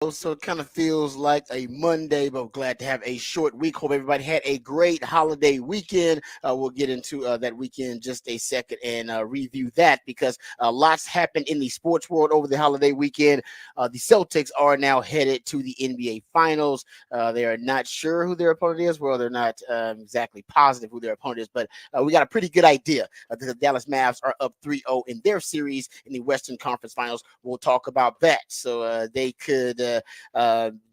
So it kind of feels like a Monday, but glad to have a short week. Hope everybody had a great holiday weekend. We'll get into that weekend just a second and review that because lots happened in the sports world over the holiday weekend. The Celtics are now headed to the NBA Finals. They are not sure who their opponent is. Well, they're not exactly positive who their opponent is, but we got a pretty good idea. The Dallas Mavs are up 3-0 in their series in the Western Conference Finals. We'll talk about that. So they could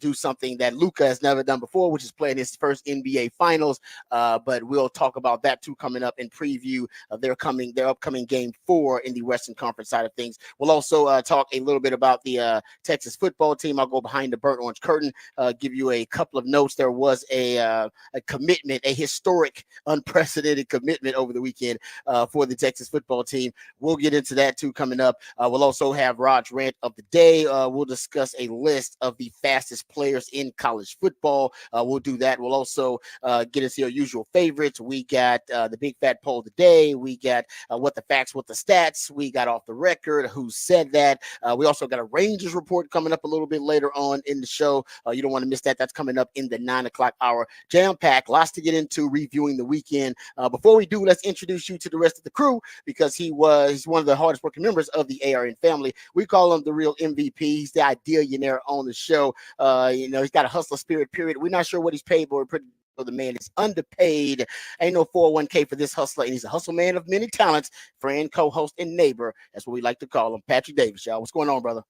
do something that Luka has never done before, which is playing his first NBA Finals. But we'll talk about that too coming up in preview of their upcoming Game 4 in the Western Conference side of things. We'll also talk a little bit about the Texas football team. I'll go behind the burnt orange curtain, give you a couple of notes. There was a commitment, a historic, unprecedented commitment over the weekend for the Texas football team. We'll get into that too coming up. We'll also have Rod's rant of the day. We'll discuss a list of the fastest players in college football. We'll do that. We'll also get into your usual favorites. We got the big fat poll of the day. We got what the facts, what the stats. We got off the record, who said that. We also got a Rangers report coming up a little bit later on in the show. You don't want to miss that. That's coming up in the 9 o'clock hour. Jam-packed, lots to get into reviewing the weekend. Before we do, let's introduce you to the rest of the crew because he's one of the hardest working members of the ARN family. We call him the real MVP. He's the ideallionaire on the show. He's got a hustler spirit, period. We're not sure what he's paid, but we're pretty the man is underpaid. Ain't no 401k for this hustler, and he's a hustle man of many talents, friend, co-host, and neighbor. That's what we like to call him. Patrick Davis, y'all. What's going on, brother?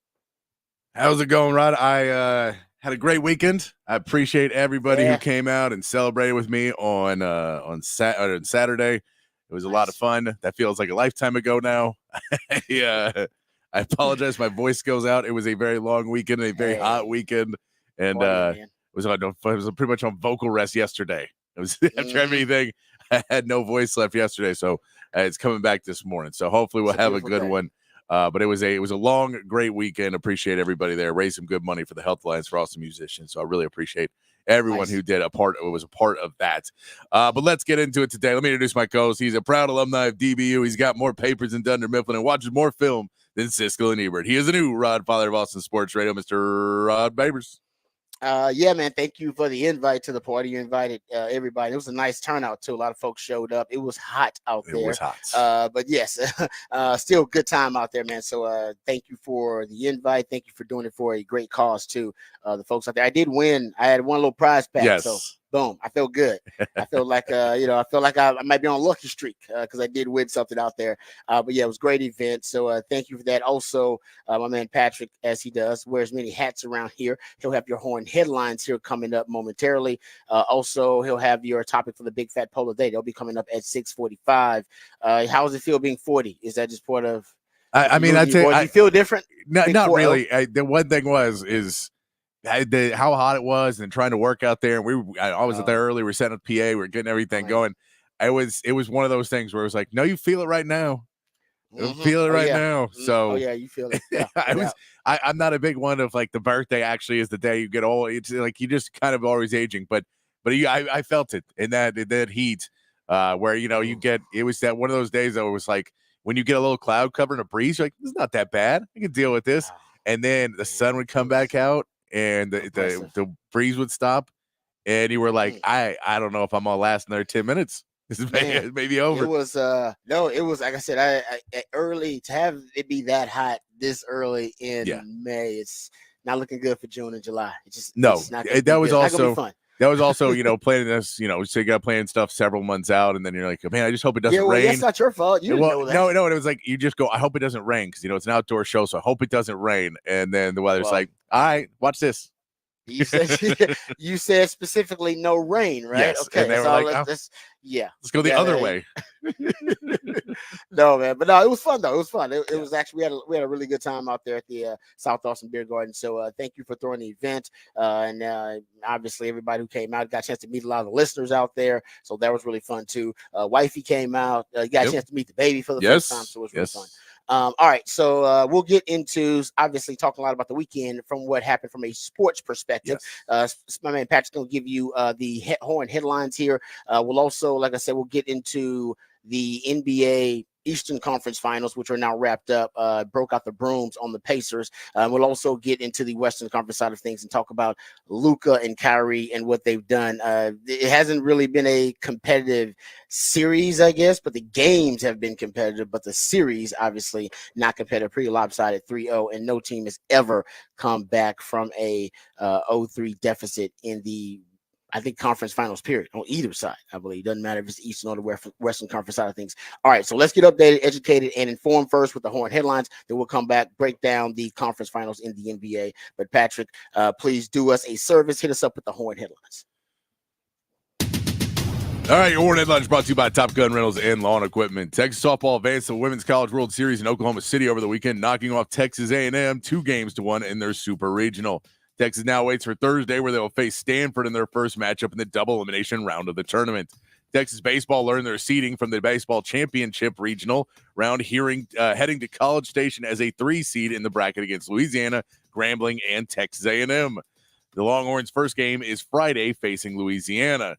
How's it going, Rod? I had a great weekend. I appreciate everybody who came out and celebrated with me on Saturday. It was a lot of fun. That feels like a lifetime ago now. I apologize. My voice goes out. It was a very long weekend, a very hot weekend, and it was pretty much on vocal rest yesterday. It was after everything. I had no voice left yesterday, so it's coming back this morning. So hopefully we'll have a good one. But it was a long, great weekend. Appreciate everybody there. Raised some good money for the Health Alliance for awesome musicians. So I really appreciate everyone who was a part of that. But let's get into it today. Let me introduce my co-host. He's a proud alumni of DBU. He's got more papers than Dunder Mifflin and watches more film than Siskel and Ebert. He is the new Rod, father of Austin Sports Radio, Mr. Rod Babers. Man, thank you for the invite to the party. You invited everybody. It was a nice turnout too. A lot of folks showed up. It was hot out there. It was hot. But yes, still a good time out there, man. So thank you for the invite. Thank you for doing it for a great cause too. The folks out there. I did win. I had one little prize pack. Yes. So boom, I feel good. I feel like I feel like I might be on a lucky streak because I did win something out there. But yeah, it was a great event. So thank you for that. Also, my man Patrick, as he does, wears many hats around here. He'll have your horn headlines here coming up momentarily. Also, he'll have your topic for the big fat polar day. They'll be coming up at 6:45. How does it feel being 40? Is that just part of? I mean, I'd say you feel different. Not really. The one thing is how hot it was and trying to work out there. And I was there early. We were setting up PA. We were getting everything going. It was one of those things where it was like, no, you feel it right now. Feel it right now. So you feel it. Yeah, I'm not a big one of like the birthday actually is the day you get old. It's like you just kind of always aging, but I felt it in that heat where you get it was that one of those days that it was like when you get a little cloud cover and a breeze, you're like, it's not that bad. I can deal with this. And then the sun would come back out and the breeze would stop, and you were like, I don't know if I'm gonna last another 10 minutes. This is maybe over. It was it was like I said, I early to have it be that hot this early in May. It's not looking good for June and July. It's not that was also fun. That was also, planning this, so you got planning stuff several months out, and then you're like, man, I just hope it doesn't rain. That's not your fault. You didn't know that. No, it was like, you just go, I hope it doesn't rain, because, it's an outdoor show, so I hope it doesn't rain. And then the weather's like, all right, watch this. You said specifically no rain, right? Yes. Okay, and they were like, let's go the other way. No, man, but no, it was fun though. It was fun. It was actually we had a really good time out there at the South Austin Beer Garden. So thank you for throwing the event, and obviously everybody who came out got a chance to meet a lot of the listeners out there. So that was really fun too. Wifey came out, got a chance to meet the baby for the first time. So it was really fun. All right, so we'll get into obviously talking a lot about the weekend from what happened from a sports perspective. My man Patrick's going to give you the horn headlines here. We'll also, like I said, we'll get into the NBA Eastern Conference Finals, which are now wrapped up. Broke out the brooms on the Pacers. We'll also get into the Western Conference side of things and talk about Luka and Kyrie and what they've done. It hasn't really been a competitive series, I guess, but the games have been competitive. But the series, obviously, not competitive, pretty lopsided 3-0, and no team has ever come back from a 0-3 deficit in the, I think, conference finals period on either side. I believe it doesn't matter if it's the Eastern or the Western Conference side of things. All right, so let's get updated, educated, and informed first with the Horn headlines. Then we'll come back, break down the conference finals in the NBA. But Patrick, please do us a service. Hit us up with the Horn headlines. All right, your Horn headlines brought to you by Top Gun Rentals and Lawn Equipment. Texas softball advanced to the Women's College World Series in Oklahoma City over the weekend, knocking off Texas A&M 2-1 in their Super Regional. Texas now waits for Thursday, where they will face Stanford in their first matchup in the double elimination round of the tournament. Texas baseball learned their seeding from the baseball championship regional round, heading to College Station as a 3 seed in the bracket against Louisiana, Grambling, and Texas A&M. The Longhorns' first game is Friday, facing Louisiana.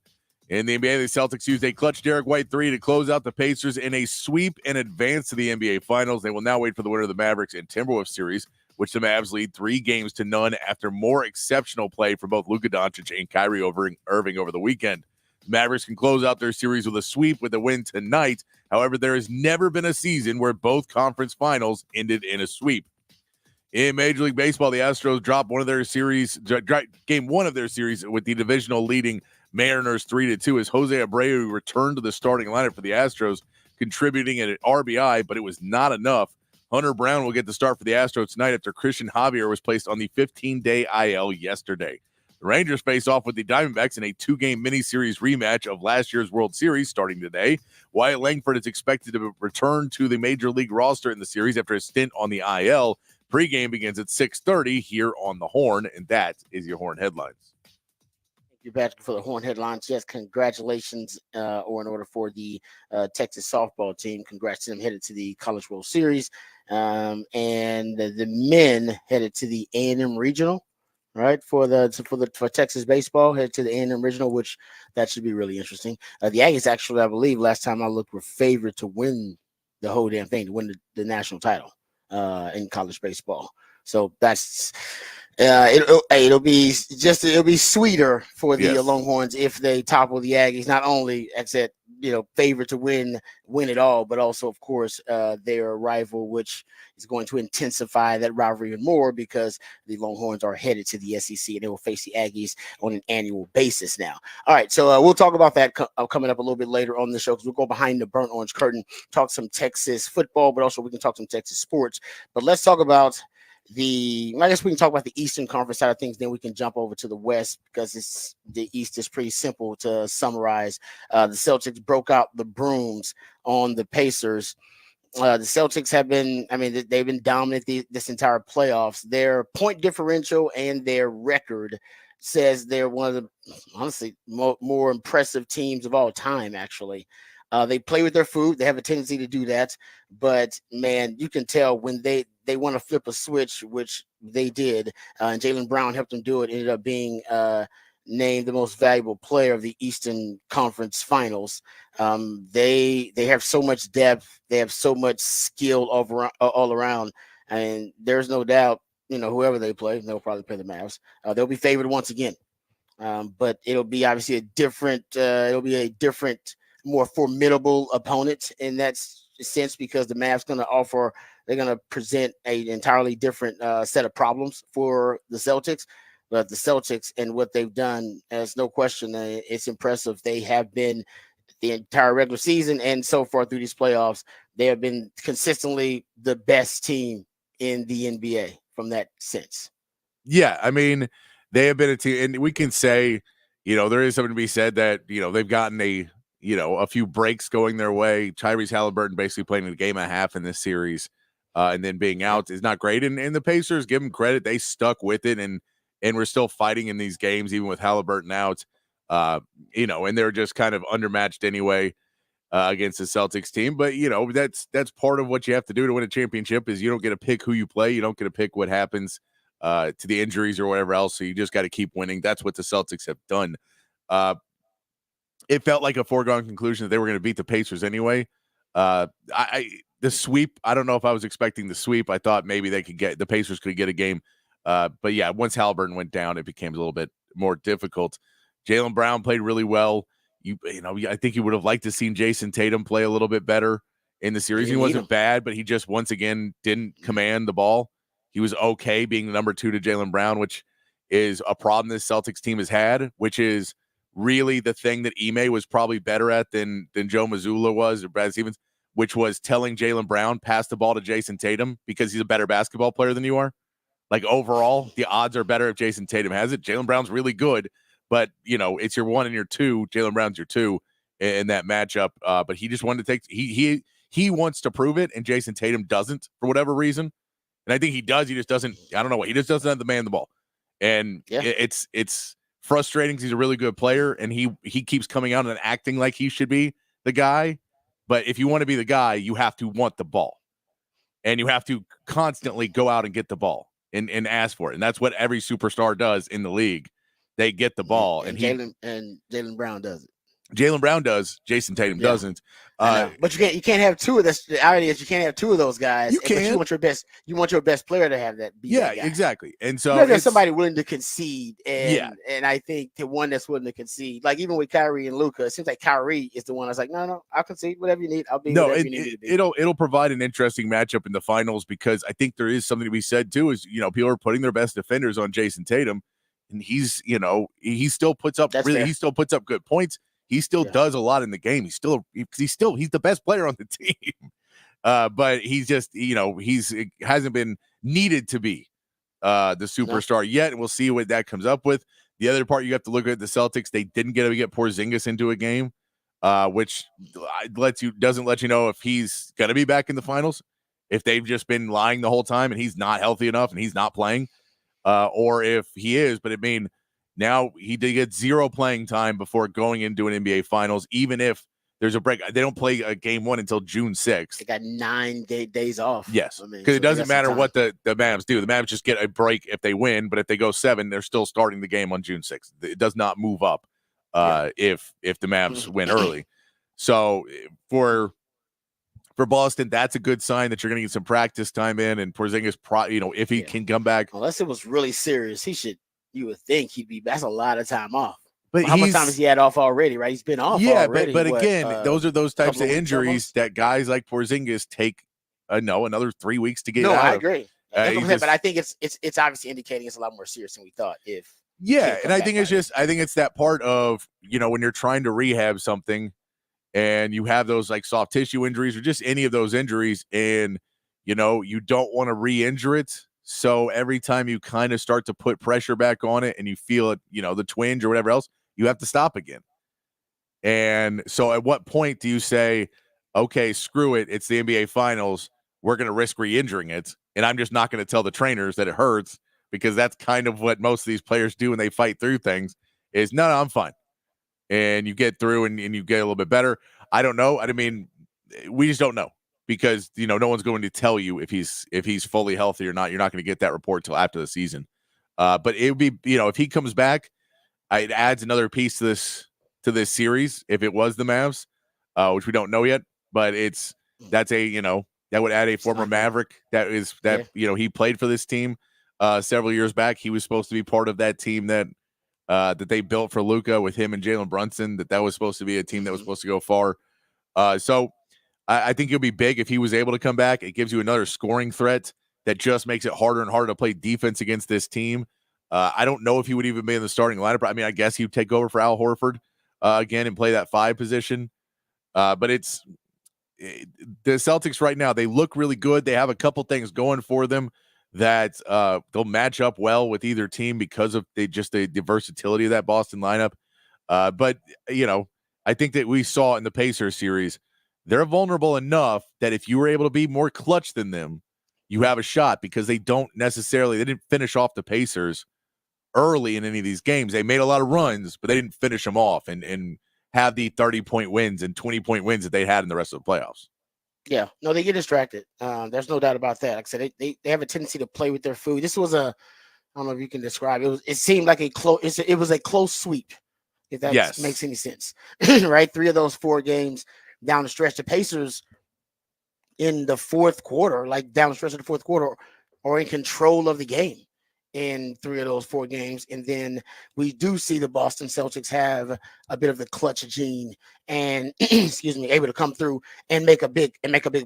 In the NBA, the Celtics used a clutch Derek White 3 to close out the Pacers in a sweep and advance to the NBA Finals. They will now wait for the winner of the Mavericks and Timberwolves series, which the Mavs lead 3-0 after more exceptional play for both Luka Doncic and Kyrie Irving over the weekend. The Mavericks can close out their series with a sweep with a win tonight. However, there has never been a season where both conference finals ended in a sweep. In Major League Baseball, the Astros dropped game one of their series with the divisional leading Mariners 3-2 as Jose Abreu returned to the starting lineup for the Astros, contributing an RBI, but it was not enough. Hunter Brown will get the start for the Astros tonight after Christian Javier was placed on the 15-day IL yesterday. The Rangers face off with the Diamondbacks in a 2-game mini-series rematch of last year's World Series starting today. Wyatt Langford is expected to return to the Major League roster in the series after a stint on the IL. Pre-game begins at 6:30 here on the Horn, and that is your Horn headlines. Thank you, Patrick, for the Horn headlines. Yes, congratulations, or in order for the Texas softball team, congrats to them headed to the College World Series, and the men headed to the A&M Regional, right? For Texas baseball, headed to the A&M Regional, which that should be really interesting. The Aggies actually, I believe, last time I looked, were favored to win the whole damn thing, to win the national title in college baseball. So that's it'll be sweeter for the Longhorns if they topple the Aggies. Not only, as I said, favored to win it all, but also, of course, their rival, which is going to intensify that rivalry even more because the Longhorns are headed to the SEC and they will face the Aggies on an annual basis now. All right, so we'll talk about that coming up a little bit later on the show because we'll go behind the burnt orange curtain, talk some Texas football, but also we can talk some Texas sports. But let's talk about I guess we can talk about the Eastern Conference side of things, then we can jump over to the West because the East is pretty simple to summarize. The Celtics broke out the brooms on the Pacers. The Celtics have been, they've been dominant this entire playoffs. Their point differential and their record says they're one of the, honestly, more impressive teams of all time, actually. They play with their food. They have a tendency to do that. But, man, you can tell when they want to flip a switch, which they did, and Jaylen Brown helped them do it, ended up being named the most valuable player of the Eastern Conference Finals. They have so much depth. They have so much skill all around. And there's no doubt, whoever they play, they'll probably play the Mavs. They'll be favored once again. But it'll be obviously a different, more formidable opponent in that sense because the Mavs they're going to present an entirely different set of problems for the Celtics. But the Celtics and what they've done, there's no question, it's impressive. They have been the entire regular season and so far through these playoffs, they have been consistently the best team in the NBA from that sense. Yeah, they have been a team, and we can say, there is something to be said that, they've gotten a few breaks going their way. Tyrese Halliburton basically playing a game and a half in this series, and then being out is not great. And the Pacers, give them credit, they stuck with it, and we're still fighting in these games, even with Halliburton out, and they're just kind of undermatched anyway against the Celtics team. But, that's part of what you have to do to win a championship is you don't get to pick who you play. You don't get to pick what happens to the injuries or whatever else. So you just got to keep winning. That's what the Celtics have done. It felt like a foregone conclusion that they were going to beat the Pacers anyway. The sweep. I don't know if I was expecting the sweep. I thought maybe the Pacers could get a game. But yeah, once Halliburton went down, it became a little bit more difficult. Jaylen Brown played really well. I think you would have liked to seen Jason Tatum play a little bit better in the series. He wasn't bad, but he just once again didn't command the ball. He was okay being the number 2 to Jaylen Brown, which is a problem this Celtics team has had, which is really the thing that Ime was probably better at than Joe Mazzulla was or Brad Stevens, which was telling Jaylen Brown, pass the ball to Jason Tatum because he's a better basketball player than you are. Like overall, the odds are better if Jason Tatum has it. Jaylen Brown's really good, but it's your 1 and your 2. Jaylen Brown's your 2 in that matchup. But he just wanted to take he wants to prove it, and Jason Tatum doesn't for whatever reason. And I think he does. He just doesn't. I don't know what. He just doesn't have the man the ball, and it's frustrating because he's a really good player, and he keeps coming out and acting like he should be the guy. But if you want to be the guy, you have to want the ball, and you have to constantly go out and get the ball and ask for it. And that's what every superstar does in the league. They get the ball, and Jaylen Brown does it. Jaylen Brown does. Jason Tatum doesn't. But you can't have two of this. The irony is you can't have two of those guys. You can. You want your best player to have that. Yeah, exactly. And so there's somebody willing to concede, and I think the one that's willing to concede, like even with Kyrie and Luka, it seems like Kyrie is the one that's like, no, I'll concede whatever you need. I'll be whatever you need me to be. It'll provide an interesting matchup in the finals because I think there is something to be said too. Is people are putting their best defenders on Jason Tatum, and he still puts up he still puts up good points. He still does a lot in the game. He's the best player on the team. But he's just, it hasn't been needed to be the superstar yet. And we'll see what that comes up with. The other part you have to look at the Celtics. They didn't get Porzingis into a game, which doesn't let you know if he's going to be back in the finals, if they've just been lying the whole time and he's not healthy enough and he's not playing, or if he is. But now he did get 0 playing time before going into an NBA Finals, even if there's a break. They don't play a game 1 until June 6th. They got 9 days off. Yes, because it doesn't matter what the Mavs do. The Mavs just get a break if they win, but if they go 7, they're still starting the game on June 6th. It does not move up if the Mavs win early. So for Boston, that's a good sign that you're going to get some practice time in, and Porzingis, if he can come back. Unless it was really serious, you would think he'd be. That's a lot of time off. But how much time has he had off already? Right, he's been off. Already. But again, those are those types of injuries that guys like Porzingis take. Another 3 weeks to get. No, out I agree. But I think it's obviously indicating it's a lot more serious than we thought. And I think it's that part of when you're trying to rehab something, and you have those like soft tissue injuries or just any of those injuries, and you don't want to re-injure it. So every time you kind of start to put pressure back on it and you feel it, the twinge or whatever else, you have to stop again. And so at what point do you say, okay, screw it, it's the NBA Finals, we're going to risk re-injuring it, and I'm just not going to tell the trainers that it hurts, because that's kind of what most of these players do when they fight through things is, no, I'm fine. And you get through and you get a little bit better. I don't know. We just don't know. Because no one's going to tell you if he's fully healthy or not. You're not going to get that report till after the season. But it would be if he comes back, it adds another piece to this series. If it was the Mavs, which we don't know yet, but that would add a former Maverick he played for this team several years back. He was supposed to be part of that team that they built for Luka with him and Jalen Brunson. That was supposed to be a team that was supposed to go far. So. I think it'll be big if he was able to come back. It gives you another scoring threat that just makes it harder and harder to play defense against this team. I don't know if he would even be in the starting lineup. I guess he would take over for Al Horford again and play that 5 position. But the Celtics right now, they look really good. They have a couple things going for them that they'll match up well with either team because of the versatility of that Boston lineup. But I think that we saw in the Pacers series, they're vulnerable enough that if you were able to be more clutch than them, you have a shot, because they didn't finish off the Pacers early in any of these games. They made a lot of runs, but they didn't finish them off and have the 30-point wins and 20-point wins that they had in the rest of the playoffs. Yeah, no, they get distracted. There's no doubt about that. Like I said, they have a tendency to play with their food. This was I don't know if you can describe it. It seemed like it was a close sweep, if that makes any sense. Right, 3 of those 4 games down the stretch. The Pacers in the fourth quarter, like down the stretch of the fourth quarter, or in control of the game in 3 of those 4 games. And then we do see the Boston Celtics have a bit of the clutch gene and excuse me, able to come through and make a big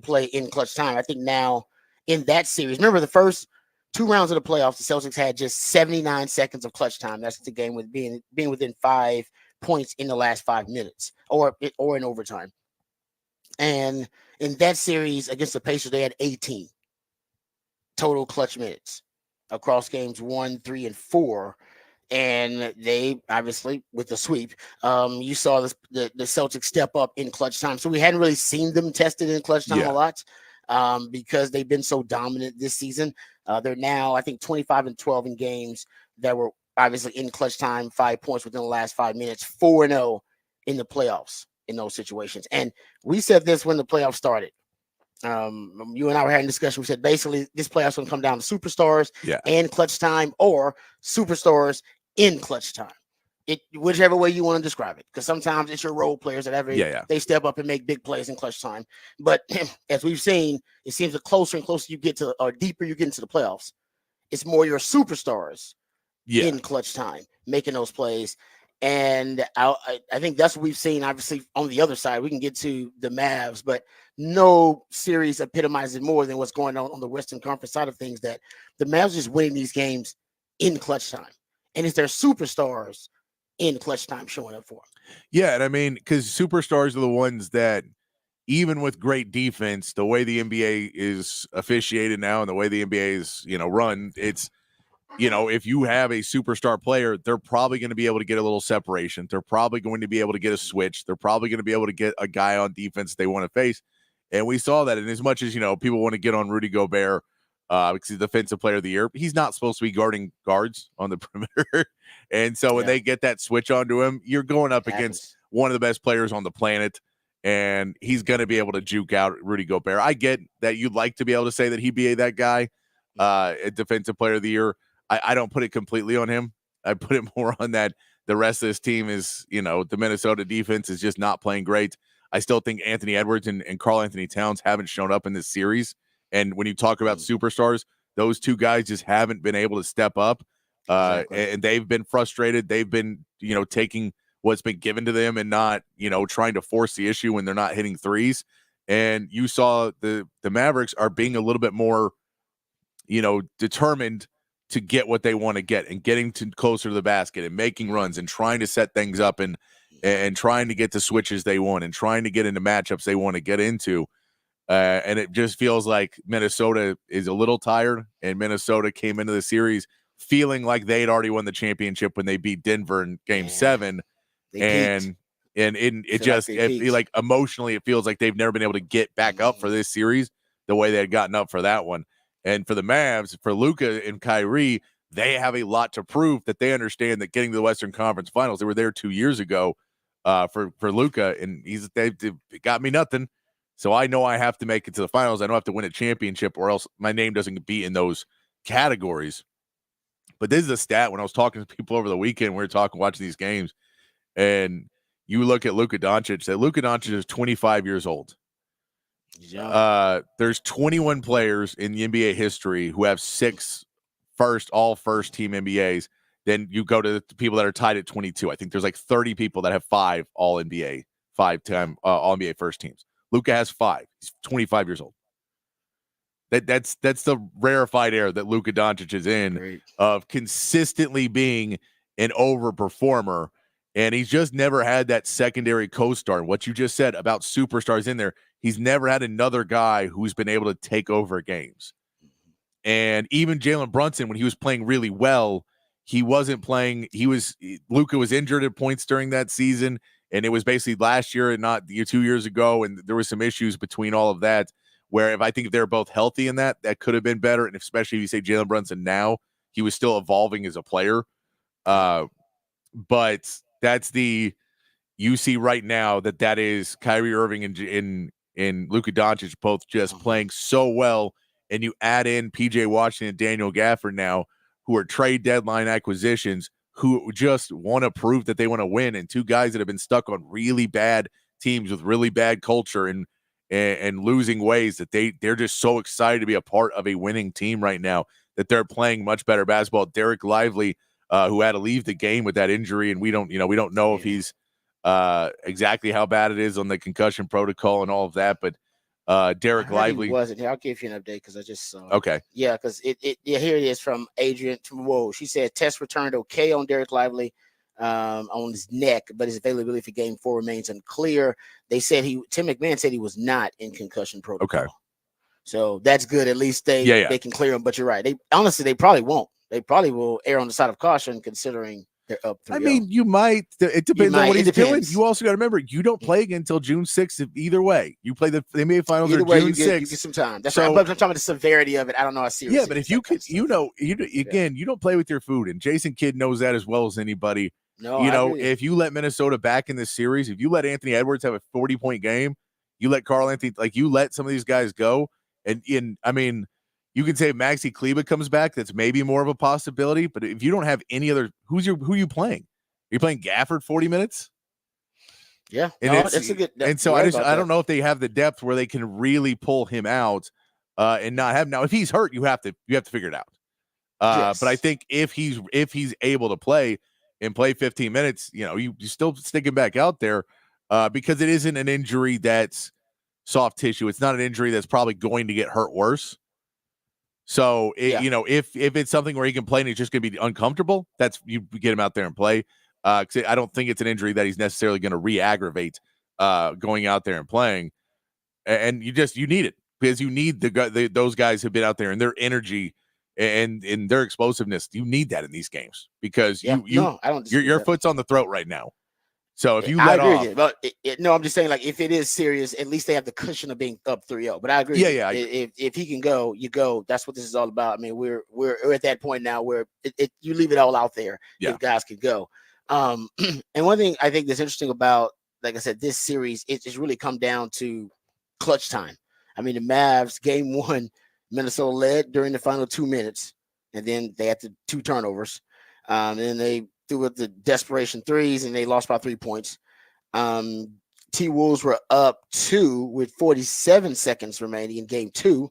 play in clutch time. I think now in that series, remember the first 2 rounds of the playoffs, the Celtics had just 79 seconds of clutch time. That's the game with being within 5 points in the last 5 minutes or in overtime. And in that series against the Pacers, they had 18 total clutch minutes across games 1, 3, and 4. And they obviously with the sweep, you saw the Celtics step up in clutch time. So we hadn't really seen them tested in clutch time a Yeah. lot because they've been so dominant this season. They're now, I think, 25-12 in games that were obviously in clutch time, 5 points within the last 5 minutes, 4-0 in the playoffs in those situations. And we said this when the playoffs started. You and I were having a discussion. We said basically this playoffs going to come down to superstars Yeah. and clutch time, or superstars in clutch time. Whichever way you want to describe it, because sometimes it's your role players that Yeah. they step up and make big plays in clutch time. But as we've seen, it seems the closer and closer you get to, or deeper you get into the playoffs, it's more your superstars Yeah. in clutch time making those plays. And I think that's what we've seen. Obviously, on the other side, we can get to the Mavs, but no series epitomizes more than what's going on the Western Conference side of things. That the Mavs is winning these games in clutch time, and it's their superstars in clutch time showing up for them. Yeah. And I mean, because superstars are the ones that, even with great defense, the way the NBA is officiated now and the way the NBA is, run, it's, if you have a superstar player, they're probably going to be able to get a little separation. They're probably going to be able to get a switch. They're probably going to be able to get a guy on defense they want to face. And we saw that. And as much as, people want to get on Rudy Gobert because he's the defensive player of the year, he's not supposed to be guarding guards on the perimeter. And so when they get that switch onto him, you're going up against one of the best players on the planet. And he's going to be able to juke out Rudy Gobert. I get that you'd like to be able to say that he'd be that guy, a defensive player of the year. I don't put it completely on him. I put it more on that the rest of this team is, the Minnesota defense is just not playing great. I still think Anthony Edwards and Karl Anthony Towns haven't shown up in this series. And when you talk about superstars, those two guys just haven't been able to step up. And they've been frustrated. They've been, taking what's been given to them and not, trying to force the issue when they're not hitting threes. And you saw the Mavericks are being a little bit more, determined to get what they want to get and getting closer to the basket and making runs and trying to set things up and trying to get the switches they want and trying to get into matchups they want to get into. And it just feels like Minnesota is a little tired, and Minnesota came into the series feeling like they had already won the championship when they beat Denver in Game 7. And it just like emotionally, it feels like they've never been able to get back up for this series the way they had gotten up for that one. And for the Mavs, for Luka and Kyrie, they have a lot to prove that they understand that getting to the Western Conference Finals, they were there 2 years ago for Luka, and they got me nothing. So I know I have to make it to the finals. I don't have to win a championship or else my name doesn't be in those categories. But this is a stat when I was talking to people over the weekend, we were watching these games, and you look at Luka Doncic, that Luka Doncic is 25 years old. There's 21 players in the NBA history who have 6 all first team NBAs. Then you go to the people that are tied at 22. I think there's like 30 people that have 5 all NBA, 5-time all NBA first teams. Luka has 5. He's 25 years old. That's the rarefied air that Luka Doncic is in of consistently being an overperformer. And he's just never had that secondary co-star. And what you just said about superstars in there, he's never had another guy who's been able to take over games. And even Jalen Brunson, when he was playing really well, he wasn't playing. Luka was injured at points during that season. And it was basically last year and not 2 years ago. And there was some issues between all of that, where if they're both healthy in that could have been better. And especially if you say Jalen Brunson now, he was still evolving as a player. But that's you see right now that is Kyrie Irving and Luka Doncic both just playing so well. And you add in PJ Washington and Daniel Gafford now, who are trade deadline acquisitions, who just want to prove that they want to win, and 2 guys that have been stuck on really bad teams with really bad culture and and losing ways that they're just so excited to be a part of a winning team right now that they're playing much better basketball. Derek Lively, who had to leave the game with that injury, and we don't know if he's exactly how bad it is on the concussion protocol and all of that, but I Derek heard he Lively. wasn't here. I'll give you an update because I just saw it. Okay. Yeah, because here it is from Adrian. Whoa, she said test returned okay on Derek Lively on his neck, but his availability for Game 4 remains unclear. They said Tim McMahon said he was not in concussion protocol. Okay. So that's good. At least they can clear him. But you're right. They probably won't. They probably will err on the side of caution considering they're up 3-0. I mean, you might. It depends on what he's doing. You also got to remember, you don't play again until June 6th. Either way, you play the NBA Finals either or way, June 6th. You get some time. That's right. But I'm talking about the severity of it. I don't know how serious. Yeah, but if you could, you don't play with your food, and Jason Kidd knows that as well as anybody. No, if you let Minnesota back in this series, if you let Anthony Edwards have a 40-point game, you let Karl Anthony, you let some of these guys go, and I mean, you can say Maxi Kleba comes back. That's maybe more of a possibility. But if you don't have any other, who are you playing? Are you playing Gafford 40 minutes? Yeah, and it's a good. And so I don't know if they have the depth where they can really pull him out and not have. Now, if he's hurt, you have to figure it out. Yes. But I think if he's able to play and play 15 minutes, you still stick him back out there because it isn't an injury that's soft tissue. It's not an injury that's probably going to get hurt worse. So, if it's something where he can play and he's just going to be uncomfortable, you get him out there and play. Because I don't think it's an injury that he's necessarily going to re-aggravate going out there and playing. And you need it because you need those guys who've been out there and their energy and their explosiveness. You need that in these games because your foot's on the throat right now. So if you let I agree off, with you. But I'm just saying, if it is serious, at least they have the cushion of being up 3-0. But I agree. Yeah. If he can go, you go. That's what this is all about. I mean, we're at that point now where you leave it all out there if guys can go. And one thing I think that's interesting about, like I said, this series, it's really come down to clutch time. I mean, the Mavs game 1, Minnesota led during the final 2 minutes, and then they had the 2 turnovers. And then they threw with the desperation threes, and they lost by 3 points. T-Wolves were up 2 with 47 seconds remaining in game 2.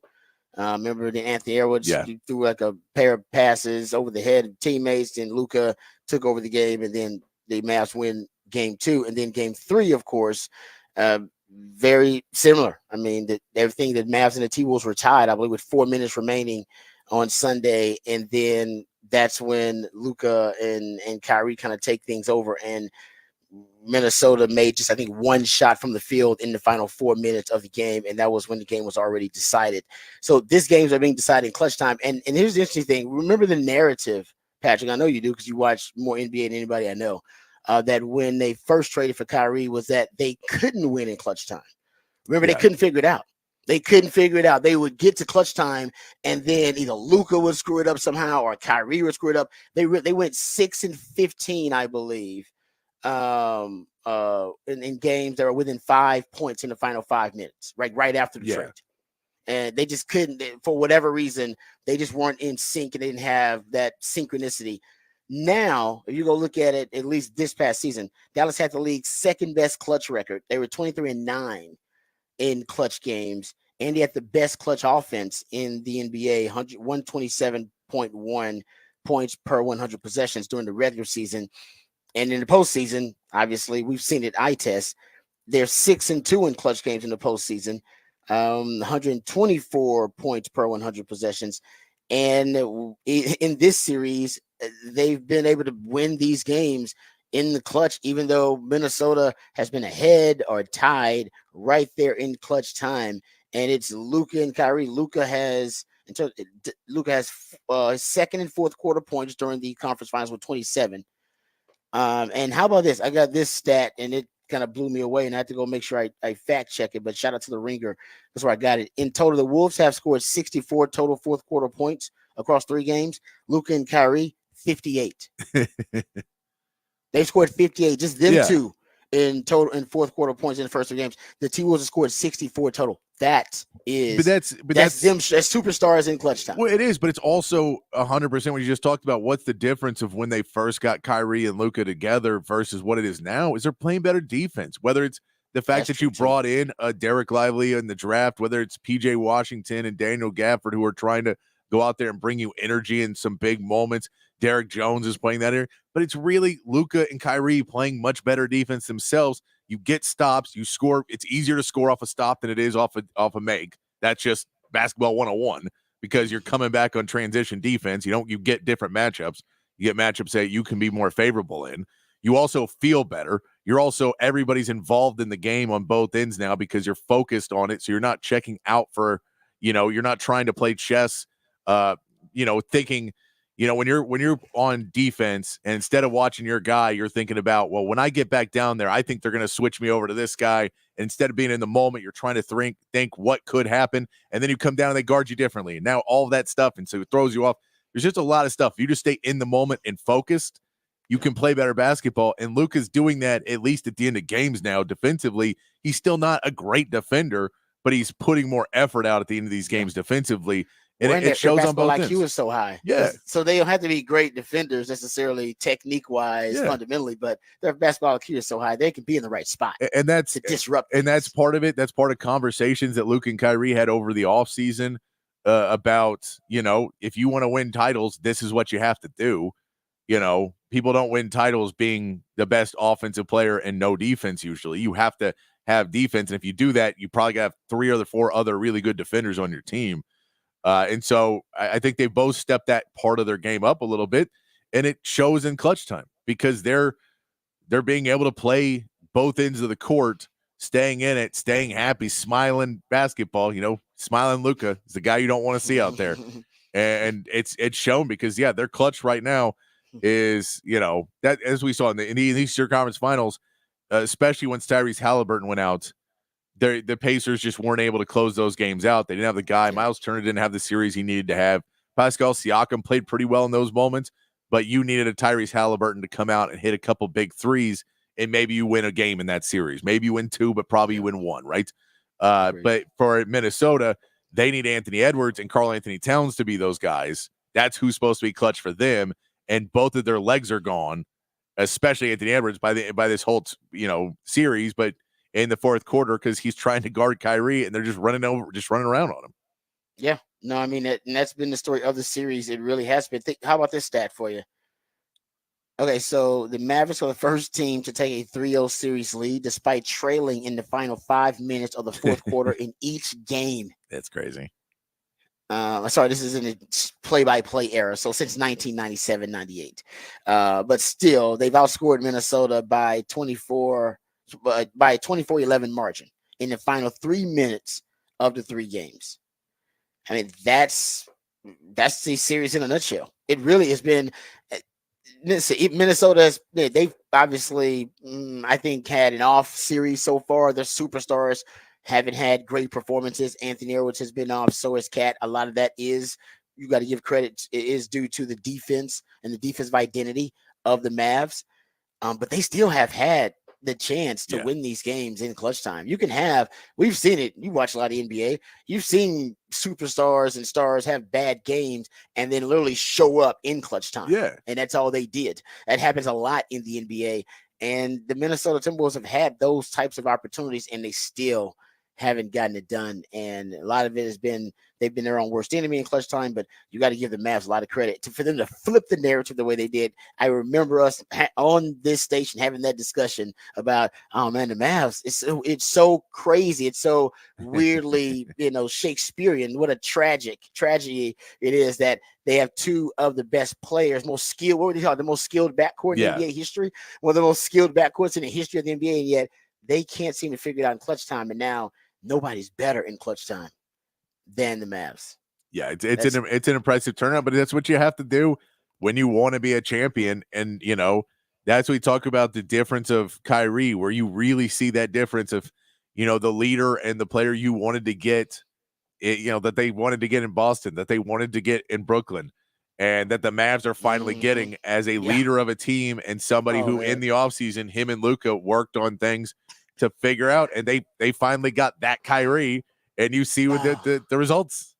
Remember that Anthony Edwards threw like a pair of passes over the head of teammates, and Luka took over the game, and then the Mavs win game 2. And then game 3, of course, very similar. I mean, everything that Mavs and the T-Wolves were tied, I believe, with 4 minutes remaining on Sunday. And then that's when Luka and Kyrie kind of take things over, and Minnesota made just, I think, 1 shot from the field in the final 4 minutes of the game, and that was when the game was already decided. So these games are being decided in clutch time. And here's the interesting thing. Remember the narrative, Patrick, I know you do because you watch more NBA than anybody I know, that when they first traded for Kyrie was that they couldn't win in clutch time. Remember, they couldn't figure it out. They would get to clutch time, and then either Luka would screw it up somehow or Kyrie would screw it up. They went 6-15, I believe, in games that are within 5 points in the final 5 minutes, right after the trade. And they just couldn't, for whatever reason, they just weren't in sync, and they didn't have that synchronicity. Now, if you go look at it, at least this past season, Dallas had the league's second best clutch record. They were 23-9 in clutch games, and they had the best clutch offense in the NBA, 127.1 points per 100 possessions during the regular season. And in the postseason, obviously, we've seen it eye test. They're 6-2 in clutch games in the postseason, 124 points per 100 possessions. And in this series, they've been able to win these games in the clutch, even though Minnesota has been ahead or tied right there in clutch time. And it's Luka and Kyrie. Luka has second and fourth quarter points during the conference finals with 27. And how about this? I got this stat, and it kind of blew me away, and I had to go make sure I fact check it. But shout out to the Ringer. That's where I got it. In total, the Wolves have scored 64 total fourth quarter points across 3 games. Luka and Kyrie, 58. They scored 58, just them two in total in fourth quarter points in the first 3 games. The T-Wolves have scored 64 total. That's them. That's superstars in clutch time. Well, it is, but it's also 100% what you just talked about. What's the difference of when they first got Kyrie and Luka together versus what it is now? Is they're playing better defense, whether it's The fact That's that you true too. brought in Derek Lively in the draft, whether it's PJ Washington and Daniel Gafford, who are trying to go out there and bring you energy in some big moments. Derek Jones is playing that here, but it's really Luka and Kyrie playing much better defense themselves. You get stops, you score. It's easier to score off a stop than it is off a make. That's just basketball 101 because you're coming back on transition defense. You get different matchups. You get matchups that you can be more favorable in. You also feel better. You're also everybody's involved in the game on both ends now because you're focused on it. So you're not checking out for, you're not trying to play chess, thinking, when you're on defense and instead of watching your guy, you're thinking about, well, when I get back down there, I think they're going to switch me over to this guy. And instead of being in the moment, you're trying to think what could happen. And then you come down and they guard you differently. And now all of that stuff. And so it throws you off. There's just a lot of stuff. You just stay in the moment and focused, you can play better basketball. And Luka's doing that at least at the end of games now. Defensively, he's still not a great defender, but he's putting more effort out at the end of these games defensively. And Well, it their shows on basketball both IQ ends. is so high. Yeah. So they don't have to be great defenders necessarily technique-wise, fundamentally, but their basketball IQ is so high, they can be in the right spot and that's to disrupt and that's things. part of it. That's part of conversations that Luke and Kyrie had over the offseason about, if you want to win titles, this is what you have to do. People don't win titles being the best offensive player and no defense. Usually you have to have defense. And if you do that, you probably got 3 or 4 other really good defenders on your team. And so I think they both stepped that part of their game up a little bit, and it shows in clutch time because they're being able to play both ends of the court, staying in it, staying happy, smiling basketball, smiling Luka is the guy you don't want to see out there. And it's shown because their clutch right now is, that as we saw in the Eastern Conference Finals, especially when Tyrese Halliburton went out, the Pacers just weren't able to close those games out. They didn't have the guy. Miles Turner didn't have the series he needed to have. Pascal Siakam played pretty well in those moments, but you needed a Tyrese Halliburton to come out and hit a couple big threes, and maybe you win a game in that series. Maybe you win 2, but probably you win 1, right? But for Minnesota, they need Anthony Edwards and Karl Anthony Towns to be those guys. That's who's supposed to be clutch for them, and both of their legs are gone, especially Anthony Edwards by this whole series, but in the fourth quarter because he's trying to guard Kyrie and they're just running around on him. Yeah, no, I mean, and that's been the story of the series. It really has been. How about this stat for you? Okay, so the Mavericks are the first team to take a 3-0 series lead despite trailing in the final 5 minutes of the fourth quarter in each game. That's crazy. Sorry, this is in the play-by-play era, so since 1997-98. But still, they've outscored Minnesota by 24-11 margin in the final 3 minutes of the 3 games. I mean, that's the series in a nutshell. It really has been. Minnesota, they've obviously, I think, had an off series so far. Their superstars haven't had great performances. Anthony Edwards has been off, so has Cat. A lot of that is, you got to give credit, is due to the defense and the defensive identity of the Mavs. But they still have had the chance to win these games in clutch time. We've seen it. You watch a lot of NBA. You've seen superstars and stars have bad games and then literally show up in clutch time. Yeah. And that's all they did. That happens a lot in the NBA. And the Minnesota Timberwolves have had those types of opportunities and they still haven't gotten it done. And a lot of it has been, they've been their own worst enemy in clutch time, but you got to give the Mavs a lot of credit for them to flip the narrative the way they did. I remember us on this station having that discussion about, oh man, the Mavs, it's so crazy. It's so weirdly, Shakespearean. What a tragedy it is that they have 2 of the best players, most skilled, what would you call it, the most skilled backcourt in NBA history, one of the most skilled backcourts in the history of the NBA, and yet they can't seem to figure it out in clutch time. And now nobody's better in clutch time than the Mavs. Yeah, it's an impressive turnout, but that's what you have to do when you want to be a champion. And that's what we talk about, the difference of Kyrie, where you really see that difference of the leader and the player you wanted to get, that they wanted to get in Boston, that they wanted to get in Brooklyn, and that the Mavs are finally getting as a leader of a team and somebody who in the offseason, him and Luka worked on things to figure out, and they finally got that Kyrie, and you see with the results.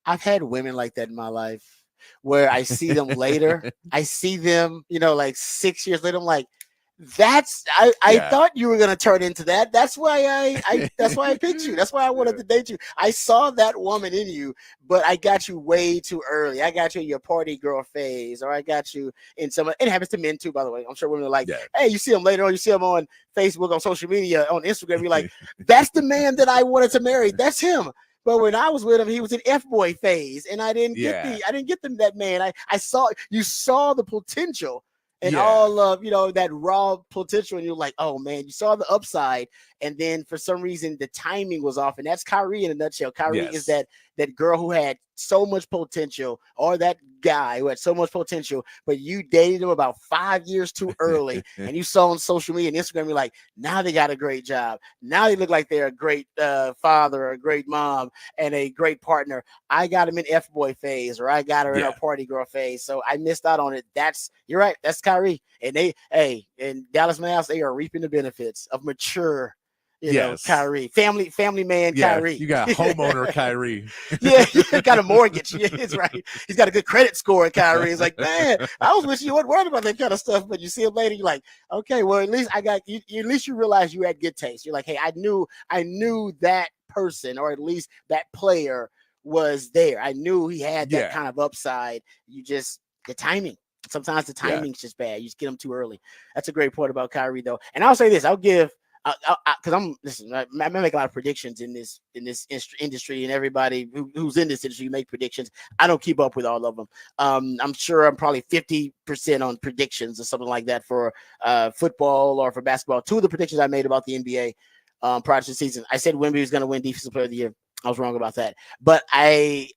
I've had women like that in my life where I see them later. I see them, like 6 years later. I'm like, I thought you were gonna turn into that. That's why I picked you. That's why I wanted to date you. I saw that woman in you, but I got you way too early. I got you in your party girl phase, or I got you in some. It happens to men too, by the way. I'm sure women are like, hey, you see him later on, you see him on Facebook, on social media, on Instagram. You're like, that's the man that I wanted to marry. That's him. But when I was with him, he was in F-boy phase, and I didn't get that man. I saw the potential and all of that raw potential, and you're like, oh man, you saw the upside, and then for some reason the timing was off, and that's Kyrie in a nutshell. Kyrie is that girl who had so much potential, or that guy who had so much potential, but you dated him about 5 years too early, and you saw on social media and Instagram, you're like, now they got a great job, now they look like they're a great father, or a great mom, and a great partner. I got him in F-boy phase, or I got her in her party girl phase, so I missed out on it. You're right, that's Kyrie, and in Dallas Mavs, they are reaping the benefits of mature, Kyrie, family man, Kyrie. You got homeowner Kyrie. Got a mortgage. Yeah, it's right. He's got a good credit score, Kyrie. It's like, man, I was wishing you weren't worried about that kind of stuff, but you see him later, you're like, okay, well, at least I got you. At least you realize you had good taste. You're like, hey, I knew that person, or at least that player was there. I knew he had that kind of upside. The timing. Sometimes the timing's just bad. You just get them too early. That's a great point about Kyrie, though. And I'll say this: I'll give. Because I make a lot of predictions in this industry, and everybody who's in this industry make predictions. I don't keep up with all of them. I'm sure I'm probably 50% on predictions or something like that for football or for basketball. Two of the predictions I made about the NBA prior to the season, I said Wemby was going to win Defensive Player of the Year. I was wrong about that, but I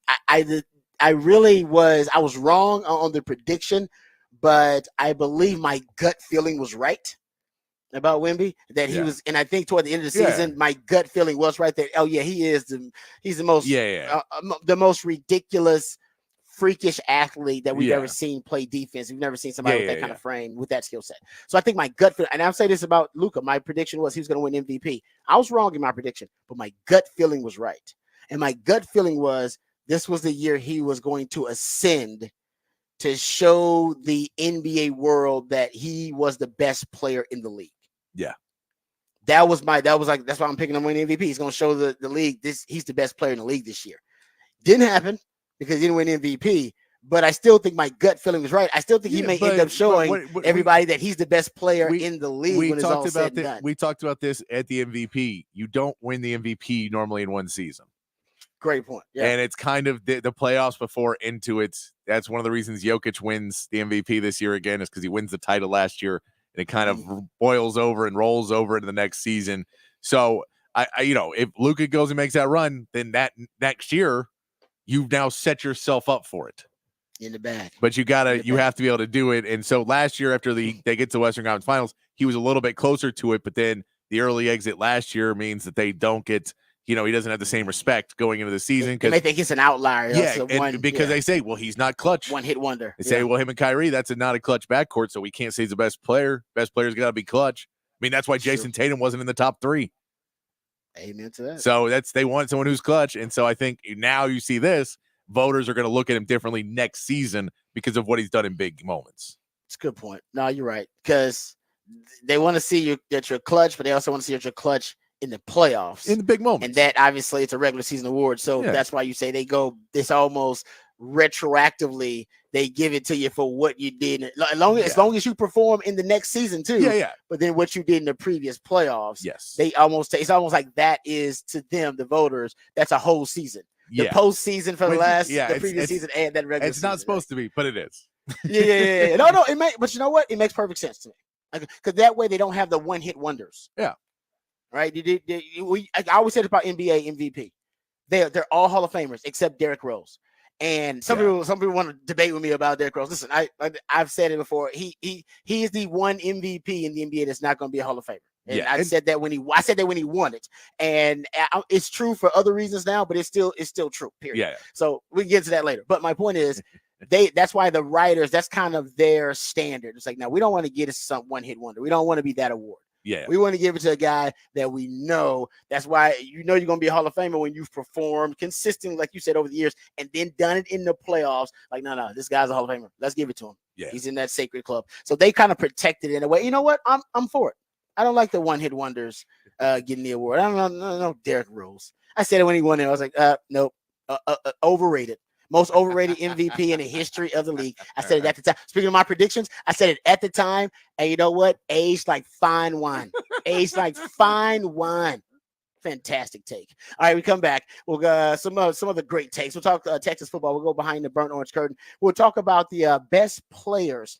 really was. I was wrong on the prediction, but I believe my gut feeling was right about Wemby, that he was, and I think toward the end of the season, my gut feeling was right there. Oh yeah, he's the most the most ridiculous, freakish athlete that we've ever seen play defense. We've never seen somebody with that kind of frame, with that skill set. So I think my gut feel, and I'll say this about Luka, my prediction was he was going to win MVP. I was wrong in my prediction, but my gut feeling was right, and my gut feeling was this was the year he was going to ascend to show the NBA world that he was the best player in the league. Yeah. That's why I'm picking him to win MVP. He's going to show the league he's the best player in the league this year. Didn't happen because he didn't win MVP, but I still think my gut feeling was right. I still think he may end up showing everybody that he's the best player in the league when it's all said and done. We talked about this at the MVP. You don't win the MVP normally in one season. Great point. Yeah. And it's kind of the playoffs before into it. That's one of the reasons Jokic wins the MVP this year again, is because he wins the title last year. And it kind of boils over and rolls over into the next season. So I if Luka goes and makes that run, then that next year you've now set yourself up for it in the bag. But you have to be able to do it. And so last year, after they get to the Western Conference Finals, he was a little bit closer to it. But then the early exit last year means that they don't get. He doesn't have the same respect going into the season. They think he's an outlier. Because they say, well, he's not clutch. One-hit wonder. They say, well, him and Kyrie, that's not a clutch backcourt, so we can't say he's the best player. Best player's got to be clutch. I mean, that's why Jason Tatum wasn't in the top 3. Amen to that. So they want someone who's clutch. And so I think now you see this, voters are going to look at him differently next season because of what he's done in big moments. It's a good point. No, you're right. Because they want to see that you're clutch, but they also want to see that you're clutch in the playoffs, in the big moments, and that obviously it's a regular season award, so that's why you say they go this almost retroactively. They give it to you for what you did, as long as you perform in the next season too. But then what you did in the previous playoffs, it's almost like that is to them, the voters, that's a whole season. The postseason for the previous season and that regular. It's not supposed to be, but it is. No, it may. But you know what? It makes perfect sense to me, because that way they don't have the one-hit wonders. Yeah. Right. I always said about NBA MVP. They're all Hall of Famers except Derrick Rose. And some people want to debate with me about Derrick Rose. Listen, I've said it before. He is the one MVP in the NBA that's not going to be a Hall of Famer. And I said that when he won it, and it's true for other reasons now, but it's still true. Period. Yeah. So we can get to that later. But my point is, that's why the writers, that's kind of their standard. It's like, now we don't want to get some one hit wonder. We don't want to be that award. Yeah. We want to give it to a guy that we know. That's why you know you're going to be a Hall of Famer when you've performed consistently, like you said, over the years, and then done it in the playoffs. Like, no, this guy's a Hall of Famer. Let's give it to him. Yeah. He's in that sacred club. So they kind of protected it in a way. You know what? I'm for it. I don't like the one-hit wonders getting the award. I don't know Derrick Rose. I said it when he won it. I was like, nope, overrated. Most overrated MVP in the history of the league. I said it at the time. Speaking of my predictions, I said it at the time. And you know what? Aged like fine wine. Aged like fine wine. Fantastic take. All right, we come back. We'll go some of the great takes. We'll talk Texas football. We'll go behind the burnt orange curtain. We'll talk about the best players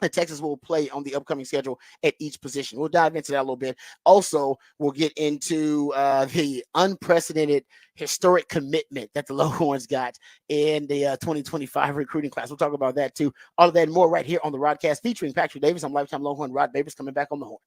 that Texas will play on the upcoming schedule at each position. We'll dive into that a little bit. Also, we'll get into the unprecedented historic commitment that the Longhorns got in the 2025 recruiting class. We'll talk about that too. All of that and more right here on the Rodcast featuring Patrick Davis. I'm lifetime Longhorn Rod Babers coming back on the horn.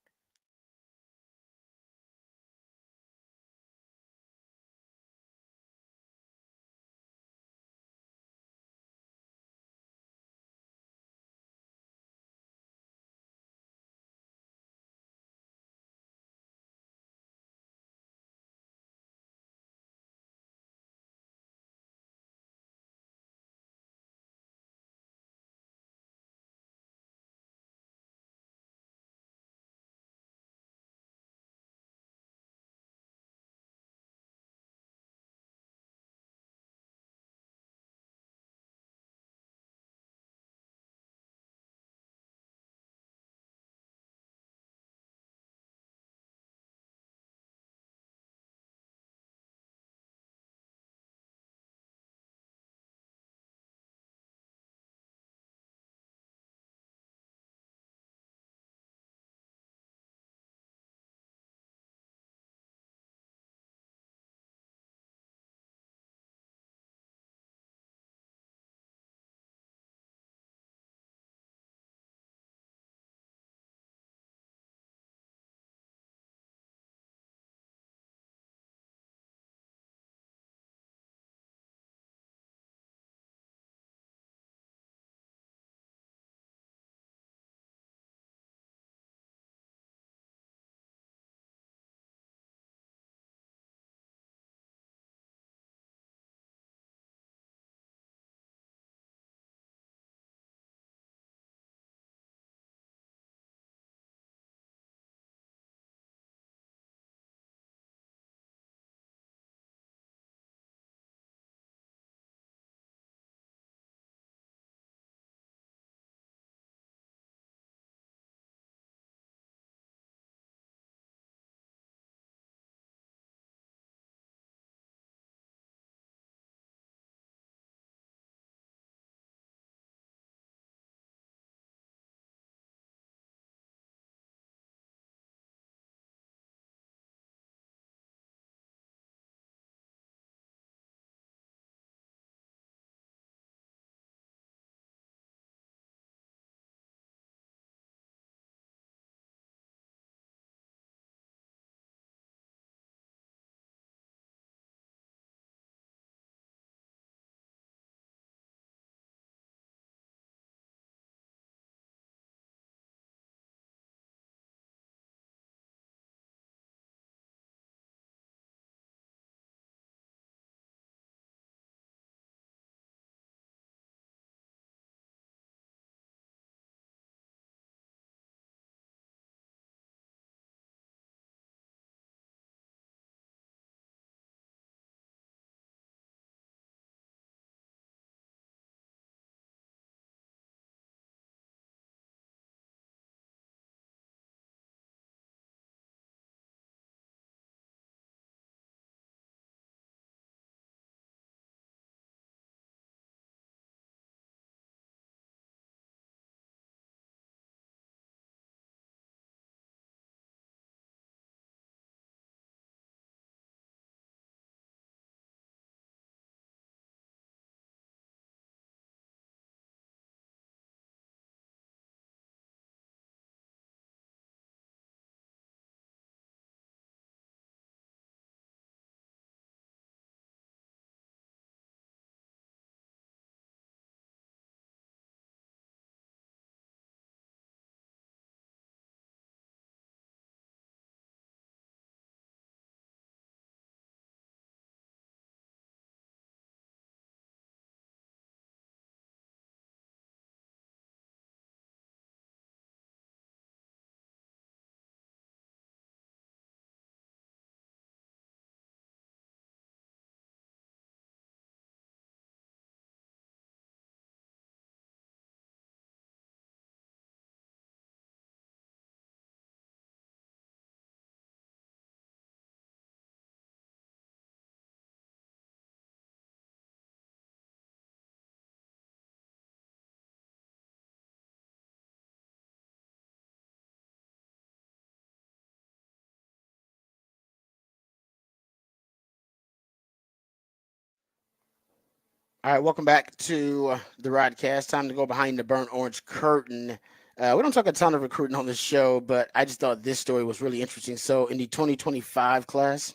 All right, welcome back to the Rodcast. Time to go behind the burnt orange curtain. We don't talk a ton of recruiting on this show, but I just thought this story was really interesting. So, in the 2025 class,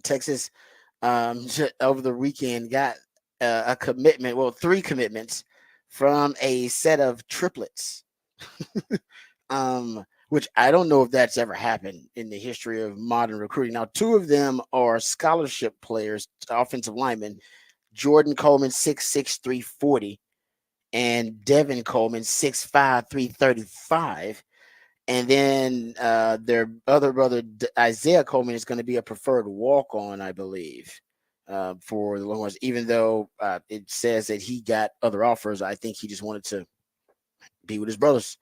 Texas over the weekend got a commitment, well, three commitments from a set of triplets, which I don't know if that's ever happened in the history of modern recruiting. Now, two of them are scholarship players, offensive linemen. Jordan Coleman, 6'6", 340, and Devin Coleman, 6'5", 335. And then their other brother, Isaiah Coleman, is going to be a preferred walk-on, I believe, for the Longhorns. Even though it says that he got other offers, I think he just wanted to be with his brothers,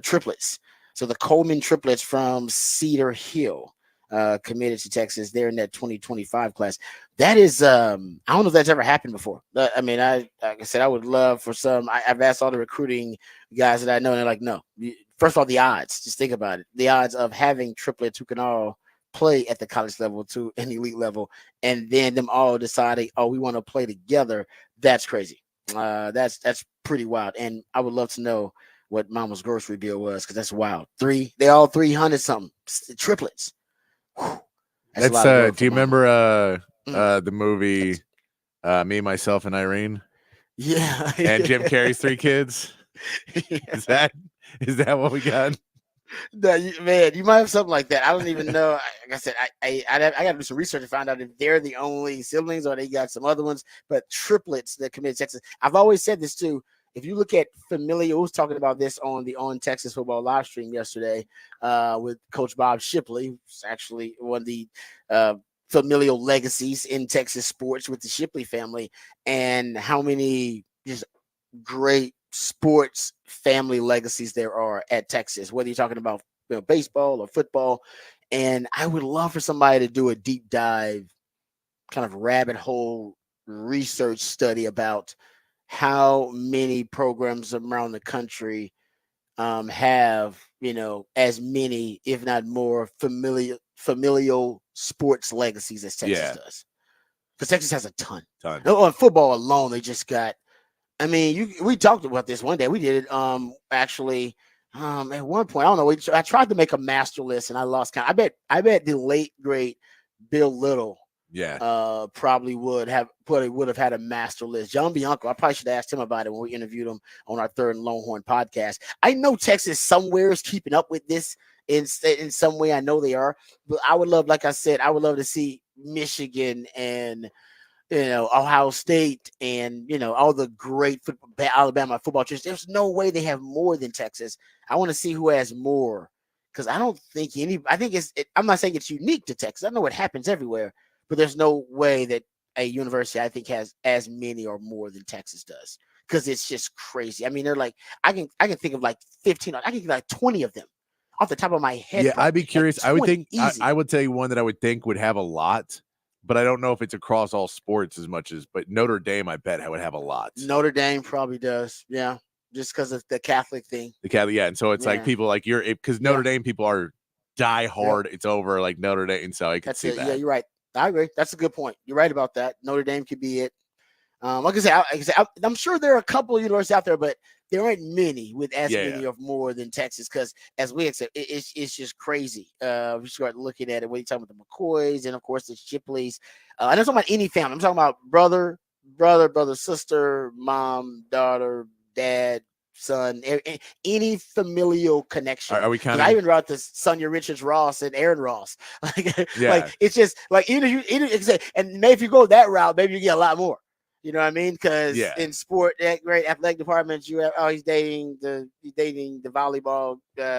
triplets. So the Coleman triplets from Cedar Hill committed to Texas. They're in that 2025 class. That is, I don't know if that's ever happened before. I mean, like I said, I would love for some. I've asked all the recruiting guys that I know, and they're like, no. First of all, the odds. Just think about it. The odds of having triplets who can all play at the college level to an elite level, and then them all deciding, oh, we want to play together. That's crazy. That's pretty wild. And I would love to know what Mama's grocery bill was, because that's wild. They all 300 something triplets. Whew. That's a That's lot of work do for you Mama. remember Mm. the movie Me, Myself, and Irene? Yeah. And Jim Carrey's three kids? Is Yeah. that what we got? No, man, you might have something like that. I don't even know. Like I said, I got to do some research to find out if they're the only siblings or they got some other ones. But triplets that committed Texas. I've always said this too. If you look at familial, I was talking about this on the On Texas Football live stream yesterday with Coach Bob Shipley, who's actually one of the uh, familial legacies in Texas sports with the Shipley family, and how many just great sports family legacies there are at Texas, whether you're talking about baseball or football. And I would love for somebody to do a deep dive, kind of rabbit hole research study about how many programs around the country have, as many, if not more, familial sports legacies as Texas Yeah, does. Because Texas has a ton. tons. On football alone, they just got, I mean, we talked about this one day. We did it actually at one point. I don't know. I tried to make a master list and I lost count. I bet the late great Bill Little Yeah. probably would have had a master list. John Bianco, I probably should have asked him about it when we interviewed him on our Third and Longhorn podcast. I know Texas somewhere is keeping up with this in some way. I know they are, but I would love, like I said, I would love to see Michigan and Ohio State and all the great Alabama football teams. There's no way they have more than Texas. I want to see who has more, because I don't think any. I think I'm not saying it's unique to Texas. I know it happens everywhere, but there's no way that a university, I think, has as many or more than Texas does, because it's just crazy. I mean, they're like, I can think of like 15. I can think of like 20 of them off the top of my head. Yeah, I'd be Probably like curious. I would 20 think easy. I would tell you one that I would think would have a lot, but I don't know if it's across all sports as much as. But Notre Dame, I bet, would have a lot. Notre Dame probably does. Yeah, just because of the Catholic thing. The Catholic, yeah, and so it's like Yeah. people like because Yeah. Notre Dame people are die Yep. hard. It's over like Notre Dame, and so I could see Yeah, that. you're right. I agree. That's a good point. You're right about that. Notre Dame could be it. I'm sure there are a couple of universities out there, but there aren't many with as Yeah, many yeah. or more than Texas. Because as we accept, it's just crazy. We start looking at it. When you talking about the McCoys and of course the Shipleys. I'm not talking about any family. I'm talking about brother, sister, mom, daughter, dad, son, any familial connection. Are we Because I counting? even wrote this Sonia Richards Ross and Aaron Ross. Yeah, It's just like and maybe if you go that route, maybe you get a lot more. You know what I mean? Because yeah. in sport, that great athletic departments, you have he's dating the volleyball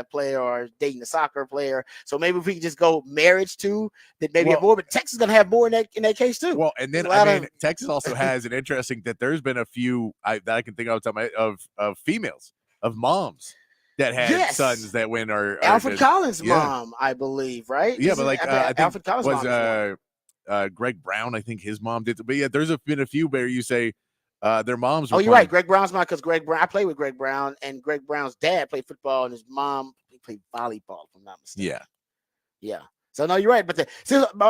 player or dating the soccer player. So maybe if we can just go marriage too, then maybe have Well, more. But Texas is gonna have more in that case too. well, and There's then a I lot mean, of Texas also has an interesting that there's been a few that I can think of females of moms that had yes, sons that went are Alfred just Collins' yeah. mom, I believe, right? Yeah, but Isn't like I I think Alfred Collins' was mom is one. Greg Brown. I think his mom did. But yeah, been a few where you say their moms Oh, were you're right. playing. Greg Brown's mom, because Greg Brown. I played with Greg Brown, and Greg Brown's dad played football, and his mom played volleyball, if I'm not mistaken. Yeah, Yeah. So no, you're right. But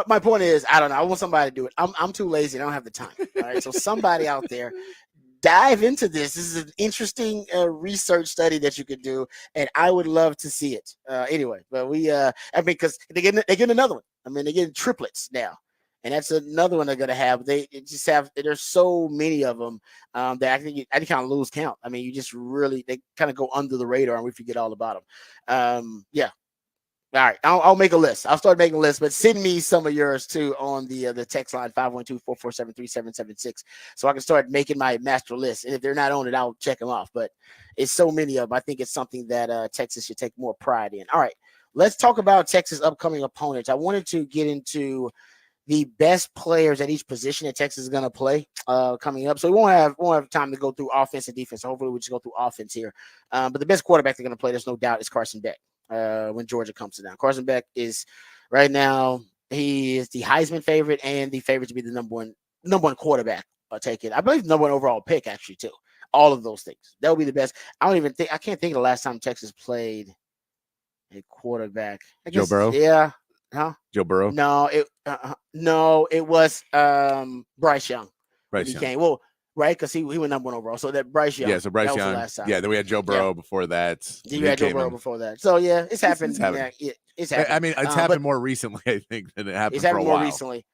my point is, I don't know. I want somebody to do it. I'm too lazy. I don't have the time. All right. So somebody out there dive into this. This is an interesting research study that you could do, and I would love to see it. Anyway, but I mean, because they get another one. I mean, they're getting triplets now, and that's another one they're gonna have. They just have. There's so many of them that I kind of lose count. I mean, you just really they kind of go under the radar, and we forget all about them. Yeah, all right, I'll make a list. I'll start making a list, but send me some of yours too on the text line 512-447-3776 so I can start making my master list. And if they're not on it, I'll check them off. But it's so many of them. I think it's something that Texas should take more pride in. All right, let's talk about Texas' upcoming opponents. I wanted to get into the best players at each position that Texas is going to play coming up. So we won't have time to go through offense and defense. So hopefully we'll just go through offense here. But the best quarterback they're going to play, there's no doubt, is Carson Beck. When Georgia comes to down. Carson Beck is right now, he is the Heisman favorite and the favorite to be the number one quarterback. I'll take it. I believe the number one overall pick, actually, too. All of those things. That would be the best. I can't think of the last time Texas played a quarterback. Joe Burrow? Yeah. Huh? Joe Burrow? No, it was Bryce Young. Bryce Young. Came. Well, right, because he went number one overall. So that Bryce Young. Yeah, so Bryce Young. Last time. Yeah, then we had Joe Burrow before that. You had Joe Burrow before that. So yeah, it's happened. It's happened. I mean, it's happened more recently, I think, than it happened for a while. It's happened more recently.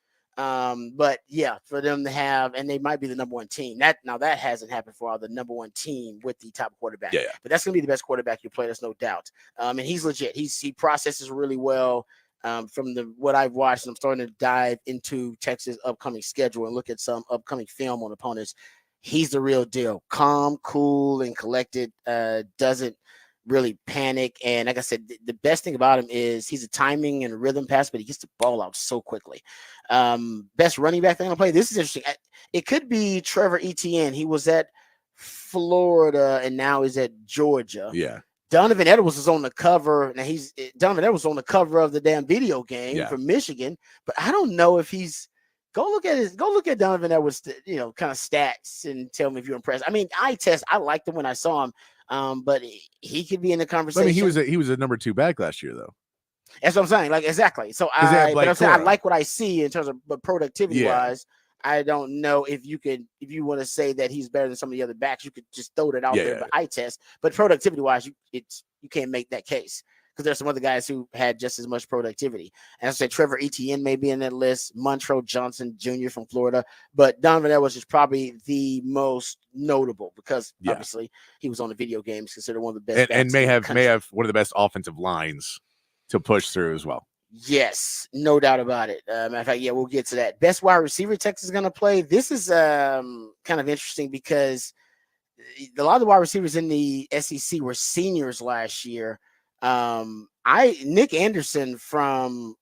But yeah, for them to have, and they might be the number one team. That hasn't happened for the number one team with the top quarterback. Yeah. But that's gonna be the best quarterback you play. There's no doubt. And he's legit. He processes really well. From what I've watched, I'm starting to dive into Texas' upcoming schedule and look at some upcoming film on opponents. He's the real deal. Calm, cool, and collected. Doesn't really panic. And like I said, the best thing about him is he's a timing and a rhythm pass, but he gets the ball out so quickly. Best running back they're going to play. This is interesting. It could be Trevor Etienne. He was at Florida and now he's at Georgia. Yeah. Donovan Edwards was on the cover. Now Donovan Edwards was on the cover of the damn video game from Michigan, but I don't know if he's. Go look at Donovan Edwards, kind of stats and tell me if you're impressed. I mean, I liked him when I saw him, but he could be in the conversation. I mean, he was a number 2 back last year, though. That's what I'm saying. Like, exactly. So I like what I see in terms of productivity wise. I don't know if you want to say that he's better than some of the other backs, you could just throw that out there. But eye test, but productivity wise, you can't make that case. Because there's some other guys who had just as much productivity. And I said Trevor Etienne may be in that list, Montrell Johnson Jr. from Florida, but Donovan Edwards is probably the most notable because obviously he was on the video games, considered one of the best. And may have one of the best offensive lines to push through as well. Yes, no doubt about it. Matter of fact, we'll get to that. Best wide receiver Texas is going to play. This is kind of interesting because a lot of the wide receivers in the SEC were seniors last year. Nick Anderson from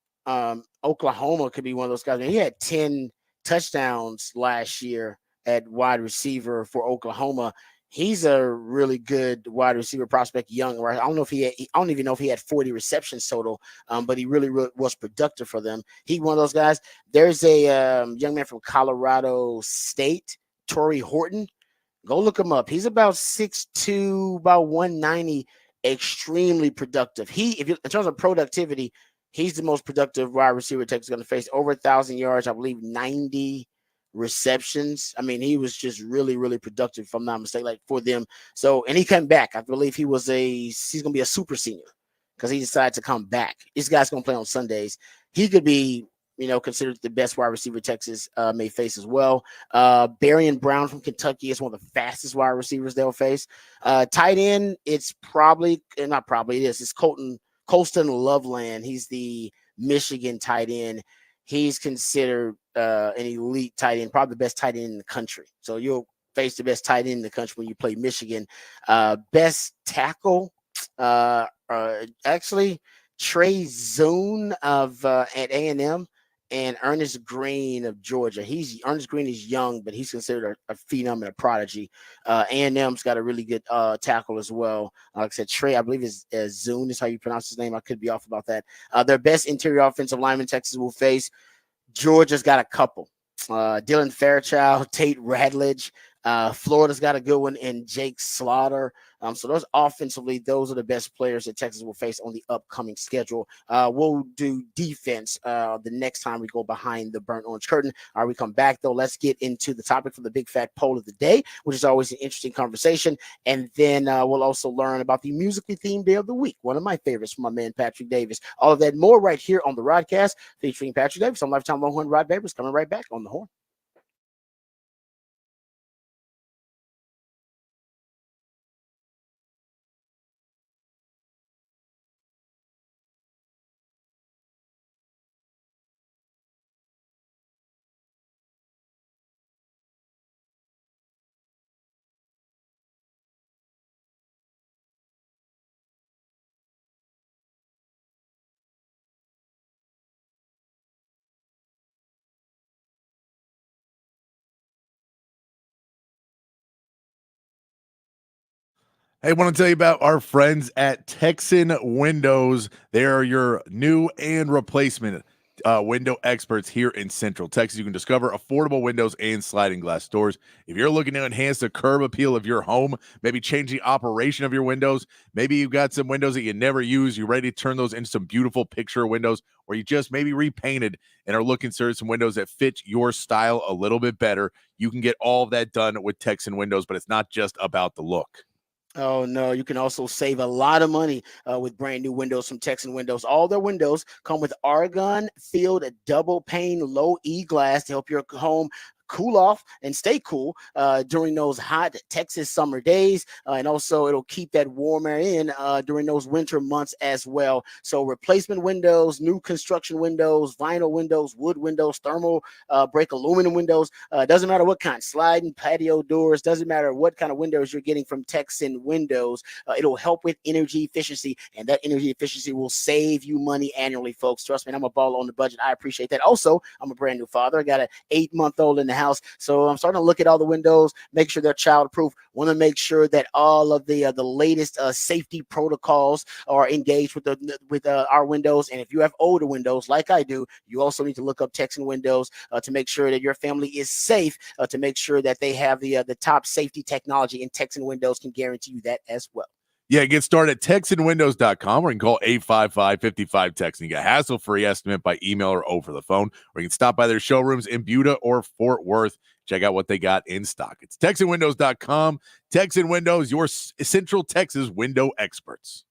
Oklahoma could be one of those guys. He had 10 touchdowns last year at wide receiver for Oklahoma. He's a really good wide receiver prospect, young. Right? I don't even know if he had 40 receptions total, but he really was productive for them. He one of those guys. There's a young man from Colorado State, Torrey Horton. Go look him up. He's about 6'2", about 190. Extremely productive. In terms of productivity, he's the most productive wide receiver Texas is going to face. Over 1,000 yards, I believe 90 receptions. I mean, he was just really, really productive, if I'm not mistaken, like for them. So, and he came back. I believe he's going to be a super senior because he decided to come back. This guy's going to play on Sundays. He could be, considered the best wide receiver Texas may face as well. Barian Brown from Kentucky is one of the fastest wide receivers they'll face. Tight end, it's it's Colston Loveland. He's the Michigan tight end. He's considered an elite tight end, probably the best tight end in the country. So you'll face the best tight end in the country when you play Michigan. Best tackle, actually Trey Zune at A&M. And Ernest Green of Georgia. Ernest Green is young, but he's considered a phenom and a prodigy. A&M's got a really good tackle as well. Like I said, Trey, I believe is Zune is how you pronounce his name. I could be off about that. Their best interior offensive lineman Texas will face. Georgia's got a couple. Dylan Fairchild, Tate Radledge. Florida's got a good one in Jake Slaughter. So those offensively, those are the best players that Texas will face on the upcoming schedule. We'll do defense the next time we go behind the burnt orange curtain. All right, we come back though. Let's get into the topic for the big fat poll of the day, which is always an interesting conversation. And then we'll also learn about the musically themed day of the week, one of my favorites from my man Patrick Davis. All of that more right here on the Rodcast, featuring Patrick Davis on Lifetime Longhorn Rod Babers. Coming right back on the horn. Hey, I want to tell you about our friends at Texan Windows. They are your new and replacement window experts here in Central Texas. You can discover affordable windows and sliding glass doors. If you're looking to enhance the curb appeal of your home, maybe change the operation of your windows, maybe you've got some windows that you never use, you're ready to turn those into some beautiful picture windows, or you just maybe repainted and are looking for some windows that fit your style a little bit better, you can get all of that done with Texan Windows, but it's not just about the look. Oh no, you can also save a lot of money with brand new windows from Texan Windows. All their windows come with argon filled double pane low E glass to help your home cool off and stay cool during those hot Texas summer days. And also it'll keep that warm air in during those winter months as well. So replacement windows, new construction windows, vinyl windows, wood windows, thermal break aluminum windows, doesn't matter what kind, sliding patio doors, doesn't matter what kind of windows you're getting from Texan Windows. It'll help with energy efficiency, and that energy efficiency will save you money annually, folks. Trust me, I'm a ball on the budget. I appreciate that. Also, I'm a brand new father. I got an 8-month-old in the house, so I'm starting to look at all the windows, make sure they're childproof. Want to make sure that all of the latest safety protocols are engaged with our windows. And if you have older windows, like I do, you also need to look up Texan Windows to make sure that your family is safe. To make sure that they have the top safety technology, and Texan Windows can guarantee you that as well. Yeah, get started at TexanWindows.com or you can call 855-55-TEX and you get a hassle-free estimate by email or over the phone, or you can stop by their showrooms in Buda or Fort Worth. Check out what they got in stock. It's TexanWindows.com. Texan Windows, your Central Texas window experts.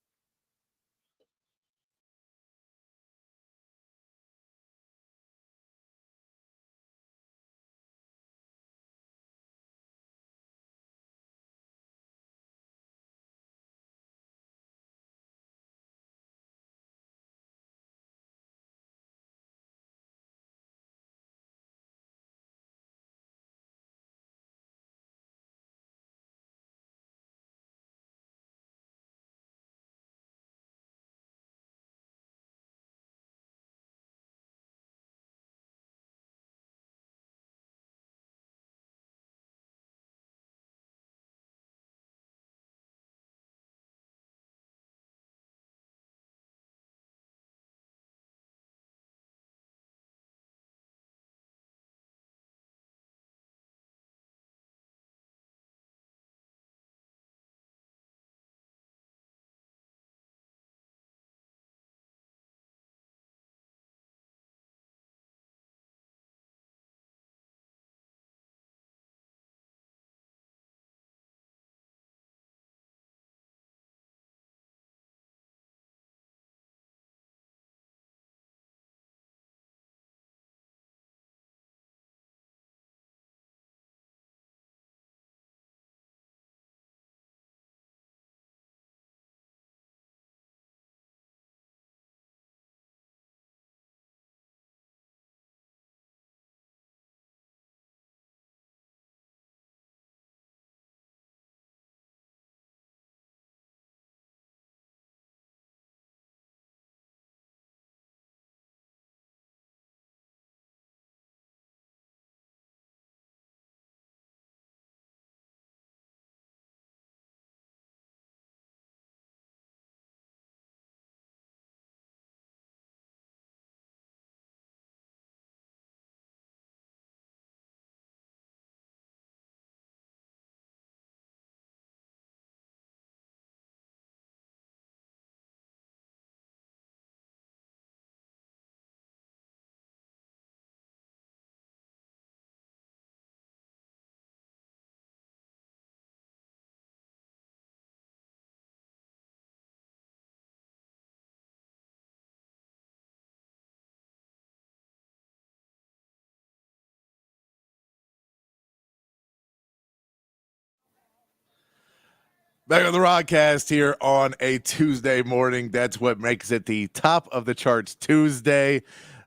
Back on the Rodcast here on a Tuesday morning. That's what makes it the top of the charts Tuesday,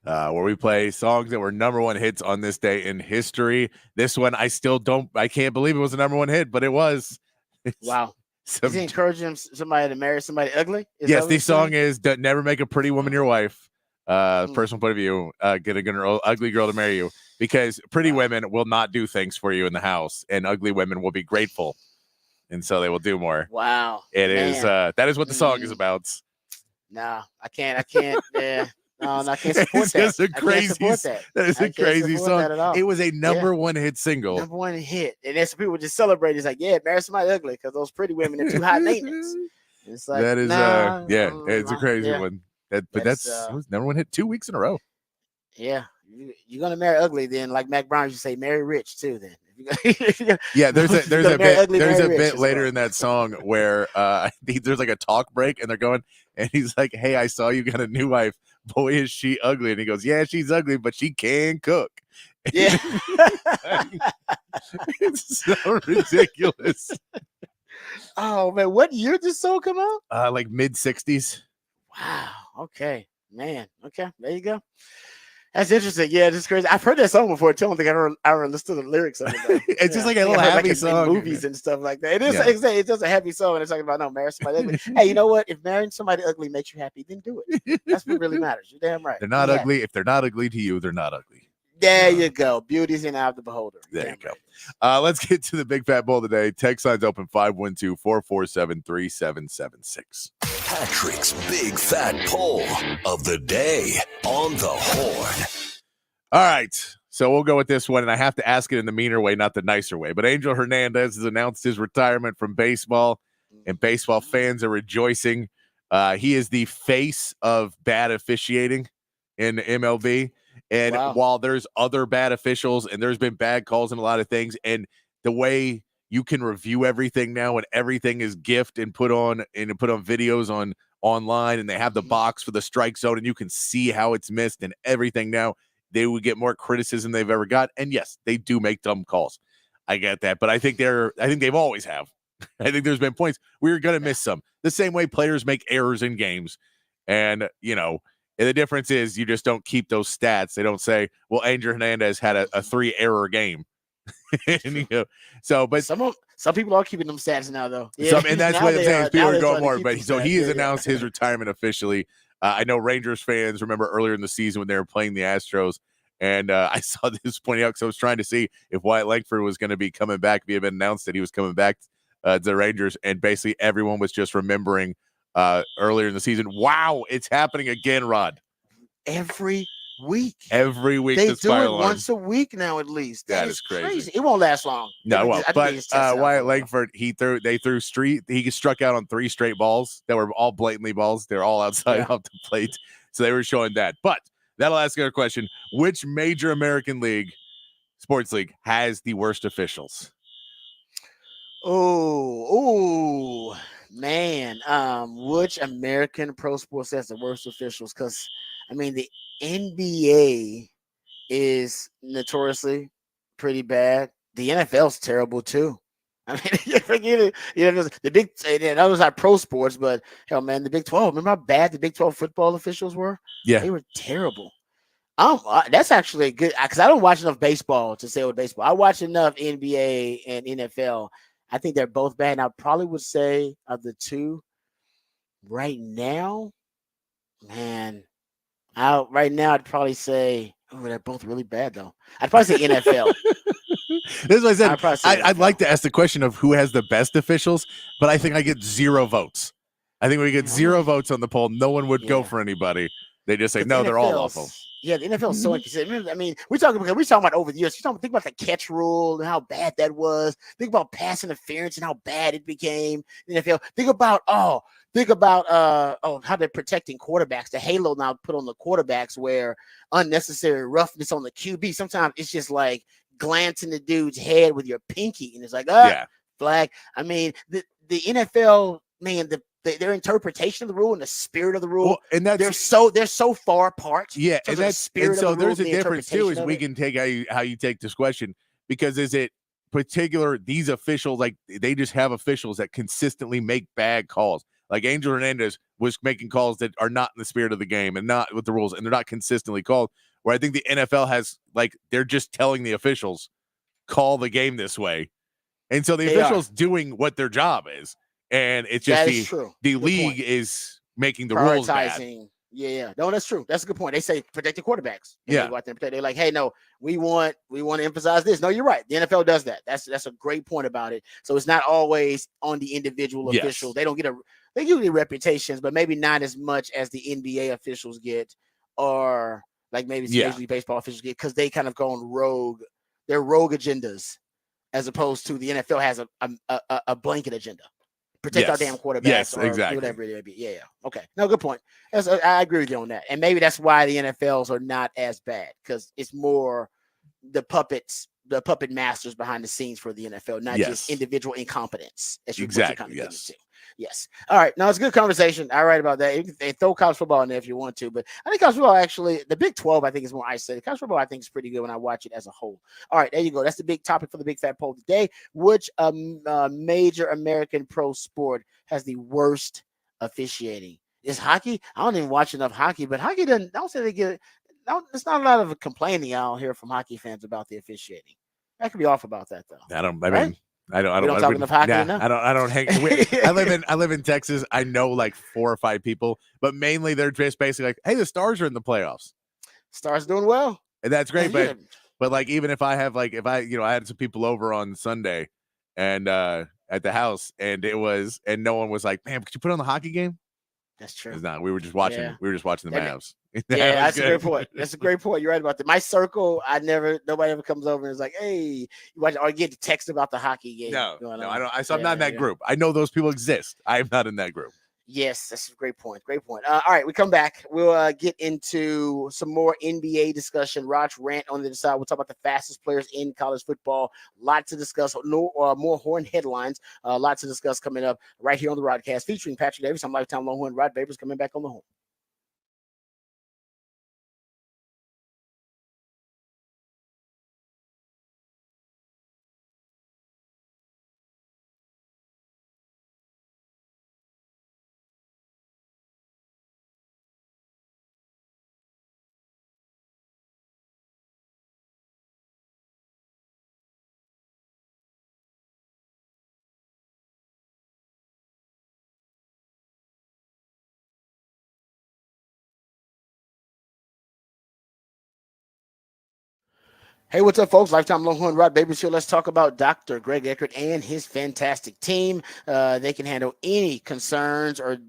where we play songs that were number one hits on this day in history. This one, I can't believe it was a number one hit, but it was. Wow. Is he encouraging somebody to marry somebody ugly? Yes, the song is Never Make a Pretty Woman Your Wife. Personal point of view, get a ugly girl to marry you, because pretty women will not do things for you in the house, and ugly women will be grateful. And so they will do more. Wow. It is that is what the song is about. No, I can't. Yeah. No, I can't support that. Just a crazy, that is a crazy song. It was a number one hit single. Number one hit. And then some people just celebrate. It's like, yeah, marry somebody ugly because those pretty women are too high maintenance. It's like, that is it's a crazy one. It was number one hit 2 weeks in a row. Yeah. You're gonna marry ugly, then like Mac Brown used to say, marry rich too. Then there's a bit later in that song where there's like a talk break and they're going, and he's like, "Hey, I saw you got a new wife. Boy, is she ugly!" And he goes, "Yeah, she's ugly, but she can cook." Yeah, it's so ridiculous. Oh man, what year did this song come out? Like mid-60s. Wow. Okay, man. Okay, there you go. That's interesting. Yeah, it's crazy. I've heard that song before. I don't think I ever listened to the lyrics of it. It's just like a little happy song. In movies and stuff like that. It is. It's just a happy song. And it's talking about marry somebody ugly. Hey, you know what? If marrying somebody ugly makes you happy, then do it. That's what really matters. You're damn right. They're not ugly. If they're not ugly to you, they're not ugly. There you go. Beauty's in the eye of the beholder. There you go. Let's get to the big fat bowl today. Text line's open 512-447-3776. Patrick's big fat poll of the day on the Horn. All right, so we'll go with this one, and I have to ask it in the meaner way, not the nicer way. But Angel Hernandez has announced his retirement from baseball, and baseball fans are rejoicing. He is the face of bad officiating in MLB. And while there's other bad officials and there's been bad calls and a lot of things, and the way you can review everything now and everything is gift and put on videos online, and they have the box for the strike zone and you can see how it's missed and everything now, they would get more criticism they've ever got. And yes, they do make dumb calls. I get that, but I think they've always have. I think there's been points we're going to miss some. The same way players make errors in games. And, and the difference is you just don't keep those stats. They don't say, well, Angel Hernandez had a 3-error game. And, but some people are keeping them stats now, though. Yeah. And that's what I'm saying. People are going more. But so he has announced his retirement officially. I know Rangers fans remember earlier in the season when they were playing the Astros. And I saw this pointing out because I was trying to see if Wyatt Langford was going to be coming back. If he had been announced that he was coming back to the Rangers. And basically everyone was just remembering earlier in the season. Wow, it's happening again, Rod. Every week they do it once a week now at least. That is crazy. It won't last long. No, it won't. But Wyatt Langford, he struck out on 3 straight balls that were all blatantly balls. They're all outside off the plate, so they were showing that. But that'll ask our question: which major American sports league has the worst officials? Oh man, which American pro sports has the worst officials? Because the NBA is notoriously pretty bad. The NFL's terrible too. You forget it. The big, and those are pro sports, but hell, man, the Big 12. Remember how bad the Big 12 football officials were? Yeah, they were terrible. That's actually good because I don't watch enough baseball to say with baseball. I watch enough NBA and NFL. I think they're both bad. And I probably would say of the two right now, man. I'd probably say, they're both really bad though. I'd probably say NFL. This is what I said. I'd like to ask the question of who has the best officials, but I think I get 0 votes. I think we get 0 votes on the poll. No one would go for anybody. They just say, no, they're all awful. Yeah, the NFL is so inconsistent. We're talking about over the years. Think about the catch rule and how bad that was. Think about pass interference and how bad it became in the NFL. Think about how they're protecting quarterbacks. The halo now put on the quarterbacks where unnecessary roughness on the QB. Sometimes it's just like glancing the dude's head with your pinky, and it's like, flag. The NFL, man, their interpretation of the rule and the spirit of the rule, and they're so far apart. Yeah, and there's a difference too. Is we can take how you take this question, because is it these officials, like they just have officials that consistently make bad calls. Like Angel Hernandez was making calls that are not in the spirit of the game and not with the rules, and they're not consistently called. Where I think the NFL has, like, they're just telling the officials, call the game this way. And so the officials doing what their job is. And it's just the league is making the rules bad. Yeah. No, that's true. That's a good point. They say protect the quarterbacks. Yeah. They go out there and protect. They're like, hey, no, we want to emphasize this. No, you're right. The NFL does that. That's a great point about it. So it's not always on the individual officials. They don't get they usually reputations, but maybe not as much as the NBA officials get, or like maybe Major League Baseball officials get, because they kind of go on rogue. They're rogue agendas, as opposed to the NFL has a blanket agenda. Protect our damn quarterbacks. Yes, or exactly. Whatever it may be. Yeah. Okay. No, good point. I agree with you on that. And maybe that's why the NFLs are not as bad, because it's more the puppet masters behind the scenes for the NFL, not just individual incompetence. Exactly. Yes. All right. Now, it's a good conversation. All right about that. You can throw college football in there if you want to, but I think college football, actually, the Big 12, I think, is more isolated. College football, I think, is pretty good when I watch it as a whole. All right. There you go. That's the big topic for the Big Fat Poll today. Which major American pro sport has the worst officiating? Is hockey? I don't even watch enough hockey, but hockey doesn't. I don't say they get. No, there's not a lot of complaining I don't hear from hockey fans about the officiating. I could be off about that though. I don't talk enough hockey enough? I don't hang. I live in Texas. I know like 4 or 5 people, but mainly they're just basically like, hey, the Stars are in the playoffs. Stars doing well. And that's great. But like, even if I have like, if I had some people over on Sunday and at the house, and no one was like, man, could you put on the hockey game? That's true. It's not. We were just watching. Yeah. We were just watching the Mavs. Yeah, that's a great point. That's a great point. You're right about that. My circle, nobody ever comes over and is like, "Hey, you watch," or get the text about the hockey game. No, I don't. I'm not in that group. I know those people exist. I'm not in that group. Yes, that's a great point. Great point. All right, we come back. We'll get into some more NBA discussion. Rod's rant on the other side. We'll talk about the fastest players in college football. Lots to discuss. More Horn headlines. Lots to discuss coming up right here on the Rodcast, featuring Patrick Davis. I'm lifetime Longhorn Rod Babers coming back on the Horn. Hey, what's up, folks? Lifetime Longhorn Rod Babers here. Let's talk about Dr. Greg Eckert and his fantastic team. They can handle any concerns or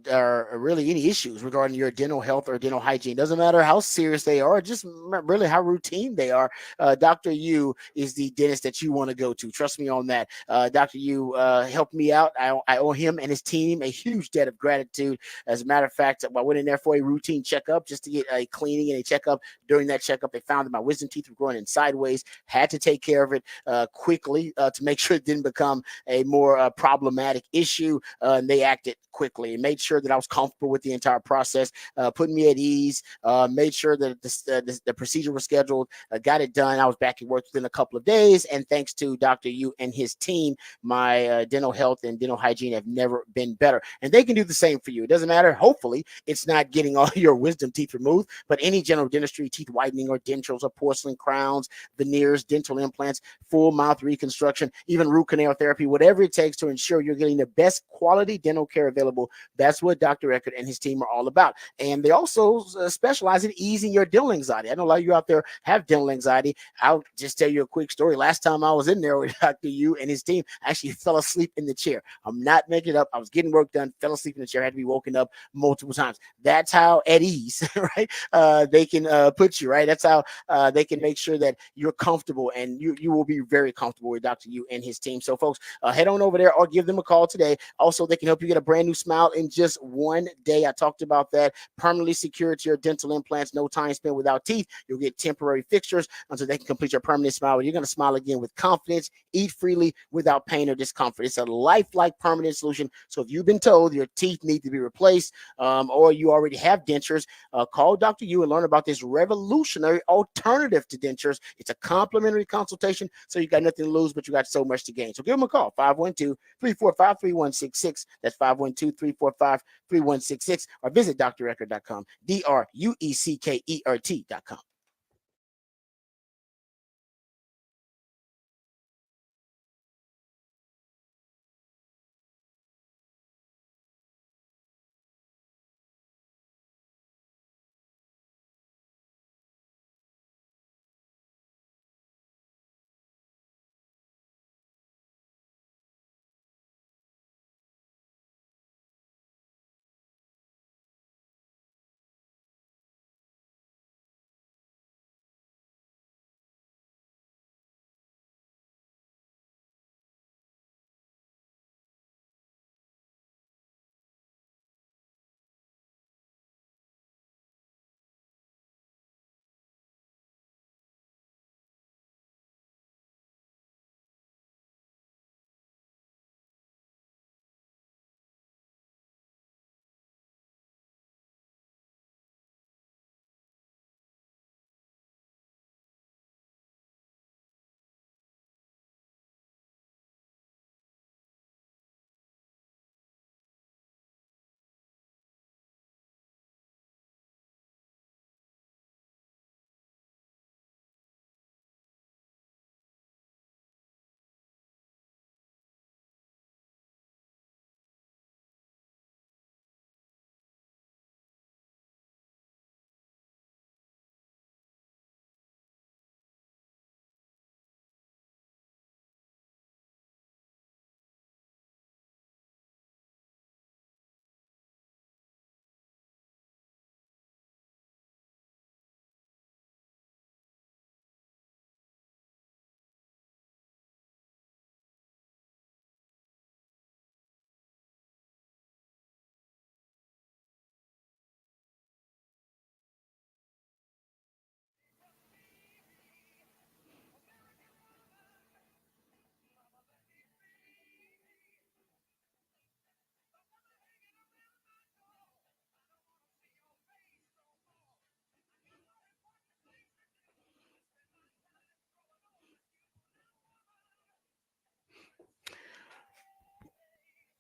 really any issues regarding your dental health or dental hygiene. Doesn't matter how serious they are, just really how routine they are. Dr. U is the dentist that you want to go to. Trust me on that. Dr. U helped me out. I owe him and his team a huge debt of gratitude. As a matter of fact, I went in there for a routine checkup just to get a cleaning and a checkup. During that checkup, they found that my wisdom teeth were growing in sideways. Had to take care of it quickly to make sure it didn't become a more problematic issue. And they acted quickly and made sure that I was comfortable with the entire process, putting me at ease, made sure that the procedure was scheduled, got it done. I was back at work within a couple of days. And thanks to Dr. Yu and his team, my dental health and dental hygiene have never been better. And they can do the same for you. It doesn't matter. Hopefully, it's not getting all your wisdom teeth removed, but any general dentistry, teeth whitening or dentures or porcelain crowns, veneers, dental implants, full mouth reconstruction, even root canal therapy, whatever it takes to ensure you're getting the best quality dental care available. That's what Dr. Eckert and his team are all about. And they also specialize in easing your dental anxiety. I know a lot of you out there have dental anxiety. I'll just tell you a quick story. Last time I was in there with Dr. Yu and his team, I actually fell asleep in the chair. I'm not making it up. I was getting work done, fell asleep in the chair, had to be woken up multiple times. That's how at ease, right? They can put you, right? That's how they can make sure that you're comfortable, and you will be very comfortable with Dr. Yu and his team. So, folks, head on over there or give them a call today. Also, they can help you get a brand new smile in just one day. I talked about that. Permanently secured to your dental implants. No time spent without teeth. You'll get temporary fixtures until they can complete your permanent smile. You're going to smile again with confidence. Eat freely without pain or discomfort. It's a lifelike permanent solution. So if you've been told your teeth need to be replaced or you already have dentures, call Dr. Yu and learn about this revolutionary alternative to dentures. It's a complimentary consultation. So you got nothing to lose, but you got so much to gain. So give them a call, 512-345-3166. That's 512-345-3166. Or visit drueckert.com, drueckert.com.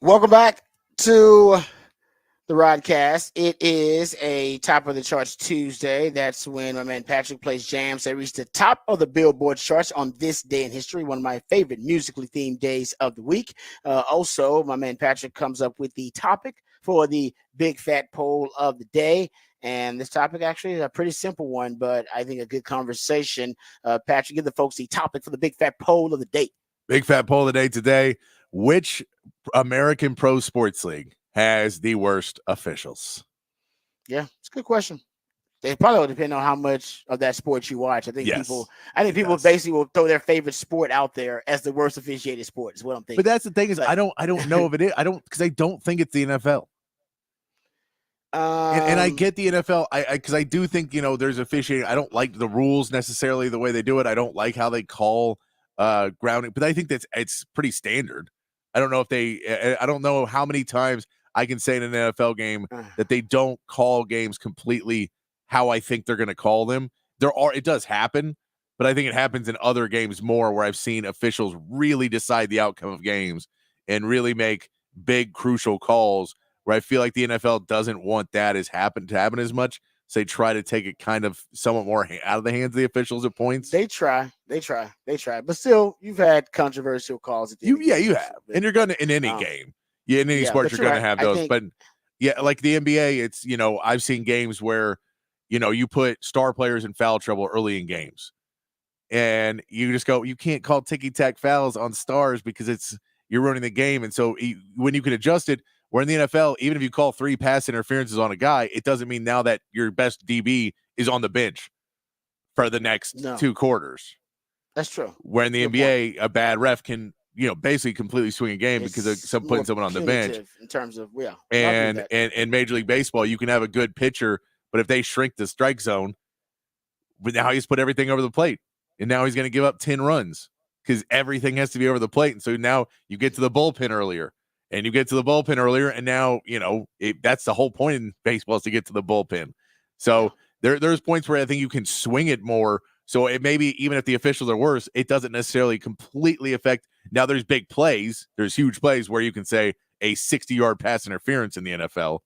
Welcome back to the Rodcast. It is a top of the charts Tuesday. That's when my man Patrick plays jams that reach the top of the Billboard charts on this day in history, one of my favorite musically themed days of the week. Also, my man Patrick comes up with the topic for the big fat poll of the day. And this topic actually is a pretty simple one, but I think a good conversation. Patrick, give the folks the topic for the big fat poll of the day. Big fat poll of the day today. Which American pro sports league has the worst officials? Yeah, it's a good question. It probably will depend on how much of that sport you watch. I think people basically will throw their favorite sport out there as the worst officiated sport. Is what I'm thinking. But that's the thing is, I don't know if it is. I don't think it's the NFL. And I get the NFL, because I do think there's officiating. I don't like the rules necessarily the way they do it. I don't like how they call grounding, but I think it's pretty standard. I don't know if I don't know how many times I can say in an NFL game that they don't call games completely how I think they're going to call them. It does happen, but I think it happens in other games more where I've seen officials really decide the outcome of games and really make big crucial calls where I feel like the NFL doesn't want that to happen as much. So they try to take it kind of somewhat more out of the hands of the officials at points. They try. But still, you've had controversial calls. At the you have. And you're going to, in any game. Yeah, in any sport, you're going to have those. But yeah, like the NBA, it's, I've seen games where, you put star players in foul trouble early in games. And you just go, you can't call ticky-tack fouls on stars because you're ruining the game. And so when you can adjust it, where in the NFL, even if you call 3 pass interferences on a guy, it doesn't mean now that your best DB is on the bench for the next 2 quarters. That's true. Where in the NBA, a bad ref can, basically completely swing a game because of putting someone on the bench. In terms of, and Major League Baseball, you can have a good pitcher, but if they shrink the strike zone, but now he's put everything over the plate, and now he's going to give up 10 runs because everything has to be over the plate. And so now you get to the bullpen earlier. And now, that's the whole point in baseball is to get to the bullpen. So there's points where I think you can swing it more So it maybe even if the officials are worse, it doesn't necessarily completely affect. Now there's big plays, there's huge plays where you can say a 60-yard pass interference in the NFL.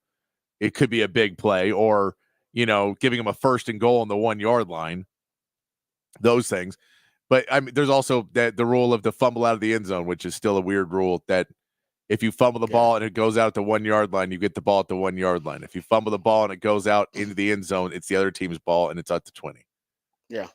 It could be a big play, or giving them a 1st and goal on the 1-yard line. Those things. But I mean, there's also the rule of the fumble out of the end zone, which is still a weird rule that if you fumble the ball and it goes out the 1-yard line, you get the ball at the 1-yard line. If you fumble the ball and it goes out into the end zone, it's the other team's ball and it's at the 20. Yeah.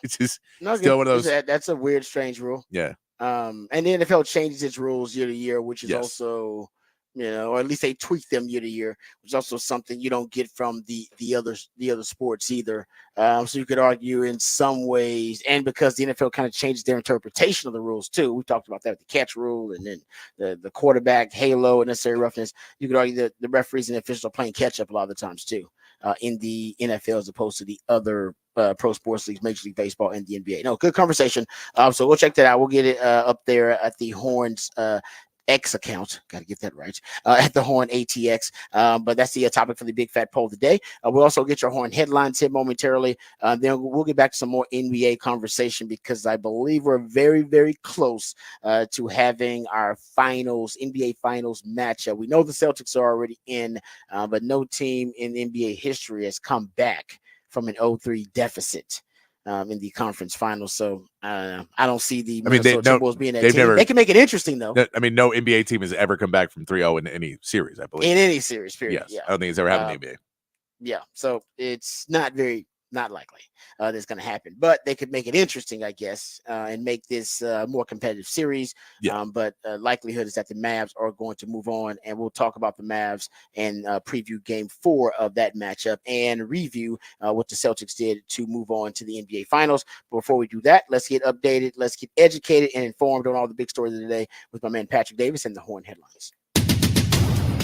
It's just no, still one of those. That's a weird, strange rule. Yeah. And the NFL changes its rules year to year, which is also, or at least they tweak them year to year, which is also something you don't get from the other sports either. So you could argue in some ways, and because the NFL kind of changes their interpretation of the rules too. We talked about that with the catch rule, and then the quarterback halo and necessary roughness. You could argue that the referees and the officials are playing catch up a lot of the times too, in the NFL as opposed to the other pro sports leagues, Major League Baseball and the NBA. No, good conversation. So we'll check that out. We'll get it up there at the Horns X account. Got to get that right. At the Horn ATX. But that's the topic for the Big Fat Poll today. We'll also get your Horn headlines here momentarily. Then we'll get back to some more NBA conversation because I believe we're very, very close to having our NBA finals matchup. We know the Celtics are already in, but no team in NBA history has come back from an 0-3 deficit in the conference finals. So I don't see the Minnesota Timberwolves being that team. They can make it interesting, though. No NBA team has ever come back from 3-0 in any series, I believe. In any series, period. Yes. Yeah. I don't think it's ever happened in the NBA. Yeah. So it's not likely that's going to happen, but they could make it interesting, I guess, and make this more competitive series. Yeah. But likelihood is that the Mavs are going to move on, and we'll talk about the Mavs and preview Game 4 of that matchup and review what the Celtics did to move on to the NBA Finals. But before we do that, let's get updated, let's get educated and informed on all the big stories of the day with my man Patrick Davis and the Horn Headlines.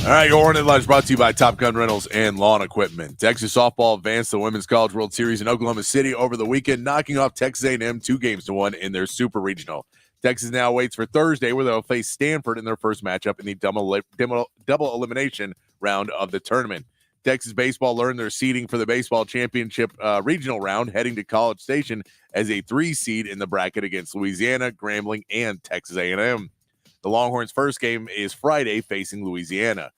All right, your Horn Headlines brought to you by Top Gun Rentals and Lawn Equipment. Texas softball advanced the Women's College World Series in Oklahoma City over the weekend, knocking off Texas A&M 2-1 in their Super Regional. Texas now waits for Thursday, where they'll face Stanford in their first matchup in the double elimination round of the tournament. Texas baseball learned their seeding for the baseball championship regional round, heading to College Station as a 3 seed in the bracket against Louisiana, Grambling, and Texas A&M. The Longhorns' first game is Friday, facing Louisiana.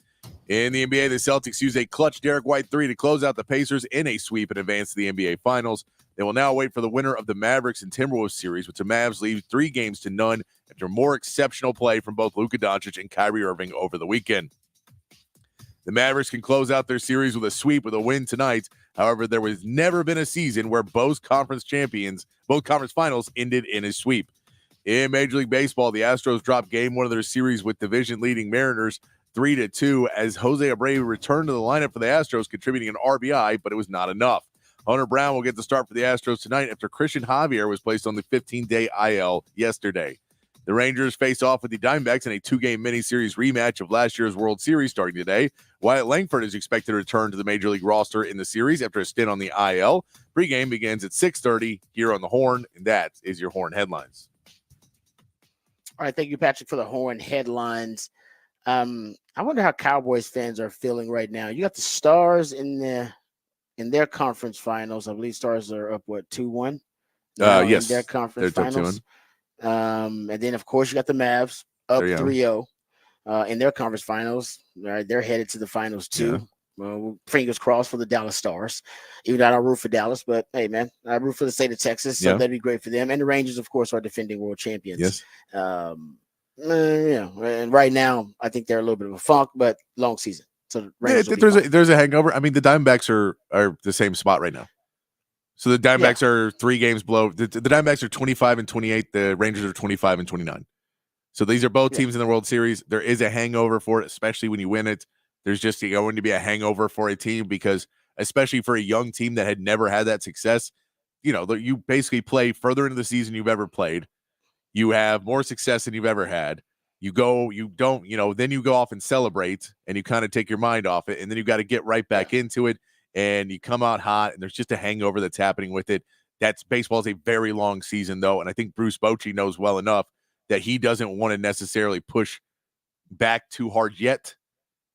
In the NBA, the Celtics used a clutch Derek White 3 to close out the Pacers in a sweep and advance to the NBA Finals. They will now wait for the winner of the Mavericks and Timberwolves series, which the Mavs lead 3-0 after more exceptional play from both Luka Doncic and Kyrie Irving over the weekend. The Mavericks can close out their series with a sweep with a win tonight. However, there has never been a season where both conference finals ended in a sweep. In Major League Baseball, the Astros dropped Game 1 of their series with division-leading Mariners 3-2 as Jose Abreu returned to the lineup for the Astros, contributing an RBI, but it was not enough. Hunter Brown will get the start for the Astros tonight after Christian Javier was placed on the 15-day IL yesterday. The Rangers face off with the Diamondbacks in a 2-game mini-series rematch of last year's World Series starting today. Wyatt Langford is expected to return to the Major League roster in the series after a stint on the IL. Pre-game begins at 6:30 here on the Horn, and that is your Horn Headlines. All right, thank you, Patrick, for the Horn Headlines. I wonder how Cowboys fans are feeling right now. You got the Stars in their conference finals. I believe Stars are up 2-1. Yes, in their conference finals. And then of course you got the Mavs up 3-0 in their conference finals. All right, they're headed to the finals too. Yeah. Fingers crossed for the Dallas Stars. Even though I don't root for Dallas, but hey, man, I root for the state of Texas, so that'd be great for them. And the Rangers, of course, are defending world champions. Yes. And right now, I think they're a little bit of a funk, but long season. So there's a hangover. I mean, the Diamondbacks are the same spot right now. So the Diamondbacks are 3 games below. The Diamondbacks are 25-28. The Rangers are 25-29. So these are both teams in the World Series. There is a hangover for it, especially when you win it. There's just going to be a hangover for a team because, especially for a young team that had never had that success, you basically play further into the season you've ever played. You have more success than you've ever had. Then you go off and celebrate and you kind of take your mind off it. And then you've got to get right back into it and you come out hot and there's just a hangover that's happening with it. Baseball is a very long season though. And I think Bruce Bochy knows well enough that he doesn't want to necessarily push back too hard yet.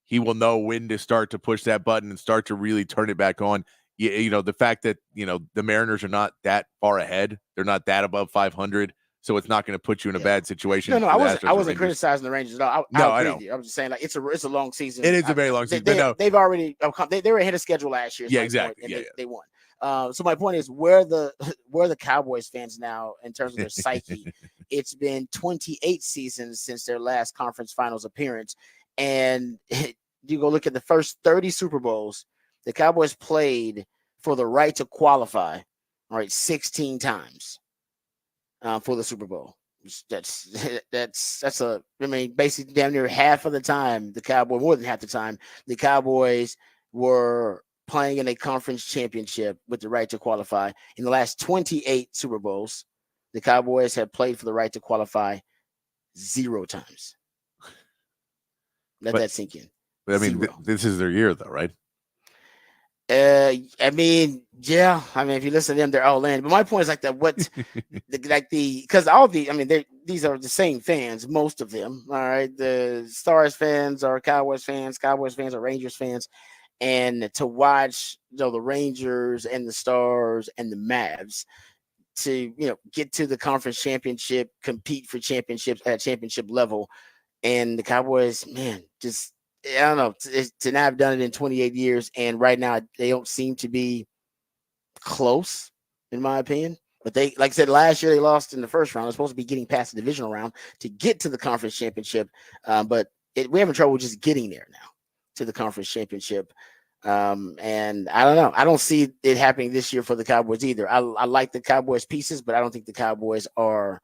He will know when to start to push that button and start to really turn it back on the fact that the Mariners are not that far ahead, they're not that above 500, so it's not going to put you in a bad situation. No, for the I Astros wasn't criticizing the Rangers at all. I No, I agree know. with you. I'm just saying like it's a long season. It is a very long season, but no, they've already they were ahead of schedule last year. Yeah, my exactly. Point, and Yeah, they won. So my point is where the Cowboys fans now in terms of their psyche. It's been 28 seasons since their last conference finals appearance, and you go look at the first 30 Super Bowls. The Cowboys played for the right to qualify, all right, 16 times for the Super Bowl. That's I mean, basically damn near half of the time more than half the time, the Cowboys were playing in a conference championship with the right to qualify. In the last 28 Super Bowls, the Cowboys have played for the right to qualify 0 times. Let that sink in. But I mean, this is their year, though, right? I mean, yeah. I mean, if you listen to them, they're all in. But my point is like that. What, because all the, I mean, these are the same fans, most of them. All right, the Stars fans are Cowboys fans. Cowboys fans are Rangers fans. And to watch, the Rangers and the Stars and the Mavs to get to the conference championship, compete for championships at championship level, and the Cowboys, man, just. I don't know, to not have done it in 28 years, and right now they don't seem to be close, in my opinion. But they, like I said, last year they lost in the first round. They're supposed to be getting past the divisional round to get to the conference championship, but we're having trouble just getting there now to the conference championship. And I don't know. I don't see it happening this year for the Cowboys either. I like the Cowboys pieces, but I don't think the Cowboys are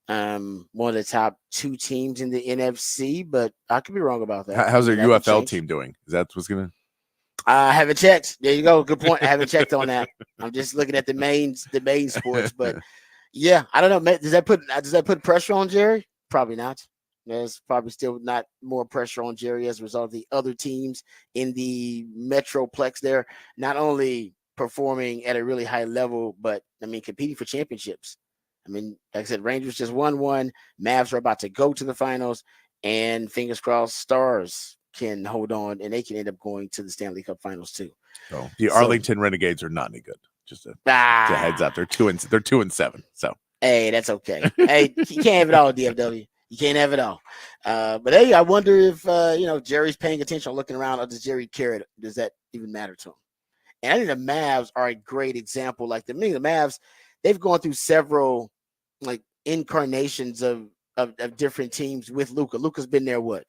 one of the top 2 teams in the NFC, but I could be wrong about that. How's their UFL team doing? Is that what's gonna? I haven't checked. There you go. Good point. I haven't checked on that. I'm just looking at the main sports, but yeah, I don't know. Does that put pressure on Jerry? Probably not. There's probably still not more pressure on Jerry as a result of the other teams in the Metroplex there, not only performing at a really high level, but I mean competing for championships. I mean, like I said, Rangers just won one. Mavs are about to go to the finals, and fingers crossed, Stars can hold on, and they can end up going to the Stanley Cup Finals too. So the Arlington Renegades are not any good. Just a heads up, they're 2-7. So hey, that's okay. Hey, you can't have it all, DFW. You can't have it all. But hey, I wonder if Jerry's paying attention, looking around, or does Jerry care? Does that even matter to him? And I think the Mavs are a great example. Like the Mavs. They've gone through several like incarnations of different teams with Luka. Luka's been there, what,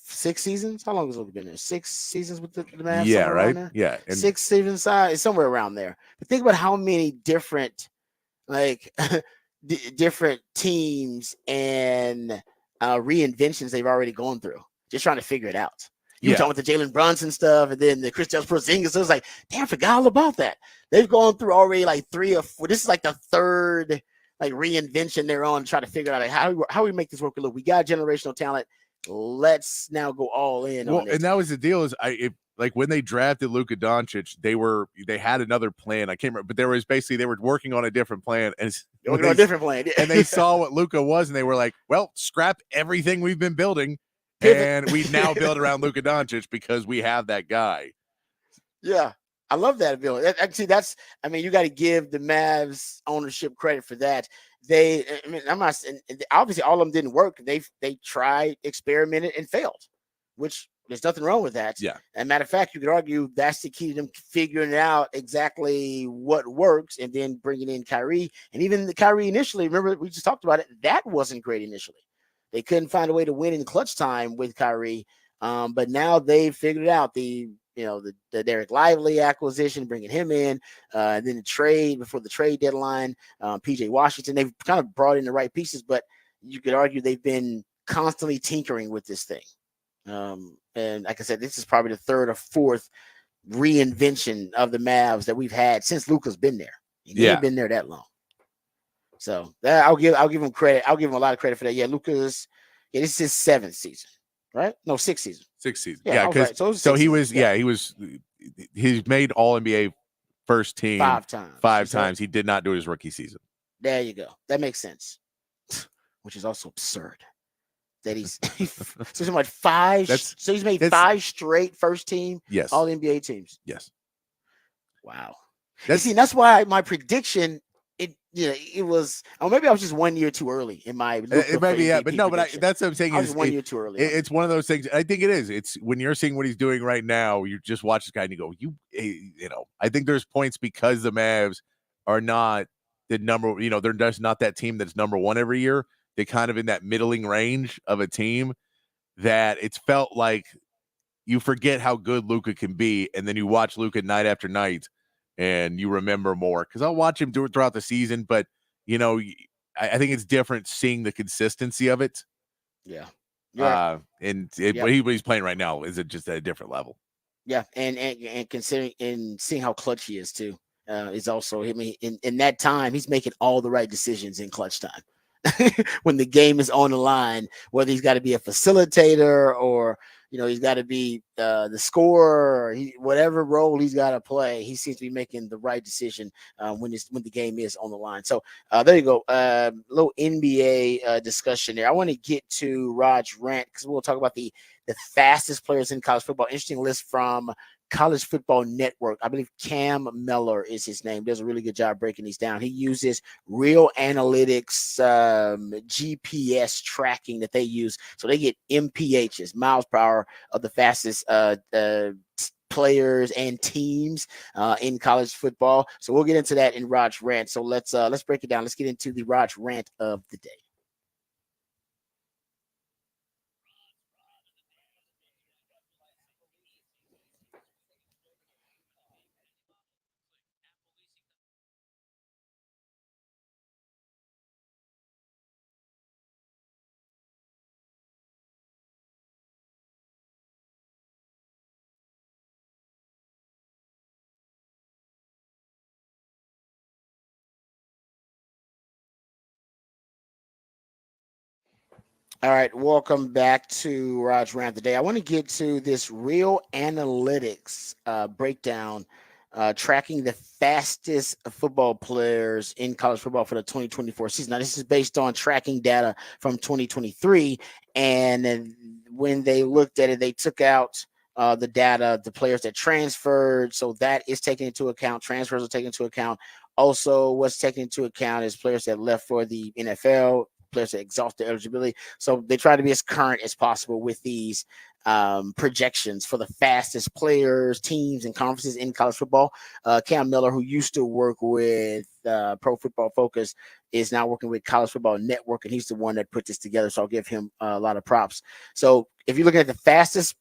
6 seasons? How long has Luka been there? 6 seasons with the Mavs? Yeah, right. Yeah, and 6 seasons, somewhere around there. But think about how many different different teams and reinventions they've already gone through, just trying to figure it out. You were talking about the Jalen Brunson stuff, and then the Kristaps Porzingis. I was like, damn, I forgot all about that. They've gone through already like 3 or 4. This is like the third like reinvention they're on, trying to figure out like, how we make this work. Look, we got generational talent. Let's now go all in. Well, and that was the deal. Is like when they drafted Luka Doncic, they had another plan. I can't remember, but they were working on a different plan, and and they saw what Luka was, and they were like, well, scrap everything we've been building. And we now build around Luka Doncic because we have that guy. Yeah, I love that, Bill. Actually, you got to give the Mavs ownership credit for that. Obviously all of them didn't work. They tried, experimented, and failed, which there's nothing wrong with that. Yeah. And matter of fact, you could argue that's the key to them figuring out exactly what works and then bringing in Kyrie. And even the Kyrie initially, remember we just talked about it, that wasn't great initially. They couldn't find a way to win in clutch time with Kyrie, but now they've figured it out. The Derek Lively acquisition, bringing him in, and then the trade before the trade deadline, PJ Washington. They've kind of brought in the right pieces, but you could argue they've been constantly tinkering with this thing. And like I said, this is probably the 3rd or 4th reinvention of the Mavs that we've had since Luka's been there. He ain't been there that long. So I'll give him credit. I'll give him a lot of credit for that. Yeah, Lucas. Yeah, this is his 7th season, right? No, 6th season. 6th season. Yeah, because he's made All NBA first team 5 times. 5 times. He did not do his rookie season. There you go. That makes sense. Which is also absurd. That he's so he's made 5. So he's made 5 straight first team. Yes. All NBA teams. Yes. Wow. You That's see, that's why my prediction, it was, or maybe I was just 1 year too early in my Luka it for might be, yeah, but MVP no, but prediction. that's what I'm saying I was is just 1 year too early on it. it's one of those things. I think it is. It's when you're seeing what he's doing right now, you just watch this guy and you go, I think there's points because the Mavs are not the number, they're just not that team that's number one every year. They're kind of in that middling range of a team that it's felt like you forget how good Luka can be, and then you watch Luka night after night, and you remember more. Because I'll watch him do it throughout the season, but you know, I think it's different seeing the consistency of it. Yeah. You're right. What he's playing right now is just at a different level. Yeah, and considering and seeing how clutch he is too, is also, I mean, in that time he's making all the right decisions in clutch time. When the game is on the line, whether he's got to be a facilitator or he's got to be the scorer, or whatever role he's got to play, he seems to be making the right decision when the game is on the line. So there you go, little NBA discussion there. I want to get to Raj rant because we'll talk about the fastest players in college football. Interesting list from College Football Network. I believe Cam Miller is his name. Does a really good job breaking these down. He uses real analytics, GPS tracking that they use. So they get MPHs, miles per hour, of the fastest players and teams in college football. So we'll get into that in Raj rant. So let's break it down. Let's get into the Raj rant of the day. All right, welcome back to Raj Rant today. I want to get to this real analytics breakdown, tracking the fastest football players in college football for the 2024 season. Now, this is based on tracking data from 2023, and when they looked at it, they took out the data, the players that transferred, so that is taken into account. Transfers are taken into account. Also, what's taken into account is players that left for the NFL, players that exhausted eligibility. So they try to be as current as possible with these projections for the fastest players, teams, and conferences in college football. Cam Miller, who used to work with Pro Football Focus, is now working with College Football Network, and he's the one that put this together. So I'll give him a lot of props. So if you're looking at the fastest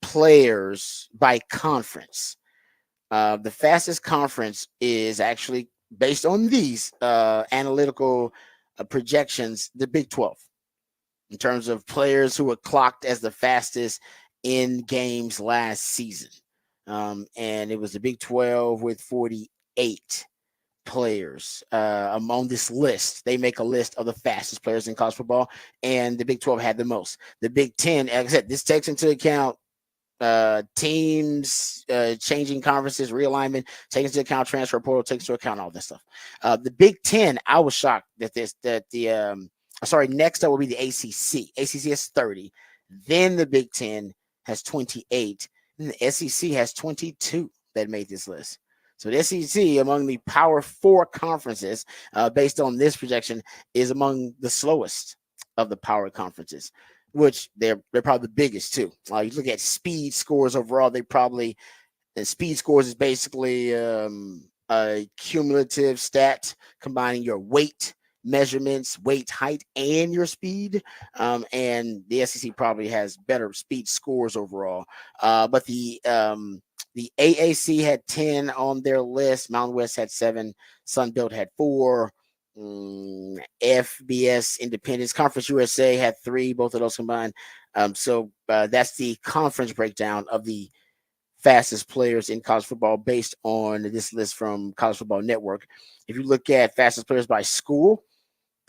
players by conference, the fastest conference is actually based on these analytical projections, the Big 12, in terms of players who were clocked as the fastest in games last season. And it was the Big 12 with 48 players among this list. They make a list of the fastest players in college football, and the Big 12 had the most. The Big 10, like I said, this takes into account teams, changing conferences, realignment, taking into account transfer portal, takes into account all this stuff. The Big 10, I was shocked next up will be the ACC. ACC has 30. Then the Big 10 has 28. And the SEC has 22 that made this list. So the SEC, among the Power Four conferences, based on this projection, is among the slowest of the power conferences, which they're probably the biggest too. You look at speed scores overall, and speed scores is basically a cumulative stat combining your weight measurements, weight, height, and your speed. And the SEC probably has better speed scores overall. But the AAC had 10 on their list. Mountain West had 7. Sunbelt had 4. FBS Independence Conference USA had 3, both of those combined. So that's the conference breakdown of the fastest players in college football based on this list from College Football Network. If you look at fastest players by school,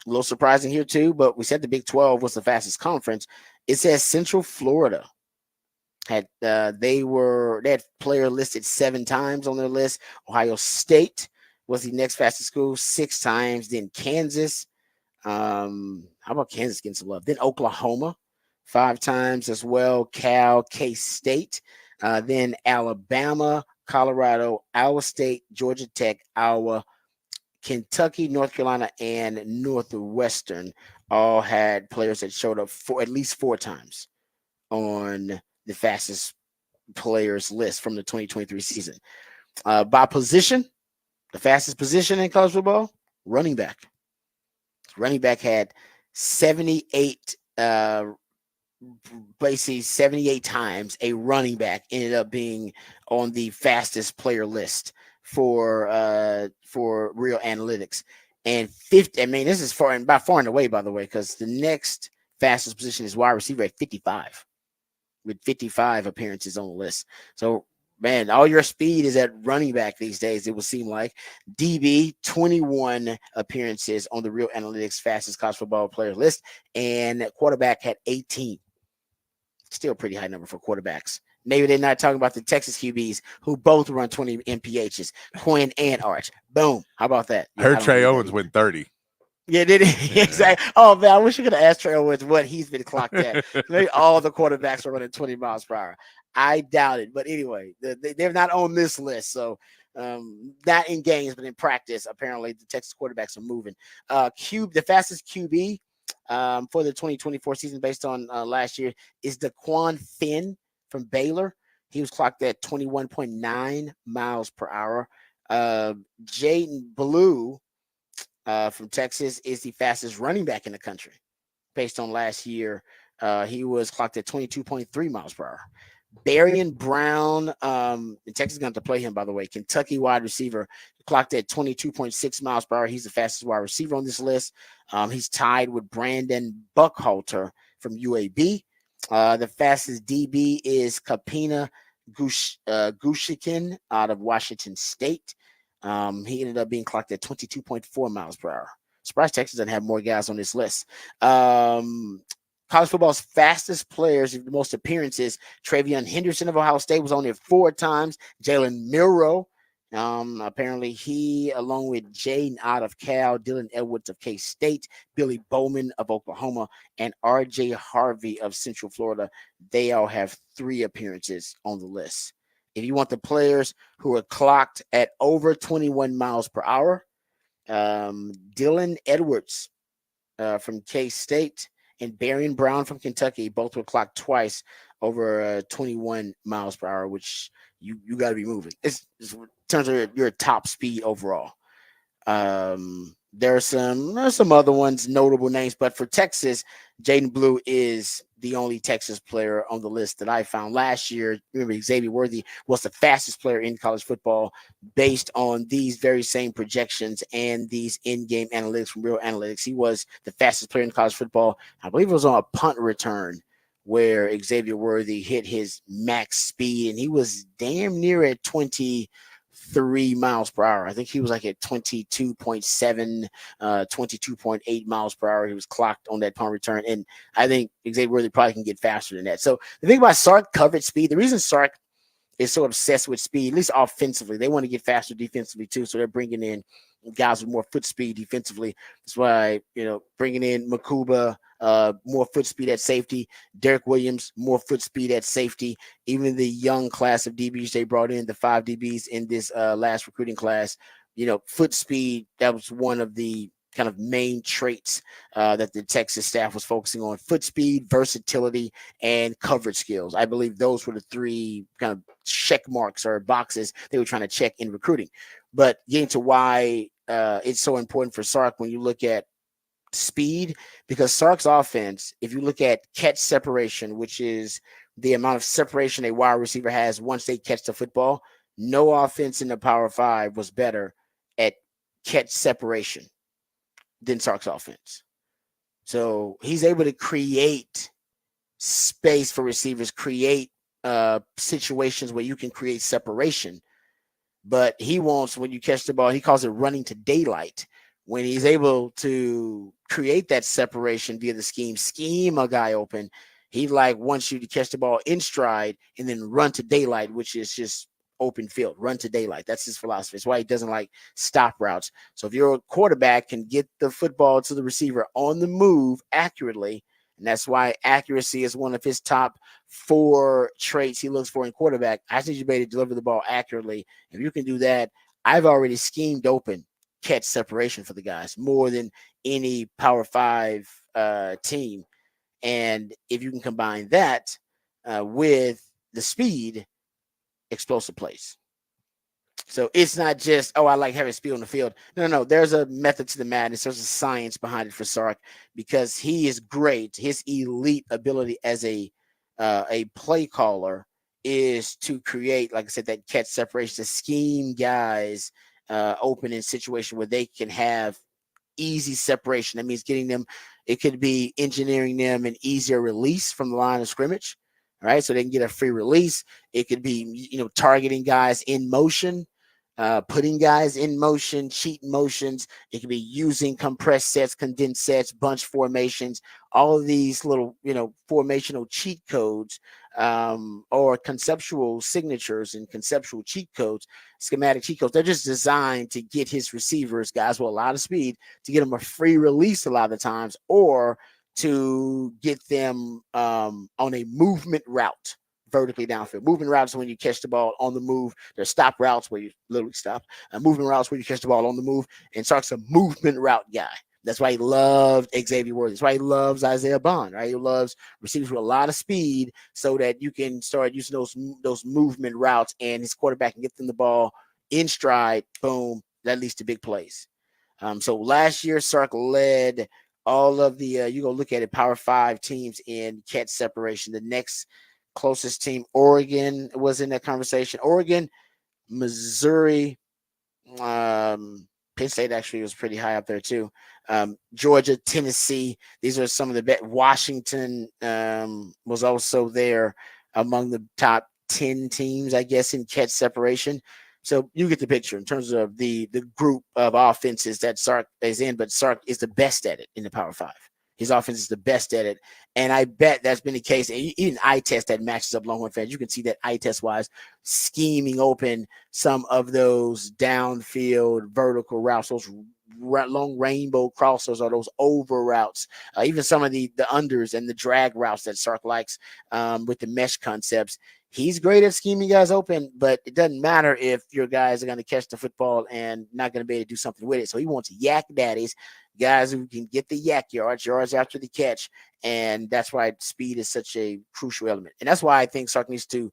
a little surprising here too, but we said the Big 12 was the fastest conference. It says Central Florida had they had player listed 7 times on their list. Ohio State was the next fastest school 6 times. Then Kansas. How about Kansas getting some love? Then Oklahoma 5 times as well. Cal, K-State. Then Alabama, Colorado, Iowa State, Georgia Tech, Iowa, Kentucky, North Carolina, and Northwestern all had players that showed up for at least 4 times on the fastest players list from the 2023 season. By position, the fastest position in college football, running back. Running back had 78 basically 78 times a running back ended up being on the fastest player list for real analytics. And 50, I mean, this is far and by far and away, by the way, because the next fastest position is wide receiver at 55, with 55 appearances on the list. So man, all your speed is at running back these days, it would seem like. DB, 21 appearances on the real analytics fastest college football player list, and quarterback had 18. Still pretty high number for quarterbacks. Maybe they're not talking about the Texas QBs who both run 20 MPHs, Quinn and Arch. Boom. How about that? I heard Trey Owens went 30. Yeah, did he? Yeah. Exactly. Oh, man, I wish you could have asked Trey Owens what he's been clocked at. Maybe all the quarterbacks are running 20 miles per hour. I doubt it. But anyway, they're not on this list. So not in games, but in practice, apparently the Texas quarterbacks are moving. The fastest QB for the 2024 season based on last year is Daquan Finn from Baylor. He was clocked at 21.9 miles per hour. Jaden Blue from Texas is the fastest running back in the country based on last year. He was clocked at 22.3 miles per hour. Barian Brown, and Texas is going to play him, by the way. Kentucky wide receiver, clocked at 22.6 miles per hour. He's the fastest wide receiver on this list. He's tied with Brandon Buckhalter from UAB. The fastest DB is Kapina Gushikin out of Washington State. He ended up being clocked at 22.4 miles per hour. Surprised Texas doesn't have more guys on this list. College football's fastest players, the most appearances. Travion Henderson of Ohio State was on there 4 times. Jalen Milroe, apparently he, along with Jaden out of Cal, Dylan Edwards of K-State, Billy Bowman of Oklahoma, and R.J. Harvey of Central Florida, they all have 3 appearances on the list. If you want the players who are clocked at over 21 miles per hour, Dylan Edwards from K-State and Barian Brown from Kentucky both were clocked twice over 21 miles per hour, which you got to be moving. It's in terms of your top speed overall. There are some other ones, notable names, but for Texas, Jaden Blue is the only Texas player on the list that I found last year. Remember, Xavier Worthy was the fastest player in college football based on these very same projections and these in-game analytics from Real Analytics. He was the fastest player in college football. I believe it was on a punt return where Xavier Worthy hit his max speed, and he was damn near at 23 miles per hour. I think he was like at 22.7, 22.8 miles per hour. He was clocked on that punt return. And I think Xavier Worthy probably can get faster than that. So the thing about Sark coverage speed, the reason Sark is so obsessed with speed, at least offensively, they want to get faster defensively too. So they're bringing in guys with more foot speed defensively. That's why, bringing in Makuba, more foot speed at safety. Derek Williams, more foot speed at safety. Even the young class of DBs they brought in, the 5 DBs in this last recruiting class, foot speed, that was one of the kind of main traits that the Texas staff was focusing on: foot speed, versatility, and coverage skills. I believe those were the 3 kind of check marks or boxes they were trying to check in recruiting. But getting to why it's so important for Sark when you look at speed, because Sark's offense, if you look at catch separation, which is the amount of separation a wide receiver has once they catch the football, no offense in the Power 5 was better at catch separation than Sark's offense. So he's able to create space for receivers, create situations where you can create separation. But he wants, when you catch the ball, he calls it running to daylight. When he's able to create that separation via the scheme a guy open, he wants you to catch the ball in stride and then run to daylight, which is just open field, run to daylight. That's his philosophy. That's why he doesn't like stop routes. So if your quarterback can get the football to the receiver on the move accurately, And that's why accuracy is one of his top 4 traits he looks for in quarterback. I need you to deliver the ball accurately. If you can do that, I've already schemed open catch separation for the guys more than any Power 5 team. And if you can combine that with the speed, explosive plays. So it's not just, I like having speed on the field. No. There's a method to the madness. There's a science behind it for Sark because he is great. His elite ability as a play caller is to create, like I said, that catch separation, to scheme guys open in situation where they can have easy separation. That means getting them, it could be engineering them an easier release from the line of scrimmage, right? So they can get a free release. It could be, targeting guys in motion, putting guys in motion, cheat motions. It could be using compressed sets, condensed sets, bunch formations, all of these little, formational cheat codes, or conceptual signatures and conceptual cheat codes, schematic cheat codes. They're just designed to get his receivers, guys with a lot of speed, to get them a free release a lot of the times, or to get them on a movement route vertically downfield. Movement routes when you catch the ball on the move. There's stop routes where you literally stop. Movement routes where you catch the ball on the move. And Sark's a movement route guy. That's why he loved Xavier Worthy. That's why he loves Isaiah Bond, right? He loves receivers with a lot of speed so that you can start using those movement routes and his quarterback can get them the ball in stride. Boom. That leads to big plays. So last year, Sark led all of the, you go look at it, Power 5 teams in catch separation. The next closest team, Oregon, was in that conversation. Oregon, Missouri, Penn State actually was pretty high up there too. Georgia, Tennessee, these are some of the best. Washington was also there among the top 10 teams, I guess, in catch separation. So you get the picture in terms of the group of offenses that Sark is in, but Sark is the best at it in the Power 5. His offense is the best at it. And I bet that's been the case. Even eye test that matches up Longhorn fans. You can see that eye test wise, scheming open some of those downfield vertical routes, those long rainbow crossers, or those over routes, even some of the unders and the drag routes that Sark likes with the mesh concepts. He's great at scheming guys open, but it doesn't matter if your guys are going to catch the football and not going to be able to do something with it. So he wants yak daddies, guys who can get the yak yards after the catch. And that's why speed is such a crucial element. And that's why I think Sark needs to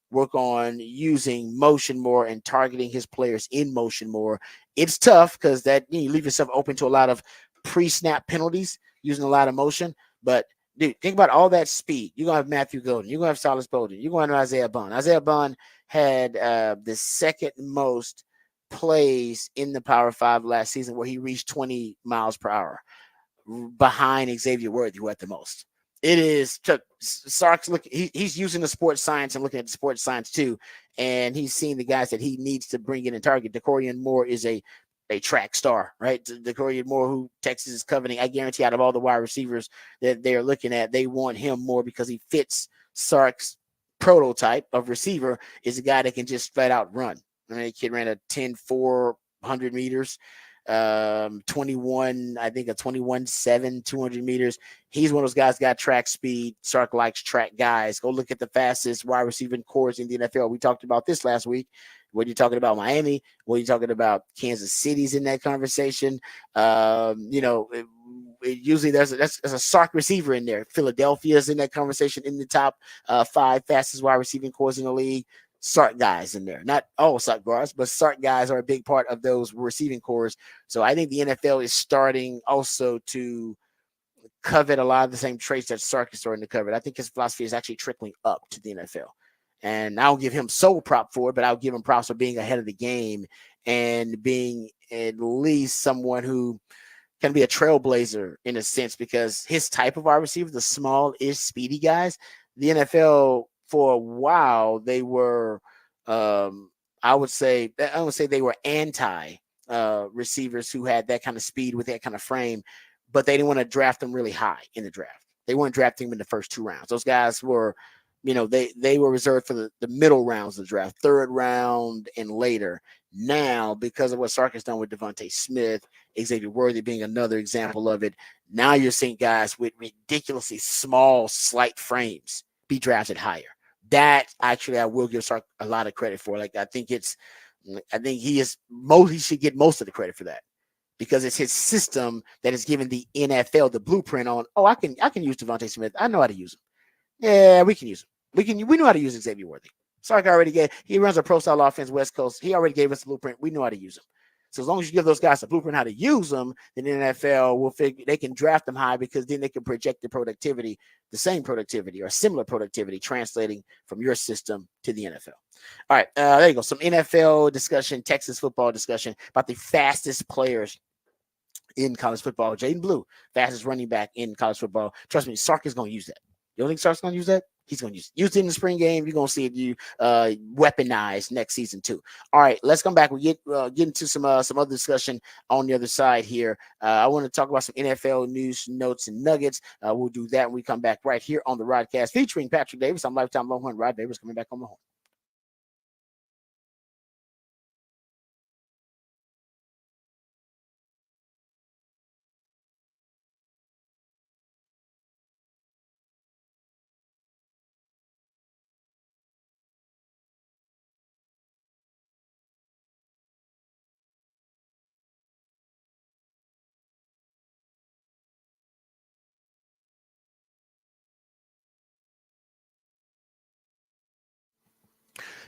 work on using motion more and targeting his players in motion more. It's tough because that you leave yourself open to a lot of pre-snap penalties using a lot of motion. But dude, think about all that speed. You're gonna have Matthew Golden. You're gonna have Silas Bowden. You're going to Isaiah Bond. Isaiah Bond had the second most plays in the Power 5 last season, where he reached 20 miles per hour, behind Xavier Worthy, who had the most. It is Sark's look. He's using the sports science and looking at the sports science too, and he's seeing the guys that he needs to bring in and target. DeCorian Moore is a track star, right? DeCorian Moore, who Texas is coveting. I guarantee out of all the wide receivers that they're looking at, they want him more because he fits Sark's prototype of receiver, is a guy that can just flat out run. I mean, the kid ran a 10.400 meters. 21, I think a 21.7, 200 meters. He's one of those guys got track speed. Sark likes track guys. Go look at the fastest wide receiving cores in the NFL. We talked about this last week. What are you talking about? Miami? What are you talking about? Kansas City's in that conversation. Usually there's a Sark receiver in there. Philadelphia's in that conversation in the top 5 fastest wide receiving cores in the league. Sark guys in there, not all Sark guards, but Sark guys are a big part of those receiving cores. So I think the NFL is starting also to covet a lot of the same traits that Sark is starting to covet. I think his philosophy is actually trickling up to the NFL. And I'll give him sole prop for it, but I'll give him props for being ahead of the game and being at least someone who can be a trailblazer in a sense, because his type of wide receiver, the small-ish, speedy guys, the NFL for a while, they were, I would say they were anti receivers who had that kind of speed with that kind of frame, but they didn't want to draft them really high in the draft. They weren't drafting them in the first 2 rounds. Those guys were, they were reserved for the middle rounds of the draft, third round and later. Now, because of what Sark has done with Devontae Smith, Xavier Worthy being another example of it, now you're seeing guys with ridiculously small, slight frames be drafted higher. That actually I will give Sark a lot of credit for. Like I think he should get most of the credit for that because it's his system that is giving the NFL the blueprint on. Oh, I can use Devontae Smith. I know how to use him. Yeah, we can use him. We know how to use Xavier Worthy. Sark already he runs a pro style offense, West Coast. He already gave us the blueprint. We know how to use him. So as long as you give those guys a blueprint how to use them, then the NFL will figure they can draft them high because then they can project the same productivity or similar productivity, translating from your system to the NFL. All right, there you go. Some NFL discussion, Texas football discussion about the fastest players in college football. Jaden Blue, fastest running back in college football. Trust me, Sark is going to use that. You don't think Sark's going to use that? He's going to use it in the spring game. You're going to see it weaponized next season too. All right, let's come back. We get into some other discussion on the other side here. I want to talk about some NFL news, notes, and nuggets. We'll do that when we come back right here on the Rodcast featuring Patrick Davis. I'm Lifetime Longhorn Rod Davis coming back on the home.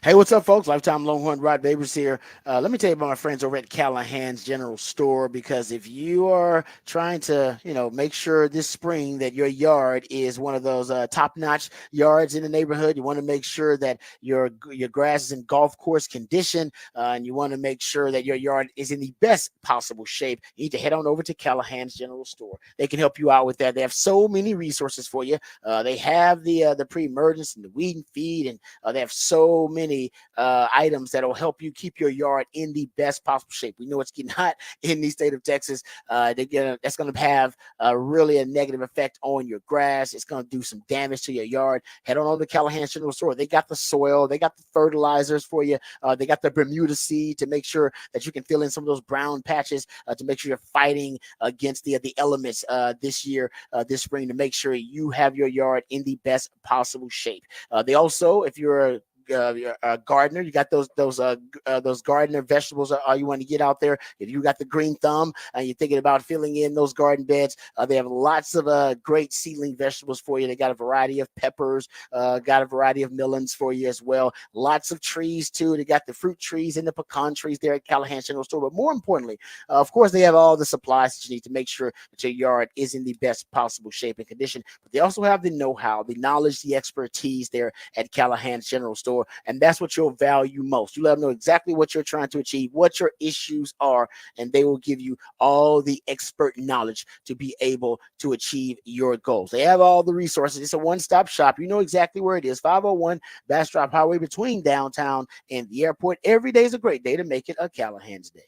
Hey, what's up, folks? Lifetime Longhorn Rod Babers here. Let me tell you about my friends over at Callahan's General Store, because if you are trying to, make sure this spring that your yard is one of those top-notch yards in the neighborhood, you want to make sure that your grass is in golf course condition, and you want to make sure that your yard is in the best possible shape, you need to head on over to Callahan's General Store. They can help you out with that. They have so many resources for you. They have the pre-emergence and the weed and feed, and they have so many items that will help you keep your yard in the best possible shape. We know it's getting hot in the state of Texas. That's going to have really a negative effect on your grass. It's going to do some damage to your yard. Head on over to Callahan's General Store. They got the soil. They got the fertilizers for you. They got the Bermuda seed to make sure that you can fill in some of those brown patches to make sure you're fighting against the elements this year, this spring, to make sure you have your yard in the best possible shape. They also, if you're a gardener, you got those gardener vegetables you want to get out there. If you got the green thumb and you're thinking about filling in those garden beds, they have lots of great seedling vegetables for you. They got a variety of peppers, got a variety of melons for you as well. Lots of trees too. They got the fruit trees and the pecan trees there at Callahan General Store. But more importantly, of course, they have all the supplies that you need to make sure that your yard is in the best possible shape and condition. But they also have the know-how, the knowledge, the expertise there at Callahan's General Store. And that's what you'll value most. You let them know exactly what you're trying to achieve, what your issues are, and they will give you all the expert knowledge to be able to achieve your goals. They have all the resources. It's a one-stop shop. You know exactly where it is. 501 Bastrop Highway between downtown and the airport. Every day is a great day to make it a Callahan's Day.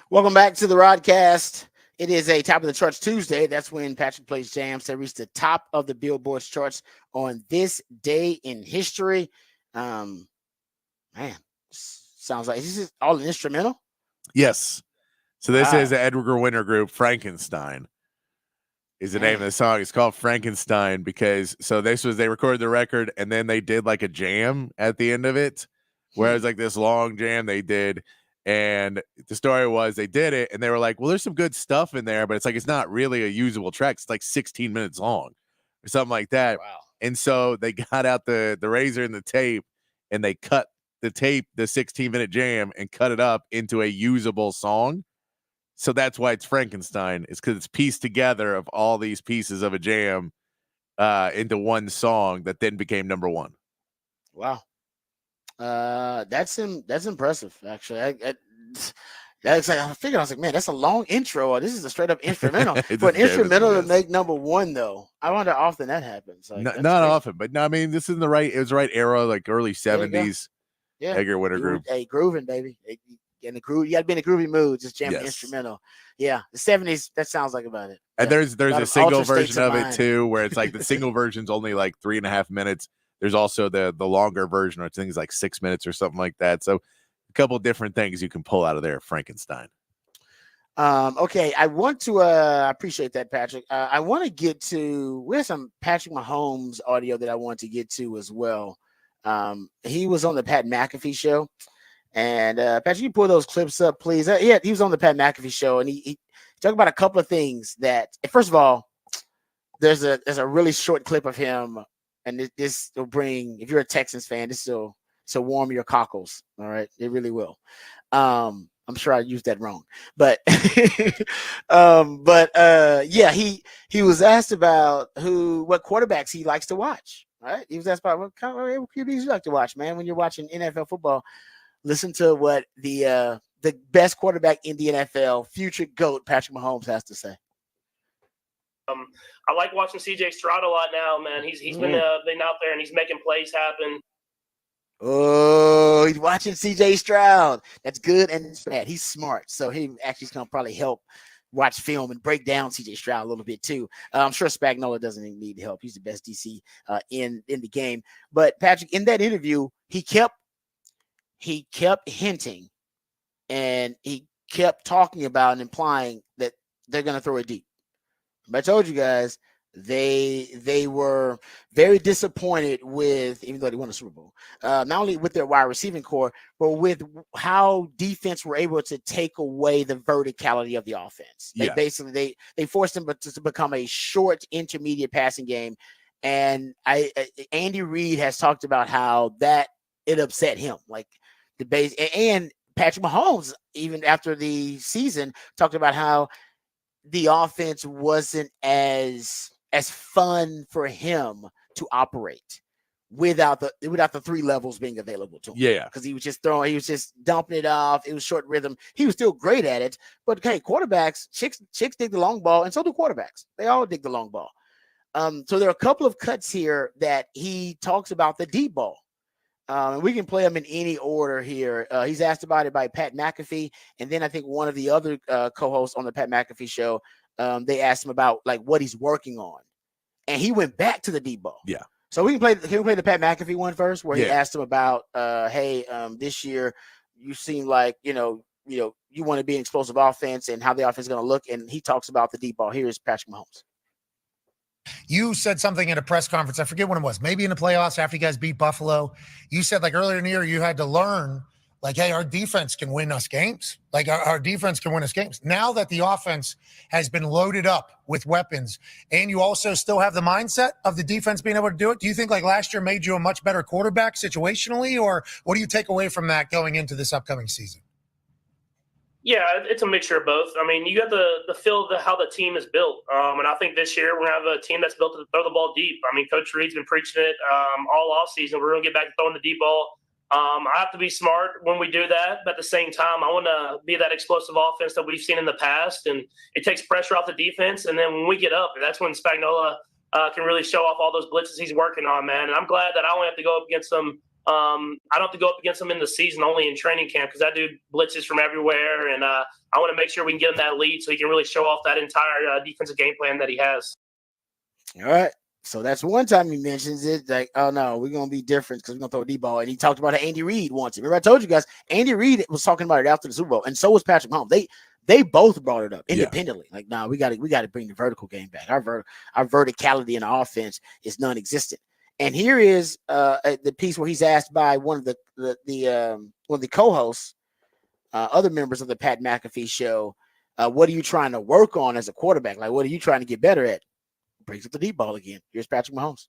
Welcome back to the Rodcast. It is a top of the charts Tuesday. That's when Patrick plays jams that reach the top of the Billboard charts on this day in history. Man, sounds like this is all an instrumental. Yes. So this Wow. is the Edgar Winter group, Frankenstein. Is the name of the song. It's called Frankenstein because they recorded the record and then they did like a jam at the end of it, where it was like this long jam they did. And the story was they did it and they were like, well, there's some good stuff in there, but it's like it's not really a usable track. It's like 16 minutes long or something like that. Wow. And so they got out the razor and the tape and they cut the tape, the 16-minute jam, and cut it up into a usable song. So that's why it's Frankenstein. It's because it's pieced together of all these pieces of a jam into one song that then became number one. Wow. That's impressive, actually. That's like, I figured, I was like, man, that's a long intro. This is a straight up instrumental. For an instrumental to make number one, though, I wonder how often that happens. Like, not often, but no, I mean, this is it was the right era, like early 70s. Yeah. Edgar Winter group. Hey, grooving, baby. In the groove, you got to be in a groovy mood. Just jam the instrumental. Yeah, the 70s. That sounds like about it. And yeah. there's a single version of it too, where it's like the single version's only like 3.5 minutes. There's also the longer version, or things like 6 minutes or something like that. So a couple different things you can pull out of there. Frankenstein. Okay, I want to. I appreciate that, Patrick. I want to get to. We have some Patrick Mahomes audio that I want to get to as well. He was on the Pat McAfee show. And Patrick, you pull those clips up, please. Yeah, he was on the Pat McAfee show, and he talked about a couple of things that. First of all, there's a really short clip of him, and this will bring. If you're a Texans fan, this will warm your cockles. All right, it really will. I'm sure I used that wrong, but yeah, he was asked about what quarterbacks he likes to watch. Right, he was asked about what kind of QBs you like to watch, man, when you're watching NFL football. Listen to what the best quarterback in the NFL, future GOAT, Patrick Mahomes, has to say. I like watching CJ Stroud a lot now, man. He's been out there and he's making plays happen. Oh, he's watching CJ Stroud. That's good and it's bad. He's smart, so he actually is going to probably help watch film and break down CJ Stroud a little bit too. I'm sure Spagnuolo doesn't need help. He's the best DC in the game. But Patrick, in that interview, he kept hinting and he kept talking about and implying that they're going to throw it deep. But I told you guys they were very disappointed with, even though they won the Super Bowl, not only with their wide receiving core, but with how defense were able to take away the verticality of the offense. They basically they forced them to become a short intermediate passing game. And Andy Reid has talked about how that it upset him, like the base. And Patrick Mahomes, even after the season, talked about how the offense wasn't as fun for him to operate without the three levels being available to him. Yeah, because he was just dumping it off. It was short rhythm. He was still great at it, but hey, quarterbacks, chicks dig the long ball, and so do quarterbacks. They all dig the long ball. So there are a couple of cuts here that he talks about the deep ball. And we can play them in any order here. He's asked about it by Pat McAfee, and then I think one of the other co-hosts on the Pat McAfee show, they asked him about like what he's working on, and he went back to the deep ball. Yeah. So we can play the Pat McAfee one first, where he asked him about, hey, this year you seem like you want to be an explosive offense and how the offense is going to look, and he talks about the deep ball. Here is Patrick Mahomes. You said something at a press conference. I forget when it was. Maybe in the playoffs after you guys beat Buffalo. You said like earlier in the year you had to learn like, hey, our defense can win us games. Like our defense can win us games. Now that the offense has been loaded up with weapons and you also still have the mindset of the defense being able to do it, do you think like last year made you a much better quarterback situationally, or what do you take away from that going into this upcoming season? Yeah, it's a mixture of both. I mean, you got the feel of how the team is built. And I think this year we're going to have a team that's built to throw the ball deep. I mean, Coach Reid's been preaching it all offseason. We're going to get back to throwing the deep ball. I have to be smart when we do that. But at the same time, I want to be that explosive offense that we've seen in the past. And it takes pressure off the defense. And then when we get up, that's when Spagnuolo can really show off all those blitzes he's working on, man. And I'm glad that I only have to go up against some I don't have to go up against him in the season, only in training camp, because that dude blitzes from everywhere, and I want to make sure we can get him that lead so he can really show off that entire defensive game plan that he has. All right. So that's one time he mentions it, like, oh no, we're gonna be different because we're gonna throw a deep ball. And he talked about how Andy Reid wants it. Remember, I told you guys, Andy Reid was talking about it after the Super Bowl, and so was Patrick Mahomes. They both brought it up independently. Like, nah, we got to bring the vertical game back. Our verticality in the offense is non-existent. And here is the piece where he's asked by one of the co-hosts, other members of the Pat McAfee show, what are you trying to work on as a quarterback? Like, what are you trying to get better at? Brings up the deep ball again. Here's Patrick Mahomes.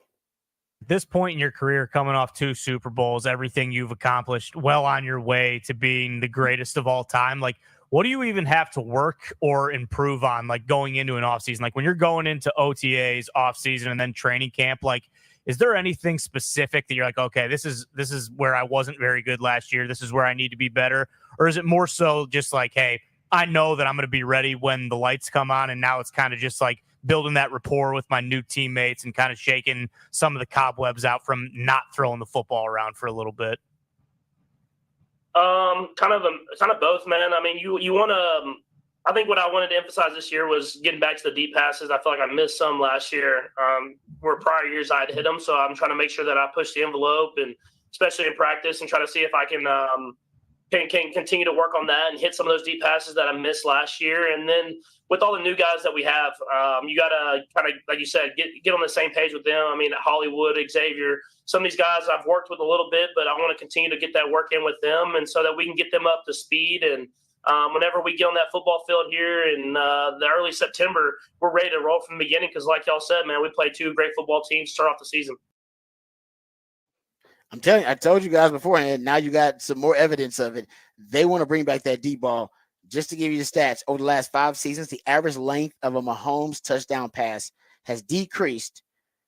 At this point in your career, coming off 2 Super Bowls, everything you've accomplished, well on your way to being the greatest of all time. Like, what do you even have to work or improve on, like, going into an offseason? Like, when you're going into OTAs, offseason, and then training camp, like, is there anything specific that you're like, okay, this is where I wasn't very good last year, this is where I need to be better? Or is it more so just like, hey, I know that I'm going to be ready when the lights come on, and now it's kind of just like building that rapport with my new teammates and kind of shaking some of the cobwebs out from not throwing the football around for a little bit? Kind of both, man. I mean, you want to. I think what I wanted to emphasize this year was getting back to the deep passes. I feel like I missed some last year. Where prior years I had hit them, so I'm trying to make sure that I push the envelope, and especially in practice, and try to see if I can continue to work on that and hit some of those deep passes that I missed last year. And then with all the new guys that we have, you got to kind of, like you said, get on the same page with them. I mean, Hollywood, Xavier, some of these guys I've worked with a little bit, but I want to continue to get that work in with them, and so that we can get them up to speed. And whenever we get on that football field here in the early September, we're ready to roll from the beginning because, like y'all said, man, we played 2 great football teams to start off the season. I'm telling you, I told you guys beforehand. Now you got some more evidence of it. They want to bring back that deep ball. Just to give you the stats, over the last 5 seasons, the average length of a Mahomes touchdown pass has decreased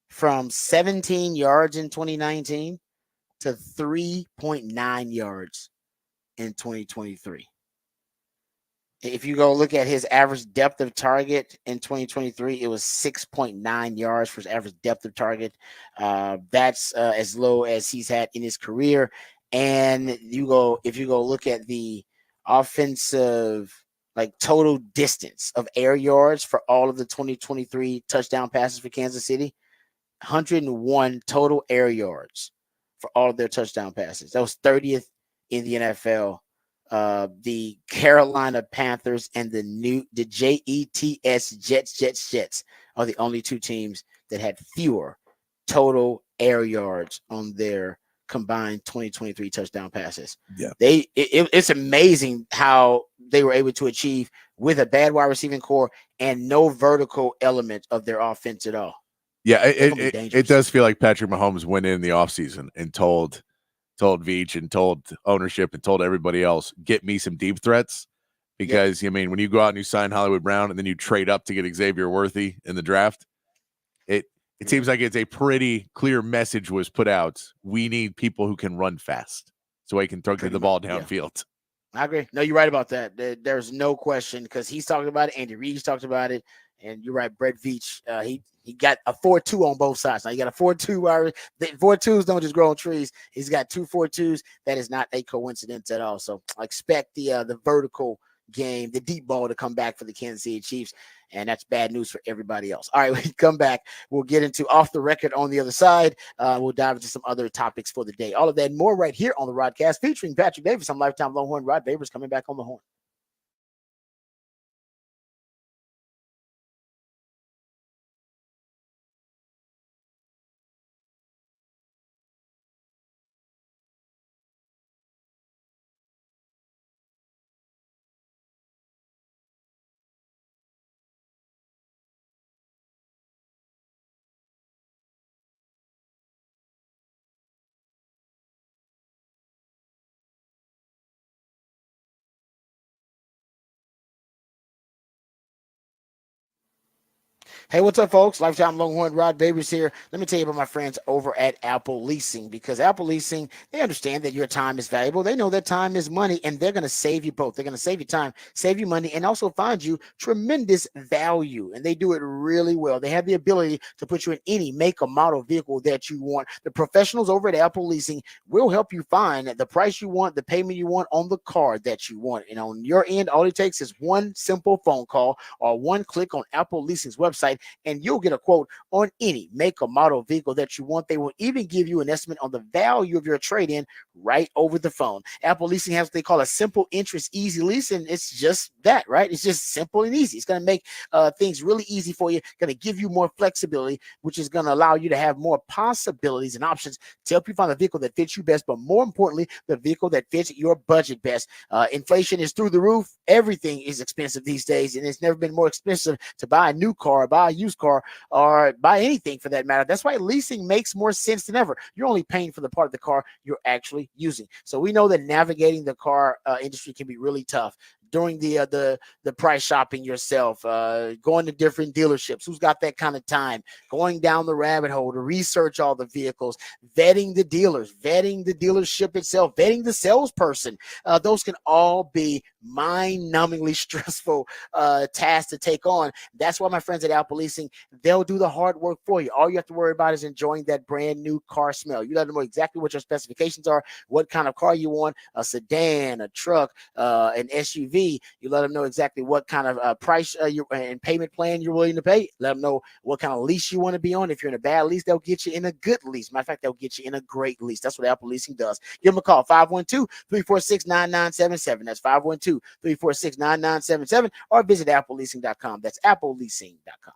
from 17 yards in 2019 to 3.9 yards in 2023. If you go look at his average depth of target in 2023, it was 6.9 yards for his average depth of target. That's as low as he's had in his career. And if you go look at the offensive, like, total distance of air yards for all of the 2023 touchdown passes for Kansas City, 101 total air yards for all of their touchdown passes. That was 30th in the NFL. The Carolina Panthers and the Jets are the only 2 teams that had fewer total air yards on their combined 2023 touchdown passes. Yeah, it's amazing how they were able to achieve with a bad wide receiving core and no vertical element of their offense at all. Yeah, it does feel like Patrick Mahomes went in the offseason and told Veach and told ownership and told everybody else, get me some deep threats. Because, I mean, when you go out and you sign Hollywood Brown and then you trade up to get Xavier Worthy in the draft, it seems like it's a pretty clear message was put out. We need people who can run fast so he can throw the ball downfield. I agree. No, you're right about that. There's no question, because he's talking about it. Andy Reid's talked about it. And you're right, Brett Veach, he got a 4-2 on both sides. Now you got a 4-2. 4-2s don't just grow on trees. He's got 2 4-2s. That is not a coincidence at all. So I expect the vertical game, the deep ball, to come back for the Kansas City Chiefs. And that's bad news for everybody else. All right, when we come back, we'll get into Off the Record on the other side. We'll dive into some other topics for the day. All of that and more right here on the Rodcast, featuring Patrick Davis. I'm lifetime Longhorn Rod Babers, coming back on the horn. Hey, what's up, folks? Lifetime Longhorn Rod Babers here. Let me tell you about my friends over at Apple Leasing, because Apple Leasing, they understand that your time is valuable. They know that time is money, and they're going to save you both. They're going to save you time, save you money, and also find you tremendous value. And they do it really well. They have the ability to put you in any make or model vehicle that you want. The professionals over at Apple Leasing will help you find the price you want, the payment you want on the car that you want. And on your end, all it takes is one simple phone call or one click on Apple Leasing's website, and you'll get a quote on any make or model vehicle that you want. They will even give you an estimate on the value of your trade-in right over the phone. Apple Leasing has what they call a simple interest easy lease, and it's just that, right? It's just simple and easy. It's going to make things really easy for you, going to give you more flexibility, which is going to allow you to have more possibilities and options to help you find the vehicle that fits you best, but more importantly, the vehicle that fits your budget best. Inflation is through the roof. Everything is expensive these days, and it's never been more expensive to buy a new car, buy a used car, or buy anything for that matter. That's why leasing makes more sense than ever. You're only paying for the part of the car you're actually using. So we know that navigating the car industry can be really tough. During the price shopping yourself, going to different dealerships. Who's got that kind of time? Going down the rabbit hole to research all the vehicles, vetting the dealers, vetting the dealership itself, vetting the salesperson. Those can all be mind-numbingly stressful tasks to take on. That's why my friends at Apple Leasing, they'll do the hard work for you. All you have to worry about is enjoying that brand new car smell. You let them know exactly what your specifications are, what kind of car you want, a sedan, a truck, an SUV. You let them know exactly what kind of price and payment plan you're willing to pay. Let them know what kind of lease you want to be on. If you're in a bad lease, they'll get you in a good lease. Matter of fact, they'll get you in a great lease. That's what Apple Leasing does. Give them a call, 512-346-9977. That's 512-346-9977, or visit appleleasing.com. That's appleleasing.com.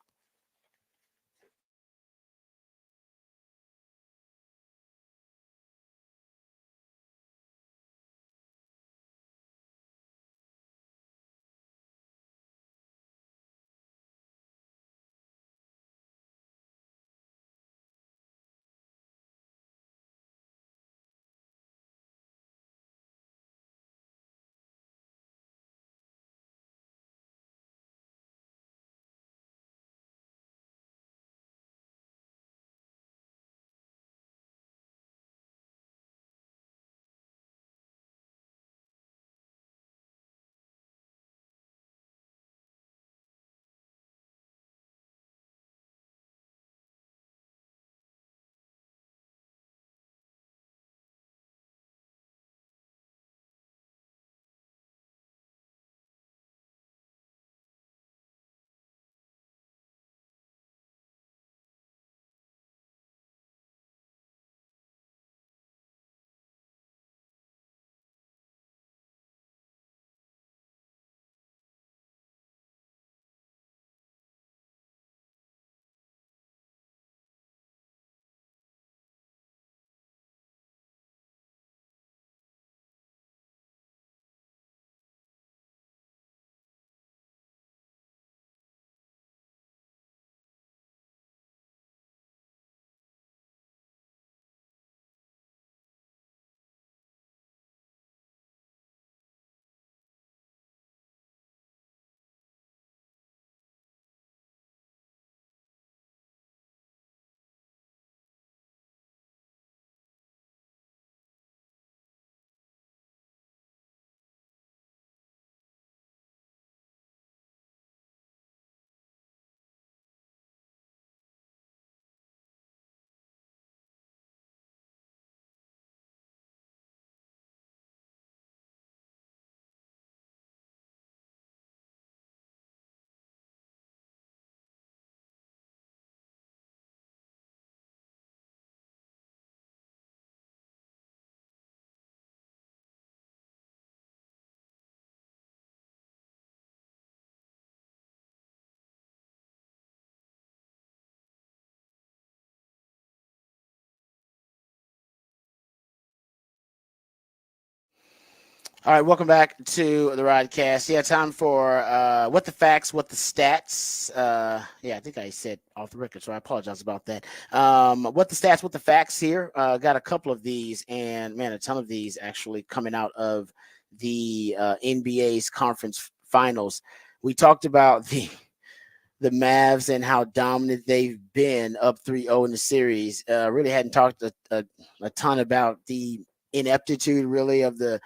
All right, welcome back to the Rodcast. Yeah, time for what the facts, what the stats. Yeah, I think I said off the record, so I apologize about that. What the stats, what the facts here. Got a couple of these, and man, a ton of these actually coming out of the NBA's conference finals. We talked about the the Mavs and how dominant they've been up 3-0 in the series. Really hadn't talked a ton about the ineptitude really of the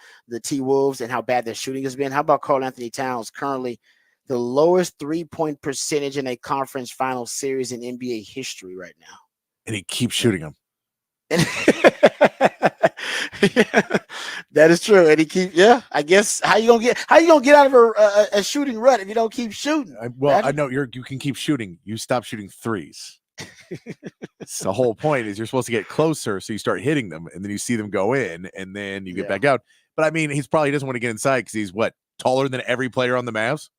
T-Wolves and how bad their shooting has been. How about Karl Anthony Towns, currently the lowest 3-point percentage in a conference final series in NBA history right now? And he keeps shooting them. That is true, and he keep. Yeah, I guess how you gonna get out of a shooting rut if you don't keep shooting? I know you can keep shooting. You stop shooting threes. It's the whole point is you're supposed to get closer, so you start hitting them, and then you see them go in, and then you get back out. But I mean, he's probably doesn't want to get inside because he's what, taller than every player on the Mavs.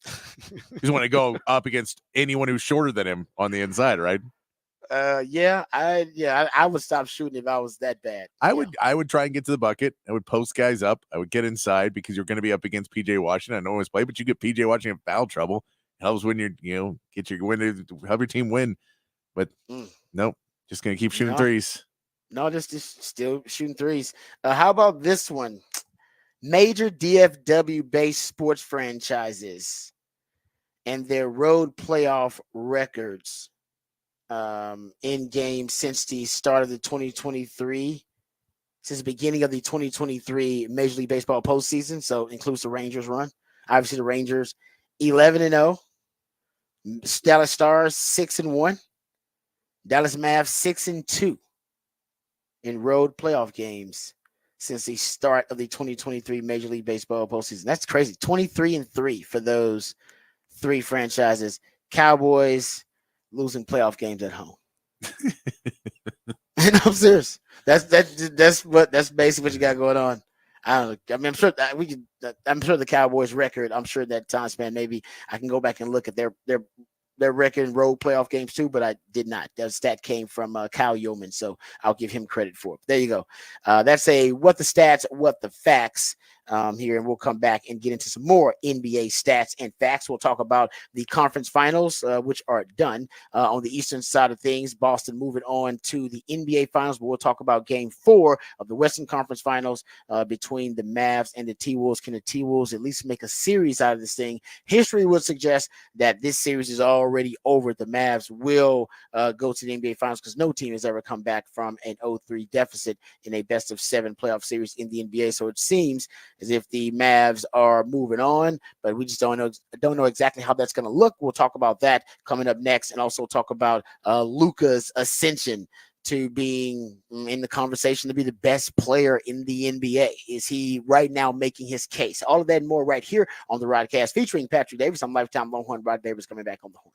He doesn't want to go up against anyone who's shorter than him on the inside, right? I would stop shooting if I was that bad. I would try and get to the bucket. I would post guys up. I would get inside because you're going to be up against PJ Washington. I know his play, but you get PJ Washington in foul trouble. Helps when get your win, help your team win. But nope, just going to keep shooting threes. No, just still shooting threes. How about this one? Major DFW based sports franchises and their road playoff records in games since the start of the 2023, since the beginning of the 2023 Major League Baseball postseason. So includes the Rangers run. Obviously, the Rangers 11-0, Dallas Stars 6-1, Dallas Mavs 6-2 in road playoff games since the start of the 2023 Major League Baseball postseason. That's crazy. 23-3 for those three franchises. Cowboys losing playoff games at home. And I'm serious. That's basically what you got going on. I don't know. I mean, I'm sure that I'm sure the Cowboys record. I'm sure that time span. Maybe I can go back and look at their record in road playoff games too, but I did not. That stat came from Kyle Yeoman, so I'll give him credit for it. There you go. That's a what the stats, what the facts here, and we'll come back and get into some more NBA stats and facts. We'll talk about the conference finals, which are done on the Eastern side of things. Boston moving on to the NBA finals, but we'll talk about Game 4 of the Western Conference Finals between the Mavs and the T-Wolves. Can the T-Wolves at least make a series out of this thing? History would suggest that this series is already over. The Mavs will go to the NBA Finals because no team has ever come back from an 0-3 deficit in a best-of-7 playoff series in the NBA. So it seems as if the Mavs are moving on, but we just don't know exactly how that's going to look. We'll talk about that coming up next, and also talk about Luka's ascension to being in the conversation to be the best player in the NBA. Is he right now making his case? All of that and more right here on the Rodcast featuring Patrick Davis. I'm lifetime Longhorn Rod Davis coming back on the horn.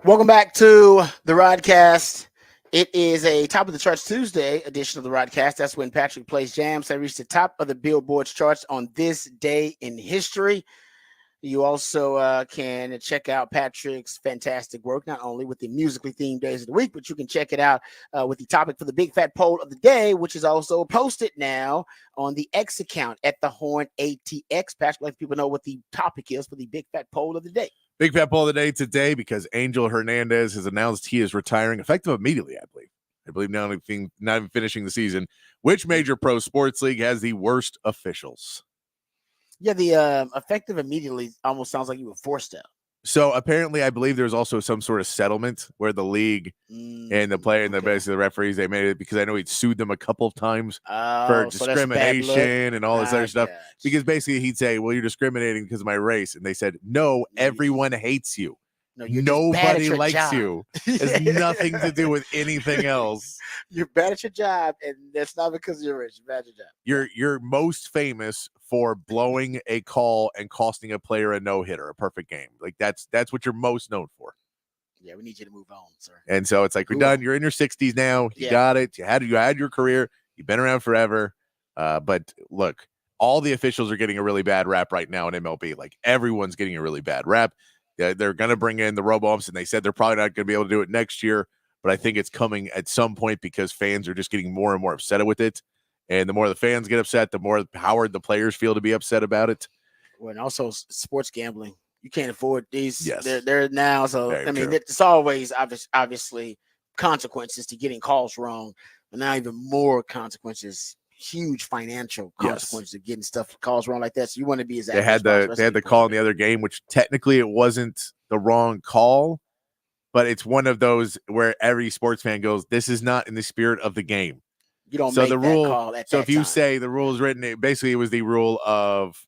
Welcome back to the Rodcast. It is a top of the charts Tuesday edition of the Rodcast. That's when Patrick plays jams that reach the top of the Billboard charts on this day in history. You also can check out Patrick's fantastic work, not only with the musically themed days of the week, but you can check it out with the topic for the Big Fat Poll of the Day, which is also posted now on the X account at the Horn ATX. Patrick, let people know what the topic is for the Big Fat Poll of the Day. Big Fat Poll of the Day today because Angel Hernandez has announced he is retiring effective immediately, I believe. Not even finishing the season. Which major pro sports league has the worst officials? Yeah, the effective immediately almost sounds like you were forced out. So apparently, I believe there's also some sort of settlement where the league and the player and basically the referees, they made it because I know he'd sued them a couple of times for discrimination and all this other stuff. Because basically he'd say, well, you're discriminating because of my race. And they said, no, everyone hates you. No, nobody likes you. It has nothing to do with anything else. You're bad at your job, and that's not because you're rich. You're bad at your job. You're most famous for blowing a call and costing a player a no-hitter, a perfect game. Like that's what you're most known for. Yeah, we need you to move on, sir. And so it's like, we're done. You're in your 60s now. You got it. You had your career. You've been around forever. But look, all the officials are getting a really bad rap right now in MLB. Like everyone's getting a really bad rap. They're going to bring in the robo-umps, and they said they're probably not going to be able to do it next year. But I think it's coming at some point because fans are just getting more and more upset with it. And the more the fans get upset, the more empowered the players feel to be upset about it. Well, and also sports gambling. You can't afford these. Yes. They're now. So, Very I mean, true. it's always obviously consequences to getting calls wrong. But now even more consequences, huge financial consequences of getting calls wrong like that. So you want to be as they had the call in the other game, which technically it wasn't the wrong call, but it's one of those where every sports fan goes, this is not in the spirit of the game. You don't so make the that rule. Call at so that if you time. say the rule is written, it was the rule of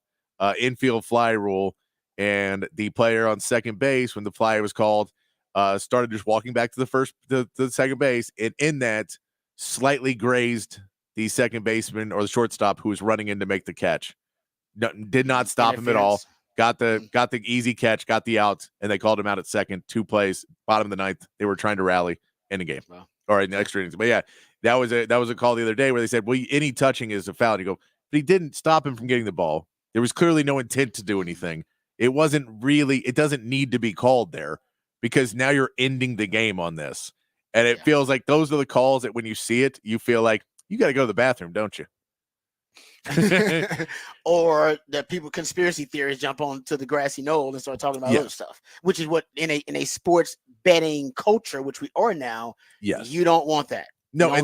infield fly rule, and the player on second base, when the fly was called, started just walking back to the second base, and in that slightly grazed the second baseman or the shortstop who was running in to make the catch. Did not stop him at all. Got the easy catch, got the out, and they called him out at second. 2 plays, bottom of the ninth. They were trying to rally in the game. Wow. Or in the extra innings. But yeah, that was a call the other day where they said, well, any touching is a foul. And you go, but he didn't stop him from getting the ball. There was clearly no intent to do anything. It doesn't need to be called there because now you're ending the game on this. And it feels like those are the calls that when you see it, you feel like you got to go to the bathroom, don't you? Or that people conspiracy theories jump onto the grassy knoll and start talking about other stuff, which is what in a sports betting culture, which we are now. Yes, you don't want that. No, you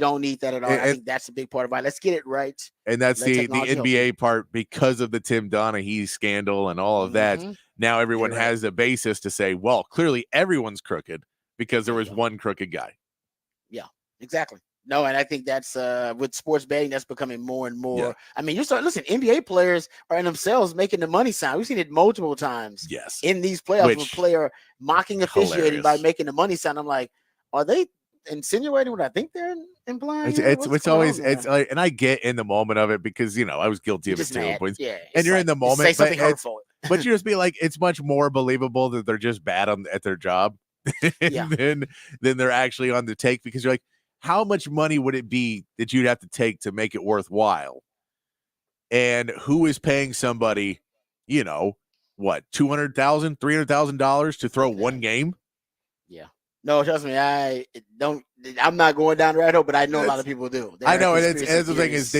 don't need that at all. I think that's a big part of it. Let's get it right. And that's the NBA part because of the Tim Donaghy scandal and all of that. Now everyone has a basis to say, well, clearly everyone's crooked because there was one crooked guy. Yeah, exactly. No, and I think that's with sports betting, that's becoming more and more. Yeah. I mean, listen, NBA players are in themselves making the money sign. We've seen it multiple times. Yes. In these playoffs, with a player mocking officiating by making the money sign. I'm like, are they insinuating what I think they're implying? It's always like, and I get in the moment of it because I was guilty of it too. And you're in the moment, say something hurtful. But you just be like, it's much more believable that they're just bad at their job than they're actually on the take, because you're like, how much money would it be that you'd have to take to make it worthwhile? And who is paying somebody, what, $200,000, $300,000 to throw one game? Yeah. No, trust me, I'm not going down the right hole, but I know a lot of people do. I know, and the thing is,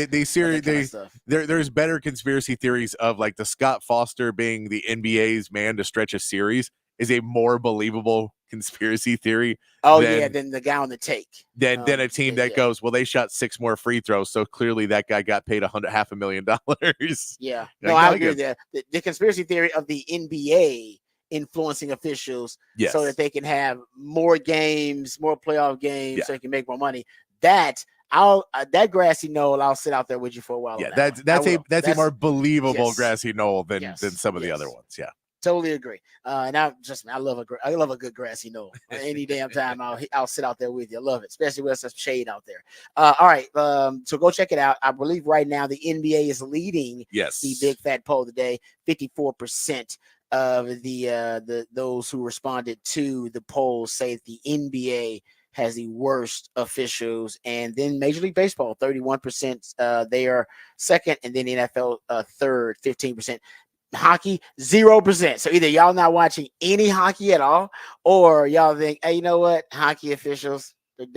there's better conspiracy theories of like the Scott Foster being the NBA's man to stretch a series is a more believable conspiracy theory. Than the guy on the take. Then a team that goes, well, they shot 6 more free throws, so clearly that guy got paid $500,000. Yeah, no, I agree with that. The conspiracy theory of the NBA influencing officials so that they can have more games, more playoff games, so they can make more money. That grassy knoll, I'll sit out there with you for a while. Yeah, that's a more believable grassy knoll than some of the other ones. Yeah. Totally agree. And I love a good grassy knoll. Any damn time I'll sit out there with you. I love it, especially with some shade out there. All right. So go check it out. I believe right now the NBA is leading the Big Fat Poll today, 54% of the those who responded to the polls say the NBA has the worst officials, and then Major League Baseball, 31%. They are second, and then the NFL third, 15%. Hockey, 0%. So either y'all not watching any hockey at all, or y'all think, hey, you know what? Hockey officials, they're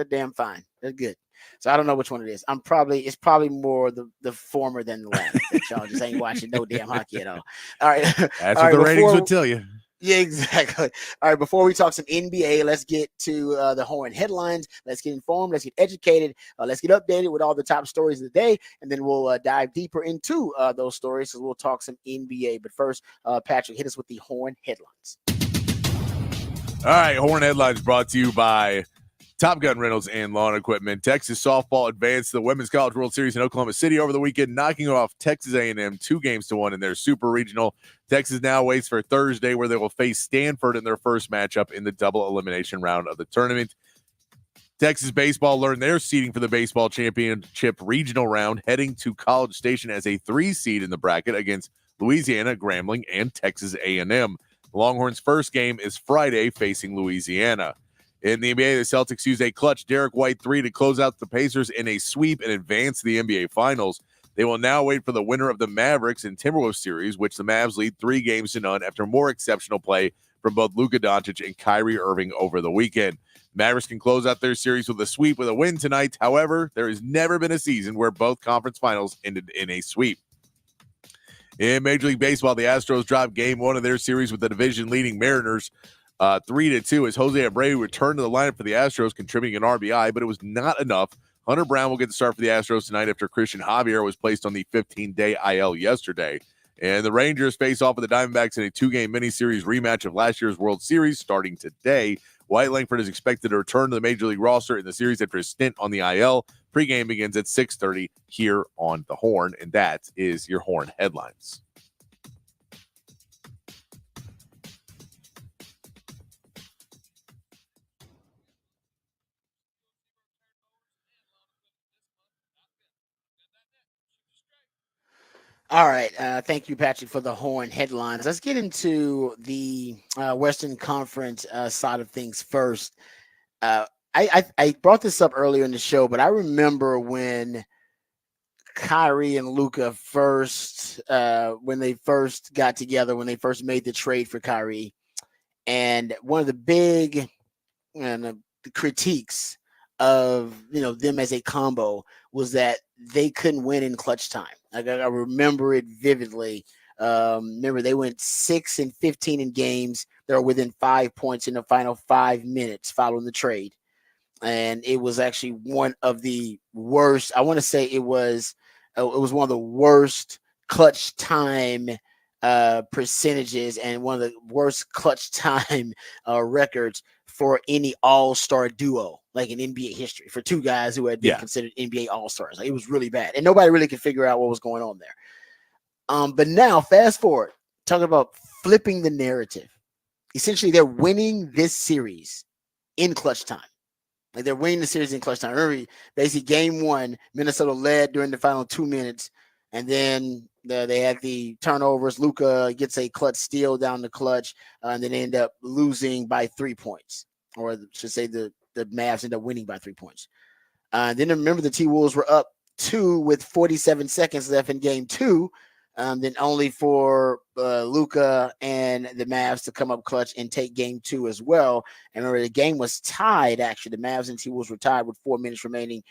damn fine. They're good. So I don't know which one it is. It's probably more the former than the latter. That y'all just ain't watching no damn hockey at all. All right. That's All what right, the ratings would tell you. Yeah, exactly. All right, before we talk some NBA, let's get to the Horn headlines. Let's get informed. Let's get educated. Let's get updated with all the top stories of the day, and then we'll dive deeper into those stories. So we'll talk some NBA. But first, Patrick, hit us with the Horn headlines. All right, Horn headlines brought to you by Top Gun Rentals and Lawn Equipment. Texas softball advanced to the Women's College World Series in Oklahoma City over the weekend, knocking off Texas A&M 2-1 in their Super Regional. Texas now waits for Thursday, where they will face Stanford in their first matchup in the double elimination round of the tournament. Texas baseball learned their seeding for the baseball championship regional round, heading to College Station as a 3 seed in the bracket against Louisiana, Grambling, and Texas A&M. The Longhorns' first game is Friday, facing Louisiana. In the NBA, the Celtics used a clutch Derek White 3 to close out the Pacers in a sweep and advance to the NBA Finals. They will now wait for the winner of the Mavericks and Timberwolves series, which the Mavs lead 3-0 after more exceptional play from both Luka Doncic and Kyrie Irving over the weekend. Mavericks can close out their series with a sweep with a win tonight. However, there has never been a season where both conference finals ended in a sweep. In Major League Baseball, the Astros dropped Game 1 of their series with the division-leading Mariners 3-2 as Jose Abreu returned to the lineup for the Astros, contributing an RBI, but it was not enough. Hunter Brown will get the start for the Astros tonight after Christian Javier was placed on the 15-day IL yesterday. And the Rangers face off with the Diamondbacks in a 2-game mini-series rematch of last year's World Series starting today. Wyatt Langford is expected to return to the Major League roster in the series after his stint on the IL. Pre-game begins at 6:30 here on the Horn, and that is your Horn headlines. All right. Thank you, Patrick, for the Horn headlines. Let's get into the Western Conference side of things first. Uh, I brought this up earlier in the show, but I remember when Kyrie and Luka first, when they first got together, when they first made the trade for Kyrie, and one of the big critiques of them as a combo was that they couldn't win in clutch time. I remember it vividly. Remember they went 6-15 in games. They were within 5 points in the final 5 minutes following the trade, and it was actually one of the worst. I want to say it was one of the worst clutch time percentages and one of the worst clutch time records for any all-star duo, like in NBA history, for two guys who had been considered NBA all-stars. Like, it was really bad, and nobody really could figure out what was going on there. But now, fast forward, talking about flipping the narrative. Essentially, they're winning this series in clutch time. Like, they're winning the series in clutch time. Remember, basically, game 1, Minnesota led during the final 2 minutes, and then they had the turnovers. Luka gets a clutch steal down the clutch, and then they end up losing by 3 points. Or I should say the Mavs end up winning by 3 points. Then remember the T-Wolves were up 2 with 47 seconds left in game 2. Then only for Luka and the Mavs to come up clutch and take game 2 as well. And remember, the game was tied, actually. The Mavs and T-Wolves were tied with 4 minutes remaining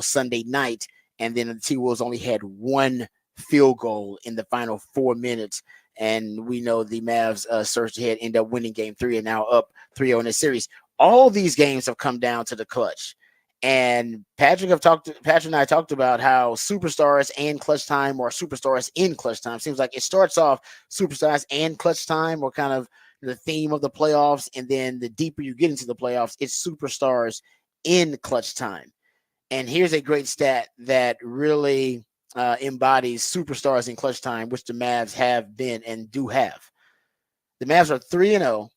Sunday night. And then the T-Wolves only had 1 field goal in the final 4 minutes. And we know the Mavs surged ahead, end up winning game 3 and now up 3-0 in the series. All these games have come down to the clutch. And Patrick and I talked about how superstars and clutch time, or superstars in clutch time, seems like it starts off superstars and clutch time, or kind of the theme of the playoffs. And then the deeper you get into the playoffs, it's superstars in clutch time. And here's a great stat that really embodies superstars in clutch time, which the Mavs have been and do have. The Mavs are 3-0.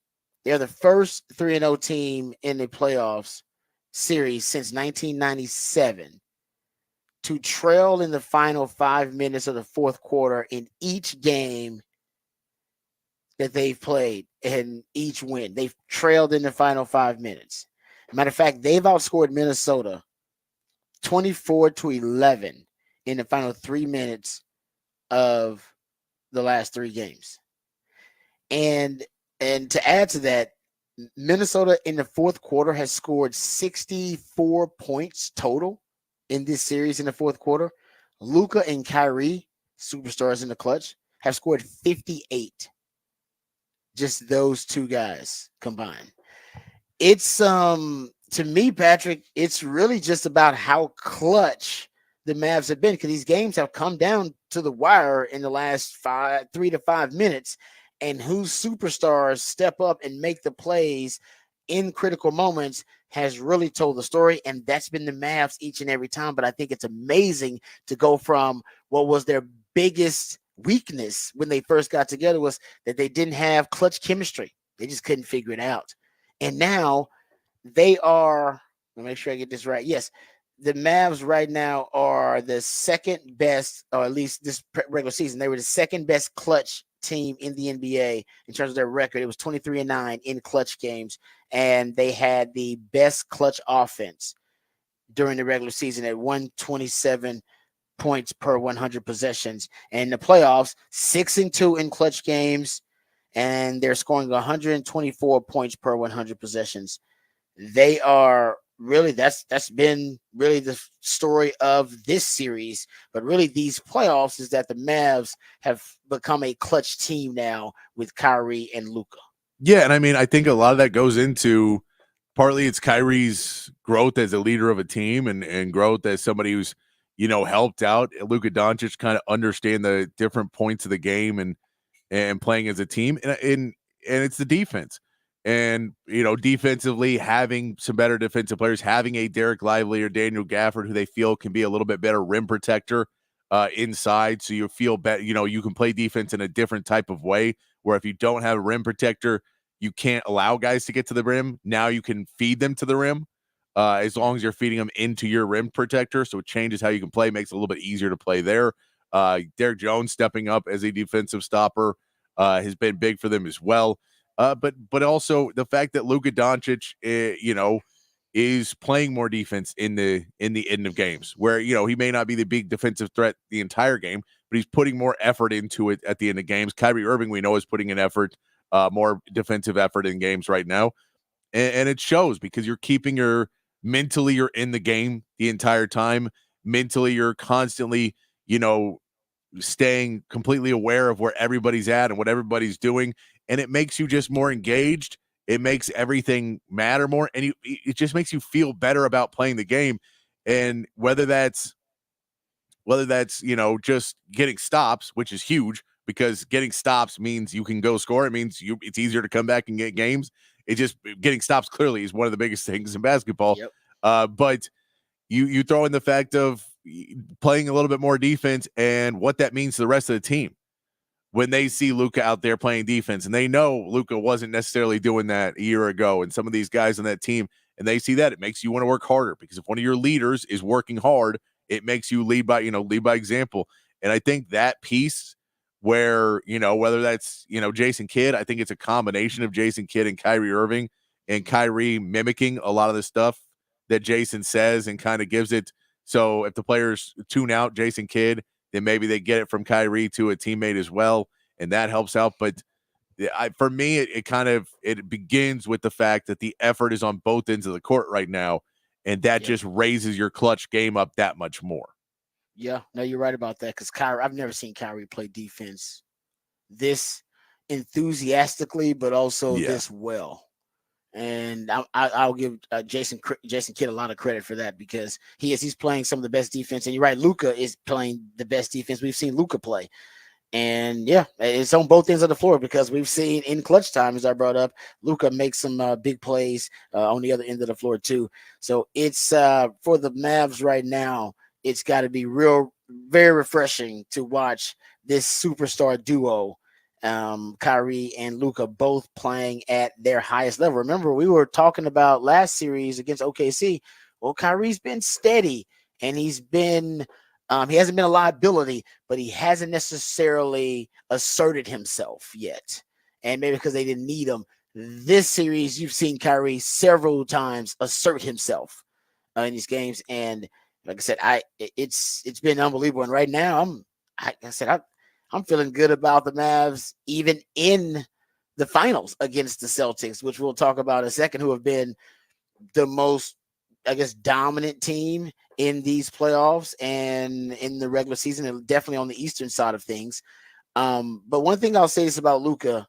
They're the first 3-0 team in the playoffs series since 1997 to trail in the final 5 minutes of the fourth quarter in each game that they've played in each win. They've trailed in the final 5 minutes. Matter of fact, they've outscored Minnesota 24-11 in the final 3 minutes of the last 3 games. And to add to that, Minnesota in the fourth quarter has scored 64 points total in this series in the fourth quarter. Luka and Kyrie, superstars in the clutch, have scored 58. Just those two guys combined. It's to me, Patrick, it's really just about how clutch the Mavs have been, because these games have come down to the wire in the last 3 to 5 minutes, and whose superstars step up and make the plays in critical moments has really told the story, and that's been the Mavs each and every time. But I think it's amazing to go from what was their biggest weakness when they first got together was that they didn't have clutch chemistry. They just couldn't figure it out. And now they are, let me make sure I get this right. Yes, the Mavs right now are the second best, or at least this regular season, they were the second best clutch team in the NBA in terms of their record. It was 23-9 in clutch games, and they had the best clutch offense during the regular season at 127 points per 100 possessions. And in the playoffs, 6-2 in clutch games, and they're scoring 124 points per 100 possessions. They are really, that's been really the story of this series, but really these playoffs is that the Mavs have become a clutch team now with Kyrie and Luka. Yeah, and I mean, I think a lot of that goes into partly it's Kyrie's growth as a leader of a team and growth as somebody who's, helped out Luka Doncic kind of understand the different points of the game and playing as a team. And it's the defense. And, defensively having some better defensive players, having a Derek Lively or Daniel Gafford who they feel can be a little bit better rim protector inside. So you feel better, you can play defense in a different type of way, where if you don't have a rim protector, you can't allow guys to get to the rim. Now you can feed them to the rim as long as you're feeding them into your rim protector. So it changes how you can play, makes it a little bit easier to play there. Derek Jones stepping up as a defensive stopper has been big for them as well. But also the fact that Luka Doncic, is playing more defense in the end of games, where he may not be the big defensive threat the entire game, but he's putting more effort into it at the end of games. Kyrie Irving, we know, is putting an effort, more defensive effort in games right now, and it shows because you're keeping you're in the game the entire time. Mentally, you're constantly, staying completely aware of where everybody's at and what everybody's doing. And it makes you just more engaged. It makes everything matter more. And it just makes you feel better about playing the game. And whether that's, just getting stops, which is huge because getting stops means you can go score. It means it's easier to come back and get games. It just getting stops clearly is one of the biggest things in basketball. Yep. But you throw in the fact of playing a little bit more defense and what that means to the rest of the team when they see Luka out there playing defense, and they know Luka wasn't necessarily doing that a year ago, and some of these guys on that team, and they see that, it makes you want to work harder, because if one of your leaders is working hard, it makes you lead by example. And I think that piece where, whether that's, Jason Kidd, I think it's a combination of Jason Kidd and Kyrie Irving, and Kyrie mimicking a lot of the stuff that Jason says and kind of gives it. So if the players tune out Jason Kidd, then maybe they get it from Kyrie to a teammate as well, and that helps out. But for me, it begins with the fact that the effort is on both ends of the court right now, and that just raises your clutch game up that much more. Yeah, no, you're right about that, because Kyrie, I've never seen Kyrie play defense this enthusiastically, but also this well. And I'll give Jason Kidd a lot of credit for that, because he's playing some of the best defense. And you're right, Luka is playing the best defense we've seen Luka play. And yeah, it's on both ends of the floor, because we've seen in clutch time, as I brought up, Luka make some big plays on the other end of the floor too. So it's for the Mavs right now, it's got to be very refreshing to watch this superstar duo, Kyrie and Luka, both playing at their highest level. Remember, we were talking about last series against OKC. Well, Kyrie's been steady, and he's been he hasn't been a liability, but he hasn't necessarily asserted himself yet. and maybe because they didn't need him. This series, you've seen Kyrie several times assert himself in these games, and like I said, it's been unbelievable. And right now, I'm feeling good about the Mavs, even in the finals against the Celtics, which we'll talk about in a second, who have been the most, I guess, dominant team in these playoffs and in the regular season, and definitely on the Eastern side of things. But one thing I'll say is about Luka,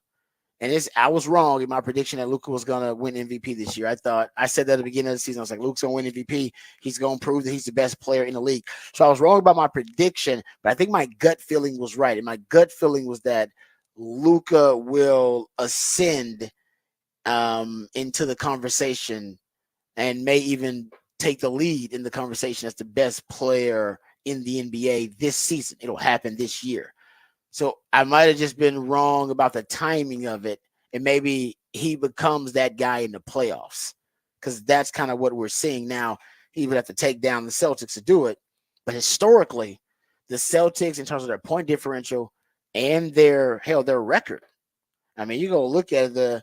and I was wrong in my prediction that Luka was going to win MVP this year. I said that at the beginning of the season. I was like, Luka's going to win MVP. He's going to prove that he's the best player in the league. So I was wrong about my prediction, but I think my gut feeling was right. And my gut feeling was that Luka will ascend into the conversation and may even take the lead in the conversation as the best player in the NBA this season. It'll happen this year. So I might have just been wrong about the timing of it, and maybe he becomes that guy in the playoffs, because that's kind of what we're seeing now. He would have to take down the Celtics to do it. But historically, the Celtics, in terms of their point differential and their record, I mean, you go look at the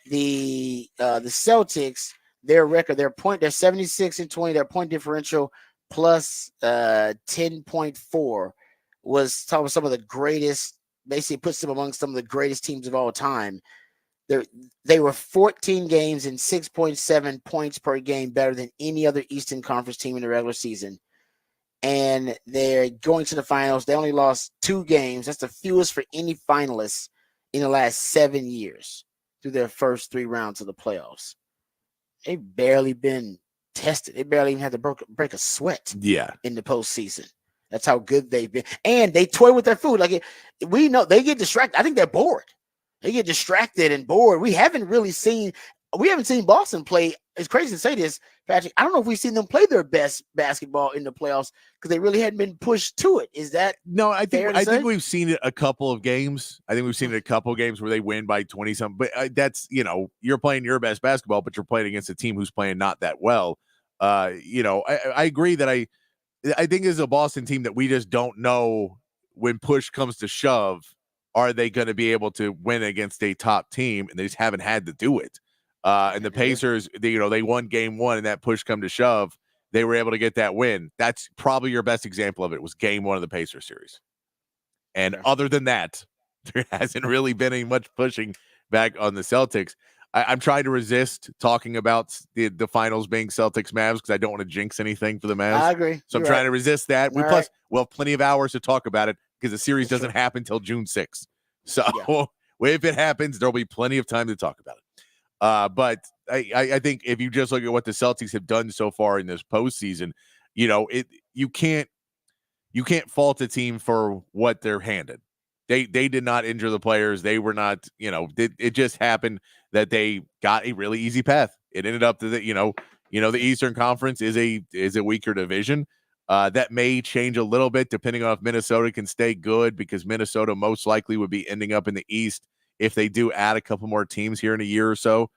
Celtics, their record, they're 76-20, their point differential plus 10.4 was talking about some of the greatest, basically puts them among some of the greatest teams of all time. They were 14 games and 6.7 points per game better than any other Eastern Conference team in the regular season. And they're going to the finals. They only lost 2 games. That's the fewest for any finalists in the last 7 years through their first 3 rounds of the playoffs. They've barely been tested. They barely even had to break a sweat in the postseason. That's how good they've been. And they toy with their food. Like, we know they get distracted. I think they're bored. They get distracted and bored. We haven't seen Boston play. It's crazy to say this, Patrick. I don't know if we've seen them play their best basketball in the playoffs because they really hadn't been pushed to it. Is that no? I think we've seen it a couple of games. I think we've seen it a couple of games where they win by 20 something. But that's, you're playing your best basketball, but you're playing against a team who's playing not that well. I agree that I think it's a Boston team that we just don't know when push comes to shove. Are they going to be able to win against a top team? And they just haven't had to do it. And the Pacers, they won game 1, and that push come to shove, they were able to get that win. That's probably your best example of it, was game 1 of the Pacers series. And other than that, there hasn't really been any much pushing back on the Celtics. I'm trying to resist talking about the finals being Celtics Mavs because I don't want to jinx anything for the Mavs. I agree. So I'm trying to resist that. We'll have plenty of hours to talk about it because the series doesn't happen until June 6th. So if it happens, there'll be plenty of time to talk about it. But I think if you just look at what the Celtics have done so far in this postseason, you can't fault a team for what they're handed. They did not injure the players. They were not, it just happened that they got a really easy path. It ended up that, the Eastern Conference is a weaker division. That may change a little bit depending on if Minnesota can stay good, because Minnesota most likely would be ending up in the East if they do add a couple more teams here in a year or so,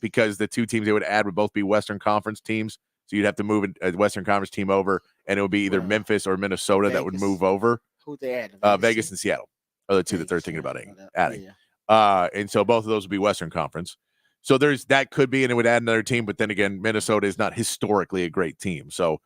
because the 2 teams they would add would both be Western Conference teams. So you'd have to move a Western Conference team over, and it would be either Memphis or Minnesota that would move over. Who they add? Vegas and Seattle are the 2 that they're thinking about adding. Yeah. And so both of those would be Western Conference. So that could be, and it would add another team. But then again, Minnesota is not historically a great team. So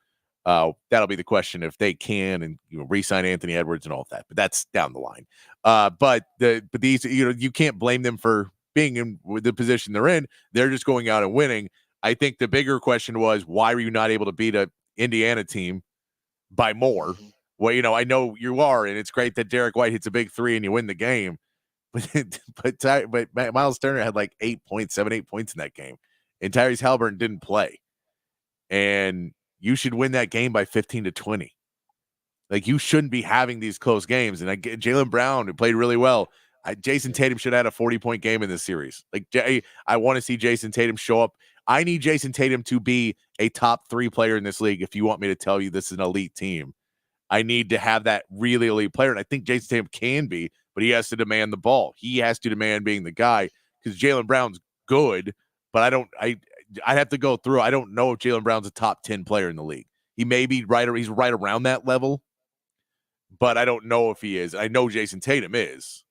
that'll be the question if they can and re-sign Anthony Edwards and all of that. But that's down the line. But these, you can't blame them for being in the position they're in. They're just going out and winning. I think the bigger question was, why were you not able to beat a Indiana team by more? Well, I know you are, and it's great that Derek White hits a big 3 and you win the game. But Miles Turner had like 8 points in that game, and Tyrese Halliburton didn't play. And you should win that game by 15-20. Like, you shouldn't be having these close games. And Jaylen Brown, who played really well. Jason Tatum should have had a 40-point game in this series. Like, I want to see Jason Tatum show up. I need Jason Tatum to be a top 3 player in this league if you want me to tell you this is an elite team. I need to have that really elite player, and I think Jason Tatum can be, but he has to demand the ball. He has to demand being the guy, because Jaylen Brown's good, but I'd have to go through. I don't know if Jaylen Brown's a top 10 player in the league. He may be he's right around that level, but I don't know if he is. I know Jason Tatum is.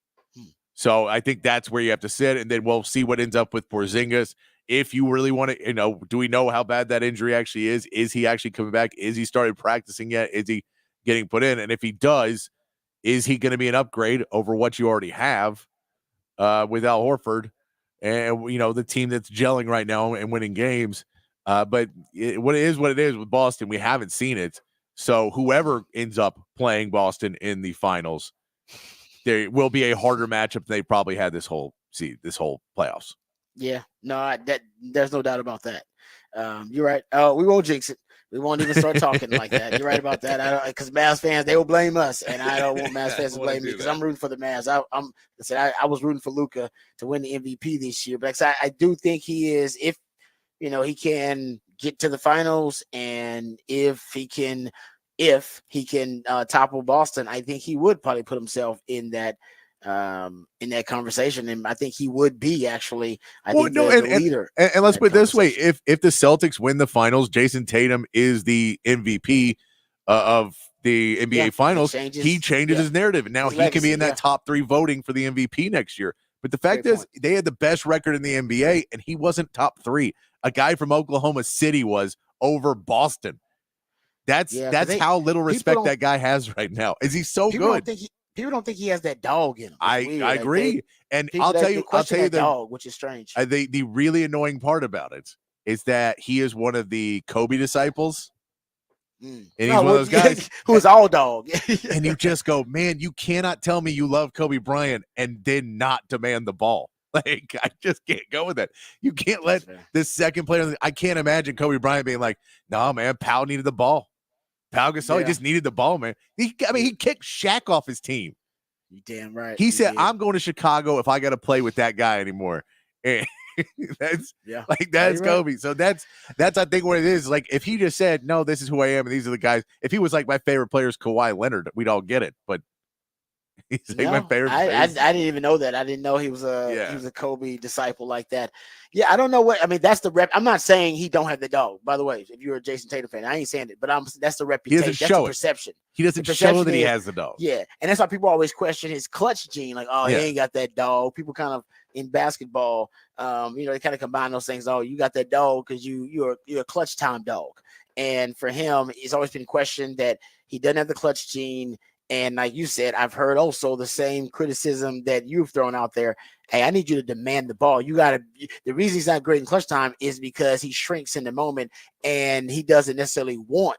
So I think that's where you have to sit, and then we'll see what ends up with Porzingis. If you really want to, do we know how bad that injury actually is? Is he actually coming back? Is he started practicing yet? Is he getting put in? And if he does, is he going to be an upgrade over what you already have with Al Horford and, the team that's gelling right now and winning games? But what it is with Boston, we haven't seen it. So whoever ends up playing Boston in the finals, there will be a harder matchup than they probably had this whole playoffs. Yeah, no, there's no doubt about that. You're right. We won't jinx it. We won't even start talking like that. You're right about that. Because Mavs fans, they will blame us, and I don't want Mavs fans to blame me because I'm rooting for the Mavs. I was rooting for Luka to win the MVP this year, but I do think he is, if he can get to the finals, and if he can topple Boston, I think he would probably put himself in that conversation, and I think he would be actually. The leader. And let's put it this way: if the Celtics win the finals, Jason Tatum is the MVP of the NBA Finals. He changes his narrative, and now he can be in that top 3 voting for the MVP next year. But the fact is, they had the best record in the NBA, and he wasn't top 3. A guy from Oklahoma City was over Boston. That's how little respect that guy has right now. Is he so good? People don't think he has that dog in him. I agree. And I'll tell you the dog, which is strange. The really annoying part about it is that he is one of the Kobe disciples. And he's one of those guys who is all dog. And you just go, man, you cannot tell me you love Kobe Bryant and then not demand the ball. Like, I just can't go with that. You can't let this second player. I can't imagine Kobe Bryant being like, "No, man, Powell needed the ball. Pau Gasol, he just needed the ball, man." He kicked Shaq off his team. You damn right. He said, "I'm going to Chicago if I got to play with that guy anymore." And that's Kobe. So that's I think what it is. Like, if he just said, "No, this is who I am, and these are the guys." If he was like, "My favorite player is Kawhi Leonard," we'd all get it. But he's like, my favorite. I didn't even know that. I didn't know he was a Kobe disciple like that. Yeah, I don't know what. I mean, that's the rep. I'm not saying he don't have the dog. By the way, if you're a Jason Tatum fan, I ain't saying it, but that's the reputation. He doesn't that's show the perception. He doesn't show that he has the dog. Yeah, and that's why people always question his clutch gene. Like, he ain't got that dog. People kind of in basketball, they kind of combine those things. Oh, you got that dog because you're a clutch time dog. And for him, it's always been questioned that he doesn't have the clutch gene. And like you said, I've heard also the same criticism that you've thrown out there. Hey, I need you to demand the ball. The reason he's not great in clutch time is because he shrinks in the moment and he doesn't necessarily want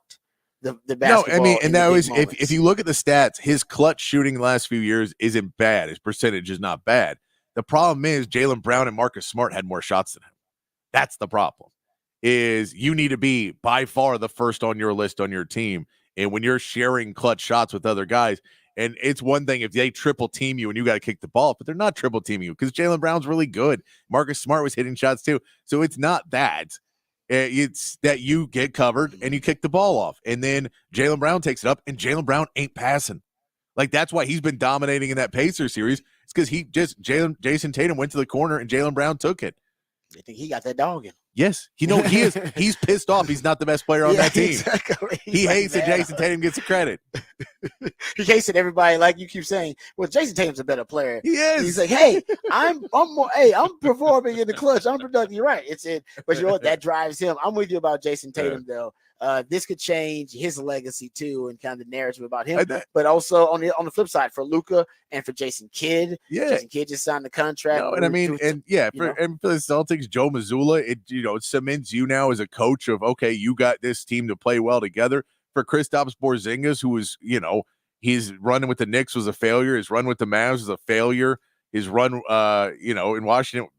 the basketball. No, I mean, and that was, if you look at the stats, his clutch shooting the last few years isn't bad. His percentage is not bad. The problem is Jaylen Brown and Marcus Smart had more shots than him. That's the problem. Is you need to be by far the first on your list on your team. And when you're sharing clutch shots with other guys, and it's one thing if they triple team you and you got to kick the ball, but they're not triple teaming you because Jaylen Brown's really good. Marcus Smart was hitting shots too. So it's not that. It's that you get covered and you kick the ball off. And then Jaylen Brown takes it up and Jaylen Brown ain't passing. Like, that's why he's been dominating in that Pacers series. It's because Jason Tatum went to the corner and Jaylen Brown took it. I think he got that dog in him. Yes, he is. He's pissed off. He's not the best player on that team. Exactly. He hates that Jason Tatum gets the credit. He hates that everybody, like you keep saying, well, Jason Tatum's a better player. He is. He's like, hey, I'm performing in the clutch. I'm productive. You're right. But you know what? That drives him. I'm with you about Jason Tatum though. This could change his legacy too, and kind of the narrative about him. But also on the flip side, for Luka and for Jason Kidd, Jason Kidd just signed the contract. No, and I mean, for the Celtics, Joe Mazzulla, it cements you now as a coach of, okay, you got this team to play well together. For Kristaps Porzingis, who was, he's running with the Knicks was a failure. His run with the Mavs was a failure. His run, in Washington,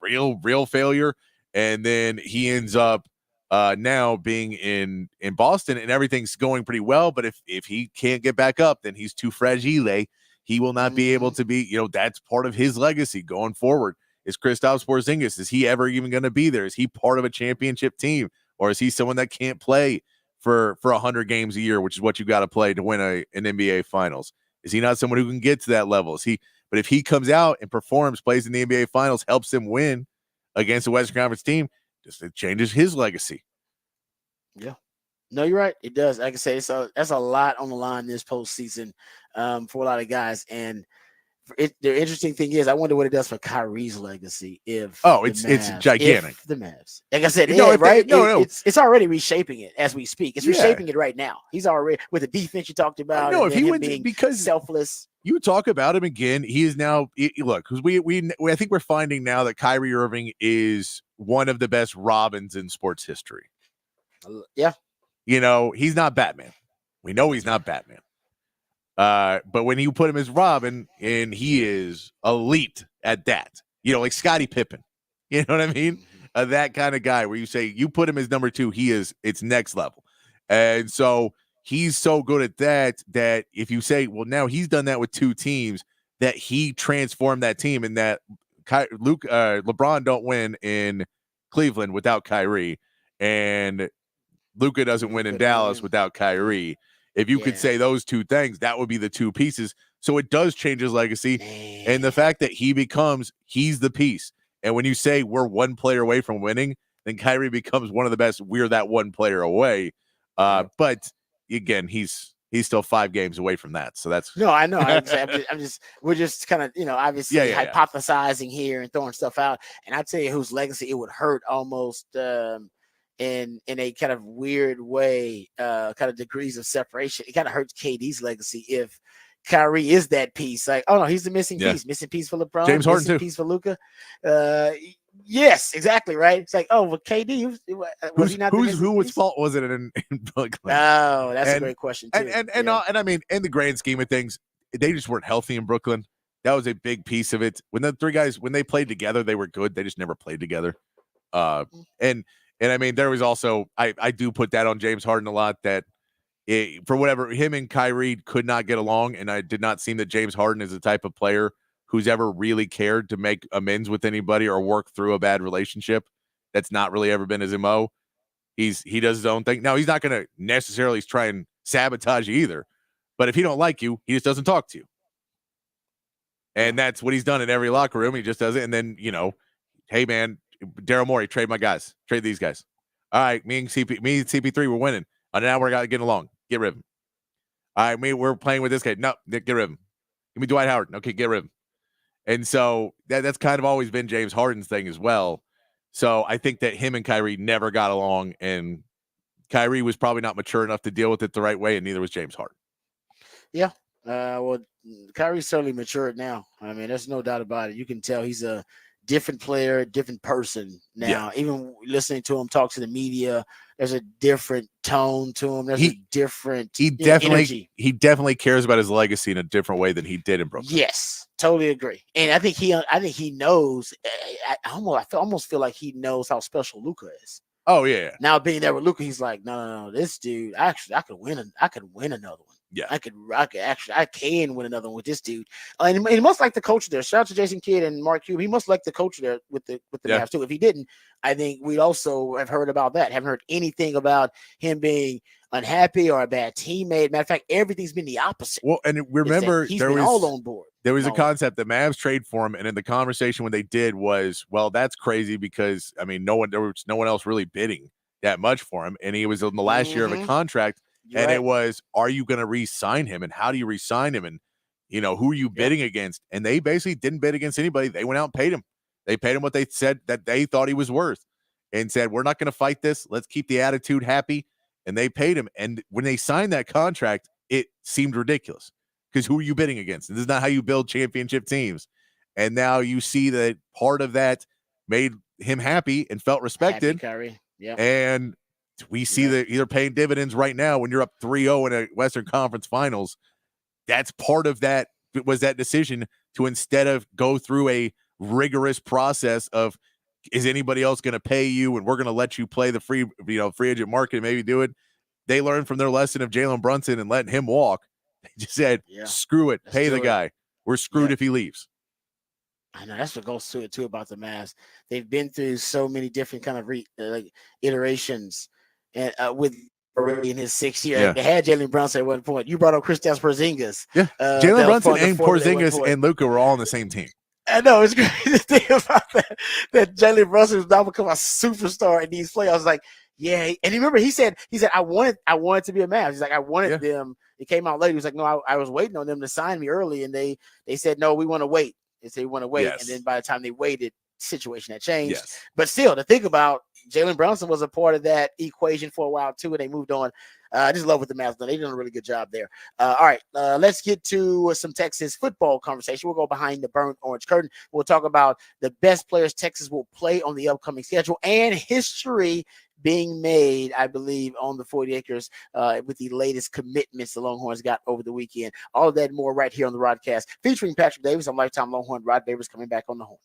real failure. And then he ends up now being in Boston, and everything's going pretty well. But if he can't get back up, then he's too fragile. He will not be able to be, that's part of his legacy going forward. Is Kristaps Porzingis, is he ever even going to be there? Is he part of a championship team? Or is he someone that can't play for 100 games a year, which is what you got to play to win an NBA Finals? Is he not someone who can get to that level? But if he comes out and performs, plays in the NBA Finals, helps them win against the Western Conference team, it changes his legacy. Yeah. No, you're right. It does. Like I say, that's a lot on the line this postseason for a lot of guys. And the interesting thing is, I wonder what it does for Kyrie's legacy if it's gigantic. If the Mavs, like I said, it's already reshaping it as we speak. It's reshaping it right now. He's already with the defense you talked about. No, if he wins, being because selfless. You talk about him again. He is now look, because we I think we're finding now that Kyrie Irving is one of the best Robins in sports history. Yeah, he's not Batman. We know he's not Batman. But when you put him as Robin, and he is elite at that, like Scottie Pippen, you know what I mean? That kind of guy where you say you put him as number 2, it's next level. And so he's so good at that if you say, well, now he's done that with 2 teams, that he transformed that team, and that LeBron don't win in Cleveland without Kyrie, and Luka doesn't win in Dallas without Kyrie. If you could say those 2 things, that would be the 2 pieces. So it does change his legacy. Man. And the fact that he's the piece. And when you say we're 1 player away from winning, then Kyrie becomes one of the best. We're that 1 player away. But again, he's still 5 games away from that. So that's no, I know. We're just kind of, obviously hypothesizing here and throwing stuff out. And I tell you whose legacy it would hurt almost in a kind of weird way, kind of degrees of separation. It kind of hurts KD's legacy if Kyrie is that piece. Like, oh no, he's the missing piece for LeBron, James Harden too, piece for Luka. Yes, exactly right. It's like, oh, well, KD was he not? Whose fault was it in Brooklyn? Oh, that's a great question too. And I mean, in the grand scheme of things, they just weren't healthy in Brooklyn. That was a big piece of it. When the 3 guys, when they played together, they were good. They just never played together. And I mean, there was also, I do put that on James Harden a lot, that for whatever, him and Kyrie could not get along, and I did not seem that James Harden is the type of player who's ever really cared to make amends with anybody or work through a bad relationship. That's not really ever been his MO. He does his own thing. Now, he's not going to necessarily try and sabotage you either, but if he don't like you, he just doesn't talk to you. And that's what he's done in every locker room. He just does it. And then, hey, man, Daryl Morey, trade my guys. Trade these guys. All right, me and CP3, we're winning. Now we're getting along. Get rid of him. All right, we're playing with this guy. No, get rid of him. Give me Dwight Howard. Okay, get rid of him. And so that's kind of always been James Harden's thing as well. So I think that him and Kyrie never got along, and Kyrie was probably not mature enough to deal with it the right way, and neither was James Harden. Yeah. Well, Kyrie's certainly matured now. I mean, there's no doubt about it. You can tell he's a different player, different person now. Yeah. Even listening to him talk to the media, there's a different tone to him. There's a different energy. He definitely cares about his legacy in a different way than he did in Brooklyn. Yes, totally agree. And I think he knows. I almost feel like he knows how special Luka is. Oh yeah. Now being there with Luka, he's like, no, this dude. Actually, I could win another one. Yeah, I can win another one with this dude. And he must like the culture there. Shout out to Jason Kidd and Mark Cuban. He must like the culture there with the Mavs too. If he didn't, I think we'd also have heard about that. Haven't heard anything about him being unhappy or a bad teammate. Matter of fact, everything's been the opposite. Well, and remember, he's been all on board. There was a concept that Mavs trade for him, and in the conversation when they did was, well, that's crazy because there was no one else really bidding that much for him, and he was in the last year of a contract. It was, are you going to re-sign him? And how do you re-sign him? And, who are you bidding against? And they basically didn't bid against anybody. They went out and paid him. They paid him what they said that they thought he was worth and said, we're not going to fight this. Let's keep the attitude happy. And they paid him. And when they signed that contract, it seemed ridiculous because who are you bidding against? And this is not how you build championship teams. And now you see that part of that made him happy and felt respected. Yeah. And we see that either paying dividends right now when you're up 3-0 in a Western Conference Finals. That's part of that was that decision to, instead of go through a rigorous process of, is anybody else going to pay you and we're going to let you play the free agent market and maybe do it. They learned from their lesson of Jalen Brunson and letting him walk. They just said, screw it. Pay the guy. We're screwed if he leaves. I know that's what goes to it too about the Mavs. They've been through so many different kind of iterations. And with already in his 6th year, they had Jalen Brunson at one point. You brought up Kristaps Porzingis. Yeah, Jalen Brunson and Porzingis and Luka were all on the same team. I know it's crazy to think about that Jalen Brunson has now become a superstar in these playoffs. Like, Yeah, and remember he said I wanted to be a Mavs. He's like I wanted them. It came out later. He was like, no, I was waiting on them to sign me early, and they said no, we want to wait. They said we want to wait, and then by the time they waited, situation had changed. Yes. But still, to think about, Jalen Brunson was a part of that equation for a while too, and they moved on. I just love what the Mavs done. They did a really good job there. All right, let's get to some Texas football conversation. We'll go behind the burnt orange curtain. We'll talk about the best players Texas will play on the upcoming schedule and history being made, I believe, on the 40 acres with the latest commitments the Longhorns got over the weekend. All of that and more right here on the Rodcast, featuring Patrick Davis. I'm lifetime Longhorn. Rod Davis coming back on the horn.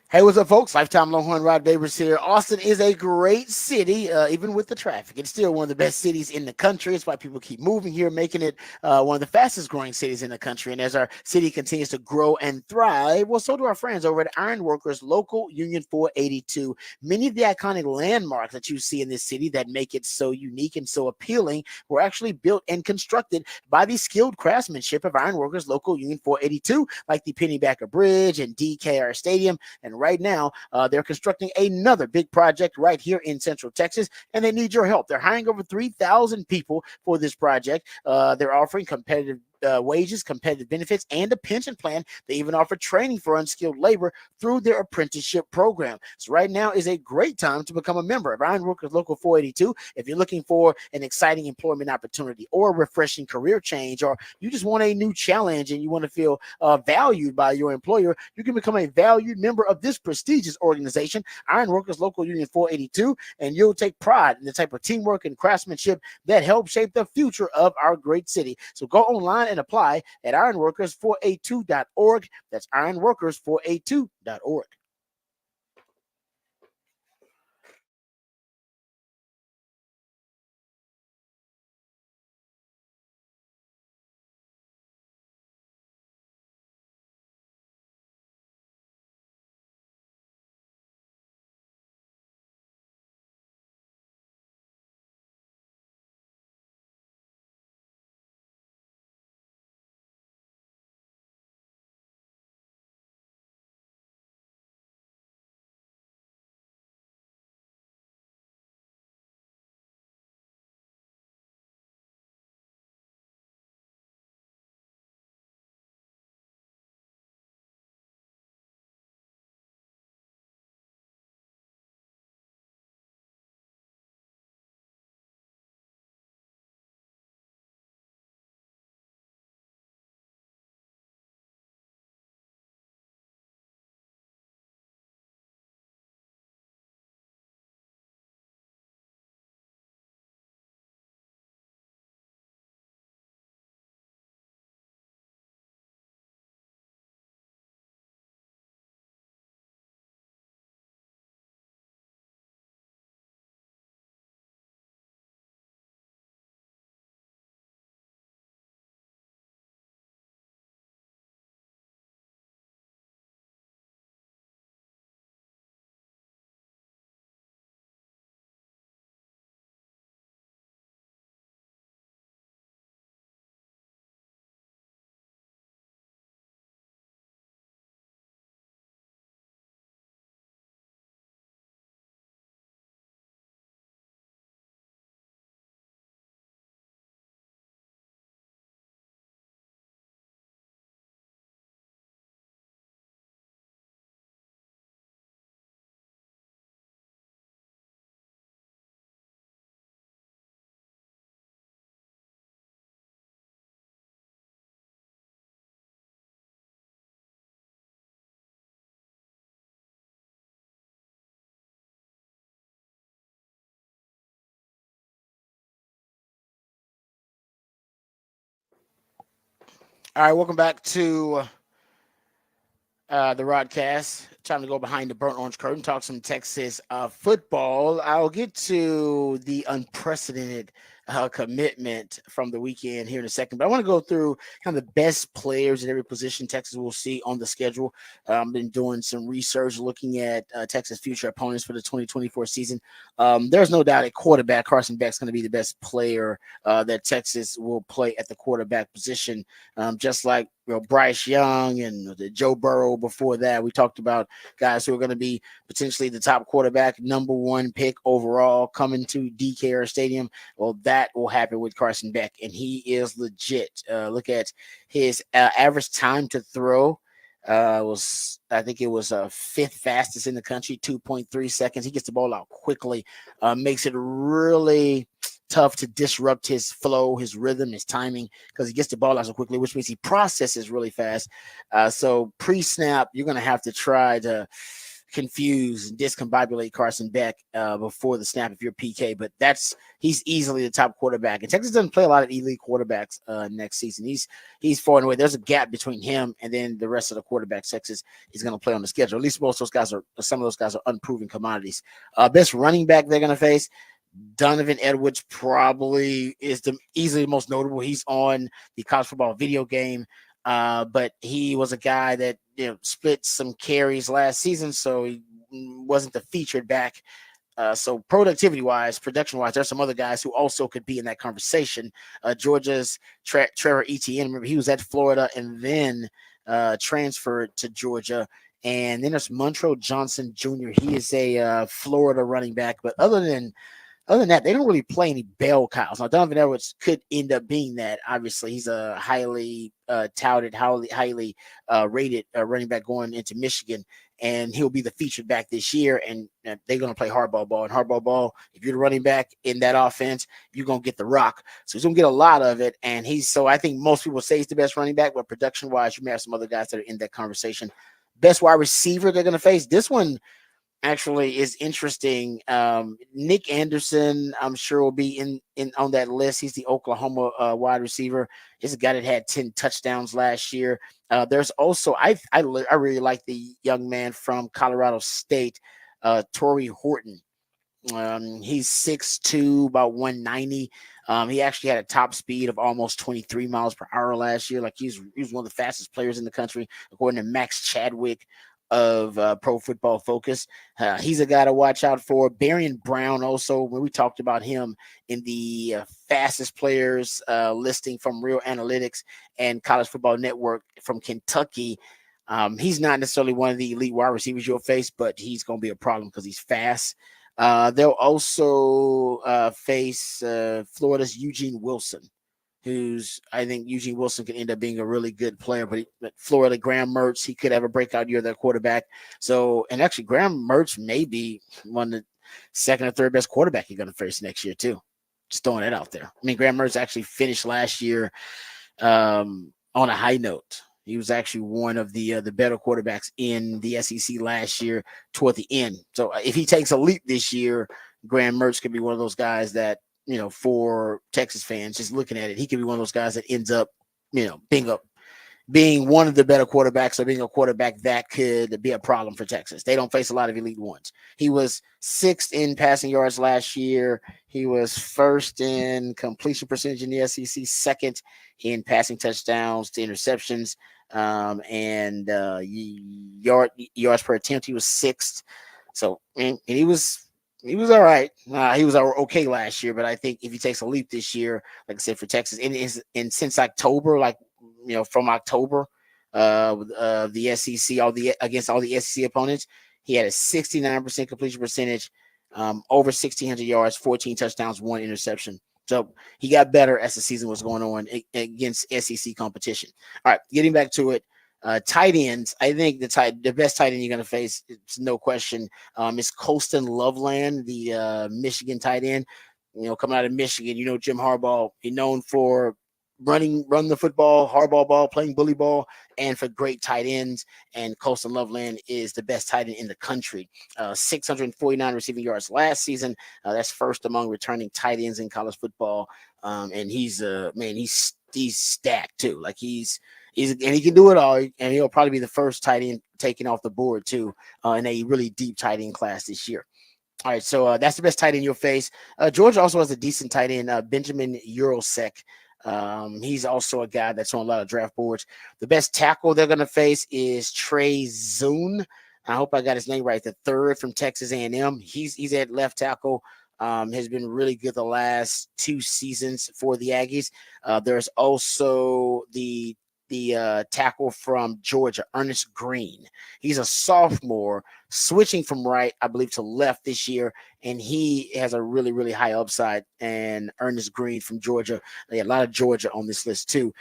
Hey, what's up, folks? Lifetime Longhorn Rod Davis here. Austin is a great city, even with the traffic. It's still one of the best cities in the country. It's why people keep moving here, making it one of the fastest growing cities in the country. And as our city continues to grow and thrive, well, so do our friends over at Ironworkers Local Union 482. Many of the iconic landmarks that you see in this city that make it so unique and so appealing were actually built and constructed by the skilled craftsmanship of Ironworkers Local Union 482, like the Pennybacker Bridge and DKR Stadium. And right now, they're constructing another big project right here in Central Texas, and they need your help. They're hiring over 3,000 people for this project. They're offering competitive wages, competitive benefits, and a pension plan. They even offer training for unskilled labor through their apprenticeship program. So right now is a great time to become a member of Ironworkers Local 482. If you're looking for an exciting employment opportunity or a refreshing career change, or you just want a new challenge and you want to feel valued by your employer, you can become a valued member of this prestigious organization, Ironworkers Local Union 482, and you'll take pride in the type of teamwork and craftsmanship that help shape the future of our great city. So go online and apply at ironworkers482.org. That's ironworkers482.org. All right, welcome back to the Rodcast. Time to go behind the burnt orange curtain, talk some Texas football. I'll get to the unprecedented commitment from the weekend here in a second, but I want to go through kind of the best players at every position Texas will see on the schedule. I've been doing some research looking at Texas future opponents for the 2024 season. There's no doubt at quarterback, Carson Beck's going to be the best player that Texas will play at the quarterback position, just like Bryce Young and Joe Burrow before that. We talked about guys who are going to be potentially the top quarterback, number one pick overall coming to DKR Stadium. Well, that will happen with Carson Beck, and he is legit. Look at his average time to throw. I think it was fifth fastest in the country, 2.3 seconds. He gets the ball out quickly, makes it really tough to disrupt his flow, his rhythm, his timing, because he gets the ball out so quickly, which means he processes really fast. So pre-snap, you're going to have to try to confuse and discombobulate Carson Beck before the snap if you're PK, but he's easily the top quarterback. And Texas doesn't play a lot of elite quarterbacks next season. He's far and away. There's a gap between him and then the rest of the quarterbacks Texas is going to play on the schedule. At least some of those guys are unproven commodities. Best running back they're going to face, Donovan Edwards probably is easily the most notable. He's on the college football video game. But he was a guy that split some carries last season, so he wasn't the featured back. So production-wise, there's some other guys who also could be in that conversation. Georgia's Trevor Etienne, remember he was at Florida and then transferred to Georgia. And then there's Montrell Johnson Jr. He is a Florida running back, but other than that, they don't really play any bell cows. Now, Donovan Edwards could end up being that. Obviously, he's a highly touted, highly rated running back going into Michigan, and he'll be the featured back this year. And they're going to play hardball ball. And hardball ball, if you're the running back in that offense, you're going to get the rock. So he's going to get a lot of it. And I think most people say he's the best running back, but production-wise, you may have some other guys that are in that conversation. Best wide receiver they're going to face. This one actually is interesting. Nick Anderson, I'm sure, will be in on that list. He's the Oklahoma wide receiver. He's a guy that had 10 touchdowns last year. There's also I really like the young man from Colorado State, Torrey Horton. He's 6'2", about 190. He actually had a top speed of almost 23 miles per hour last year. Like he was one of the fastest players in the country, according to Max Chadwick of Pro Football Focus. He's a guy to watch out for. Barian Brown also, when we talked about him in the fastest players listing from Real Analytics and College Football Network from Kentucky. He's not necessarily one of the elite wide receivers you'll face, but he's going to be a problem because he's fast. They'll also face Florida's Eugene Wilson, I think Eugene Wilson could end up being a really good player, but Florida, Graham Mertz, he could have a breakout year, their quarterback. So, and actually Graham Mertz may be one of the second or third best quarterback you're going to face next year too. Just throwing that out there. I mean, Graham Mertz actually finished last year on a high note. He was actually one of the better quarterbacks in the SEC last year toward the end. So if he takes a leap this year, Graham Mertz could be one of those guys that, for Texas fans, just looking at it, he could be one of those guys that ends up, being one of the better quarterbacks or being a quarterback that could be a problem for Texas. They don't face a lot of elite ones. He was 6th in passing yards last year. He was 1st in completion percentage in the SEC, 2nd in passing touchdowns to interceptions, and yards per attempt. He was 6th. So, and he was all right. He was okay last year, but I think if he takes a leap this year, like I said, for Texas, and since October, from October, the SEC, against all the SEC opponents, he had a 69% completion percentage, over 1,600 yards, 14 touchdowns, 1 interception. So he got better as the season was going on against SEC competition. All right, getting back to it. Tight ends, I think the best tight end you're going to face, it's no question, is Colston Loveland, the Michigan tight end. Coming out of Michigan, Jim Harbaugh, he's known for run the football, hardball ball, playing bully ball, and for great tight ends. And Colston Loveland is the best tight end in the country. 649 receiving yards last season. That's 1st among returning tight ends in college football. And he's he's stacked too. Like he's and he can do it all, and he'll probably be the first tight end taken off the board too in a really deep tight end class this year. All right, so that's the best tight end you'll face. Georgia also has a decent tight end, Benjamin Eurosek. He's also a guy that's on a lot of draft boards. The best tackle they're going to face is Trey Zune. I hope I got his name right. The third from Texas A&M. He's at left tackle. Has been really good the last 2 seasons for the Aggies. There's also the tackle from Georgia, Ernest Green. He's a sophomore, switching from right, I believe, to left this year, and he has a really, really high upside. And Ernest Green from Georgia, a lot of Georgia on this list too.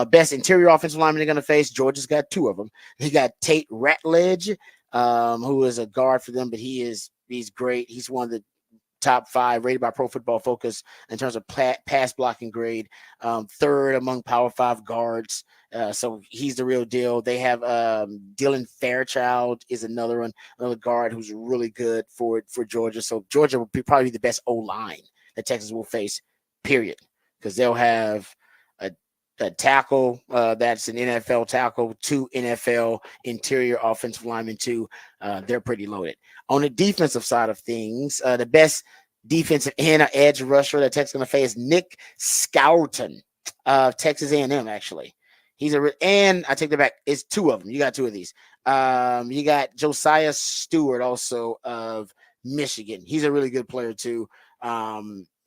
Best interior offensive lineman they're going to face, Georgia's got 2 of them. He got Tate Ratledge, who is a guard for them, but he's great. He's one of the top 5 rated by Pro Football Focus in terms of pass blocking grade, 3rd among Power 5 guards. So he's the real deal. They have Dylan Fairchild is another guard who's really good for Georgia. So Georgia will probably be the best O-line that Texas will face, period, because they'll have a tackle that's an NFL tackle, 2 NFL interior offensive linemen too. They're pretty loaded. On the defensive side of things, the best defensive end or edge rusher that Texas is going to face is Nick Scouton of Texas A&M. Actually, and I take that back. It's 2 of them. You got 2 of these. You got Josiah Stewart also of Michigan. He's a really good player too.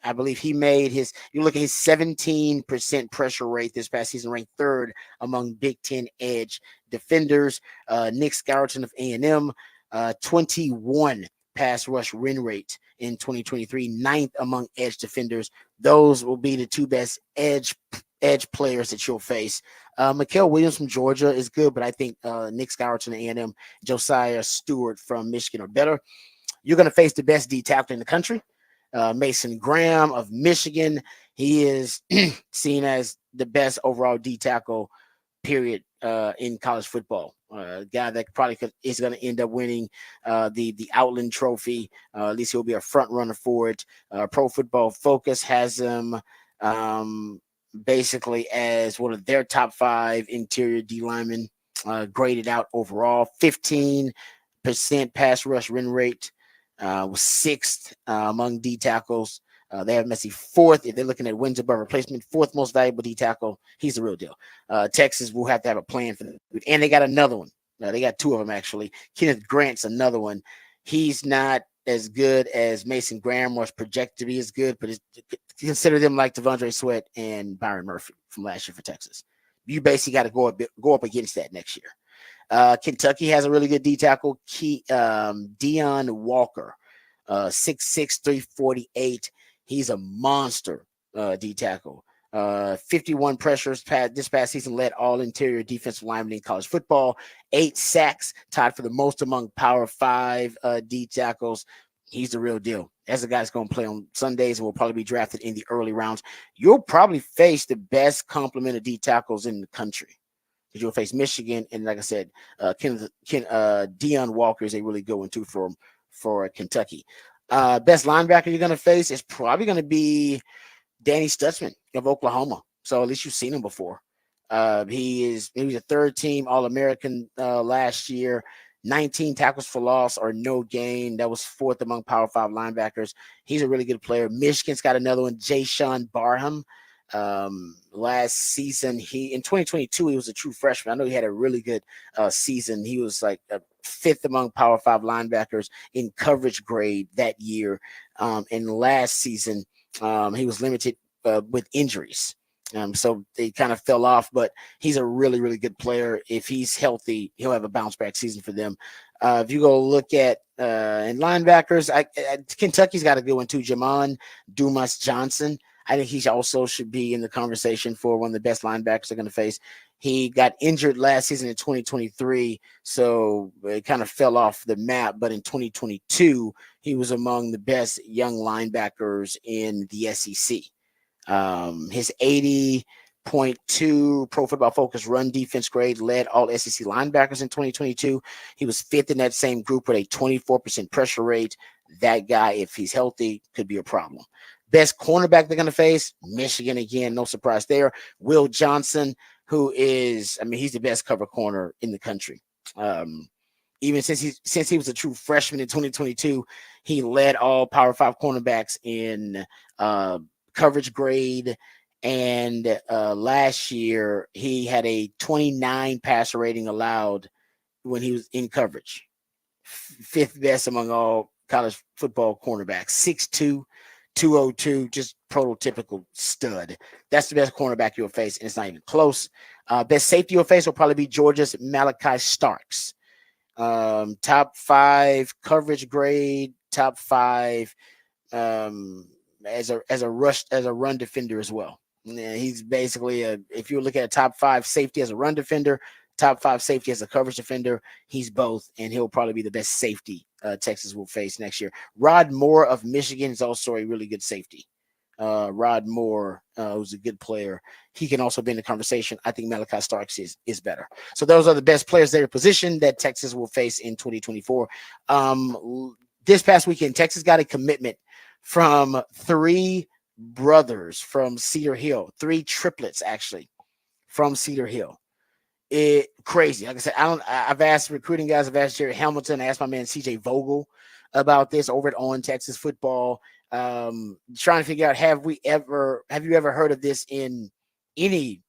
I believe he made you look at his 17% pressure rate this past season, ranked 3rd among Big Ten edge defenders. Nick Scouton of A&M, 21 pass rush win rate in 2023, 9th among edge defenders. Those will be the 2 best edge players that you'll face. Mikael Williams from Georgia is good, but I think Nick Scouton of A&M, Josiah Stewart from Michigan are better. You're going to face the best D tackle in the country. Mason Graham of Michigan. He is seen as the best overall D tackle, period, in college football. A guy that probably is going to end up winning the Outland Trophy. At least he'll be a front runner for it. Pro Football Focus has him basically as one of their top 5 interior D linemen, graded out overall. 15% pass rush win rate. Was 6th among D tackles. They have Messi 4th. If they're looking at wins above replacement, 4th most valuable D tackle. He's the real deal. Texas will have to have a plan for them. And they got another one. They got 2 of them, actually. Kenneth Grant's another one. He's not as good as Mason Graham was projected to be as good, but consider them like Devondre Sweat and Byron Murphy from last year for Texas. You basically got to go up against that next year. Kentucky has a really good D tackle, Deion Walker, 6'6", 348. He's a monster D tackle. 51 pressures this past season, led all interior defensive linemen in college football. 8 sacks, tied for the most among Power 5 D tackles. He's the real deal. That's a guy that's going to play on Sundays and will probably be drafted in the early rounds. You'll probably face the best complement of D tackles in the country. You'll face Michigan, and like I said, Deion Walker is a really good one too for Kentucky. Best linebacker you're going to face is probably going to be Danny Stutzman of Oklahoma. So at least you've seen him before. He was a 3rd team All-American last year. 19 tackles for loss or no gain. That was 4th among Power 5 linebackers. He's a really good player. Michigan's got another one, Jayshon Barham. Last season in 2022 he was a true freshman. I know he had a really good season. He was like 5th among Power 5 linebackers in coverage grade that year. And last season he was limited with injuries, so they kind of fell off, but he's a really, really good player. If he's healthy, he'll have a bounce back season for them. If you go look at in linebackers, Kentucky's got a good one too, Jamon Dumas Johnson. I think he also should be in the conversation for one of the best linebackers they're going to face. He got injured last season in 2023, so it kind of fell off the map. But in 2022, he was among the best young linebackers in the SEC. His 80.2 Pro Football Focus run defense grade led all SEC linebackers in 2022. He was 5th in that same group with a 24% pressure rate. That guy, if he's healthy, could be a problem. Best cornerback they're going to face, Michigan again, no surprise there. Will Johnson, who is, I mean, he's the best cover corner in the country. Even since he was a true freshman in 2022, he led all Power 5 cornerbacks in coverage grade. And last year, he had a 29 passer rating allowed when he was in coverage. Fifth best among all college football cornerbacks. 6'2", 202, just prototypical stud. That's the best cornerback you'll face, and it's not even close. Best safety you'll face will probably be Georgia's Malachi Starks. Top 5 coverage grade, top 5 as a run defender as well. Yeah, he's basically if you look at a top 5 safety as a run defender, top 5 safety as a coverage defender, he's both, and he'll probably be the best safety Texas will face next year. Rod Moore of Michigan is also a really good safety. Rod Moore, who's a good player, he can also be in the conversation. I think Malachi Starks is better. So those are the best players at their position that Texas will face in 2024. This past weekend, Texas got a commitment from 3 brothers from Cedar Hill, 3 triplets actually from Cedar Hill. It crazy. Like I said, I've asked recruiting guys, I've asked Jerry Hamilton, I asked my man CJ Vogel about this over at On Texas Football. Trying to figure out, have you ever heard of this in any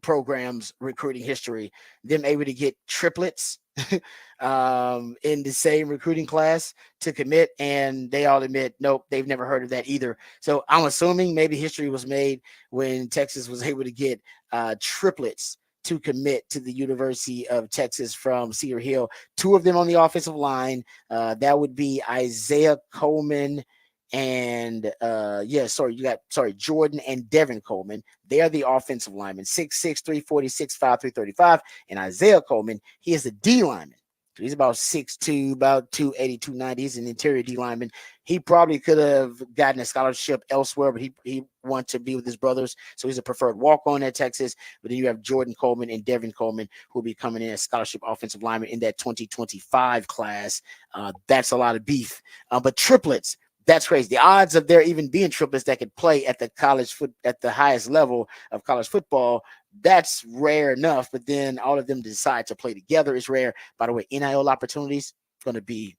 program's recruiting history, them able to get triplets in the same recruiting class to commit, and they all admit nope, they've never heard of that either. So I'm assuming maybe history was made when Texas was able to get triplets to commit to the University of Texas from Cedar Hill. 2 of them on the offensive line. That would be Isaiah Coleman and Jordan and Devin Coleman. They are the offensive linemen, 6'6", 340, 6'5", 335. And Isaiah Coleman, he is a D lineman. So he's about 6'2", about 280, 290. He's an interior D lineman. He probably could have gotten a scholarship elsewhere, but he wanted to be with his brothers. So he's a preferred walk-on at Texas. But then you have Jordan Coleman and Devin Coleman, who will be coming in as scholarship offensive linemen in that 2025 class. That's a lot of beef. But triplets, that's crazy. The odds of there even being triplets that could play at the at the highest level of college football, that's rare enough. But then all of them decide to play together is rare. By the way, NIL opportunities going to be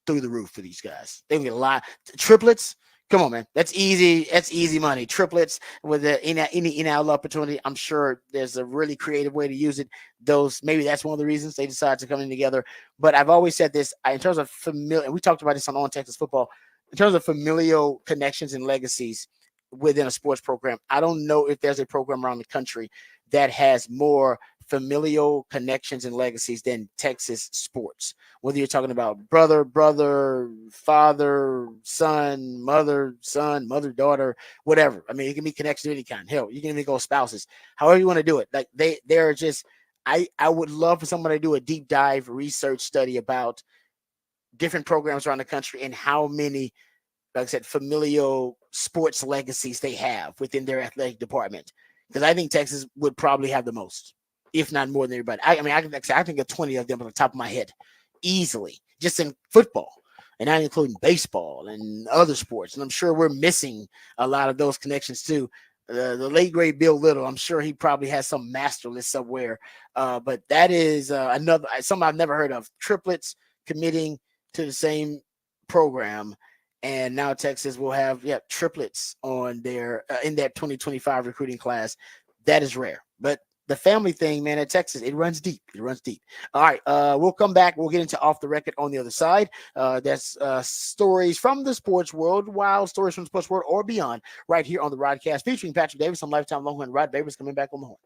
through the roof for these guys. They get a lot. Triplets, come on, man. That's easy. That's easy money. Triplets with any NIL opportunity. I'm sure there's a really creative way to use it. Maybe that's one of the reasons they decide to come in together. But I've always said this in terms of familiar, and we talked about this on Texas Football, in terms of familial connections and legacies within a sports program. I don't know if there's a program around the country that has more familial connections and legacies than Texas sports. Whether you're talking about brother, father, son, mother, daughter, whatever. I mean, it can be connections of any kind. Hell, you can even go spouses. However you want to do it. Like they're just. I would love for somebody to do a deep dive research study about different programs around the country and how many, like I said, familial sports legacies they have within their athletic department. Because I think Texas would probably have the most, if not more than everybody. I think of 20 of them on the top of my head, easily, just in football, and not including baseball and other sports. And I'm sure we're missing a lot of those connections too. The late great Bill Little, I'm sure he probably has some master list somewhere. But that is something I've never heard of. Triplets committing to the same program, and now Texas will have triplets on their in that 2025 recruiting class. That is rare, but the family thing, man, at Texas, it runs deep. All right, we'll come back. We'll get into Off the Record on the other side. That's stories from the sports world, wild stories from the sports world or beyond, right here on the Rodcast, featuring Patrick Davis on Lifetime Longhorn. Rod Babers coming back on the horn.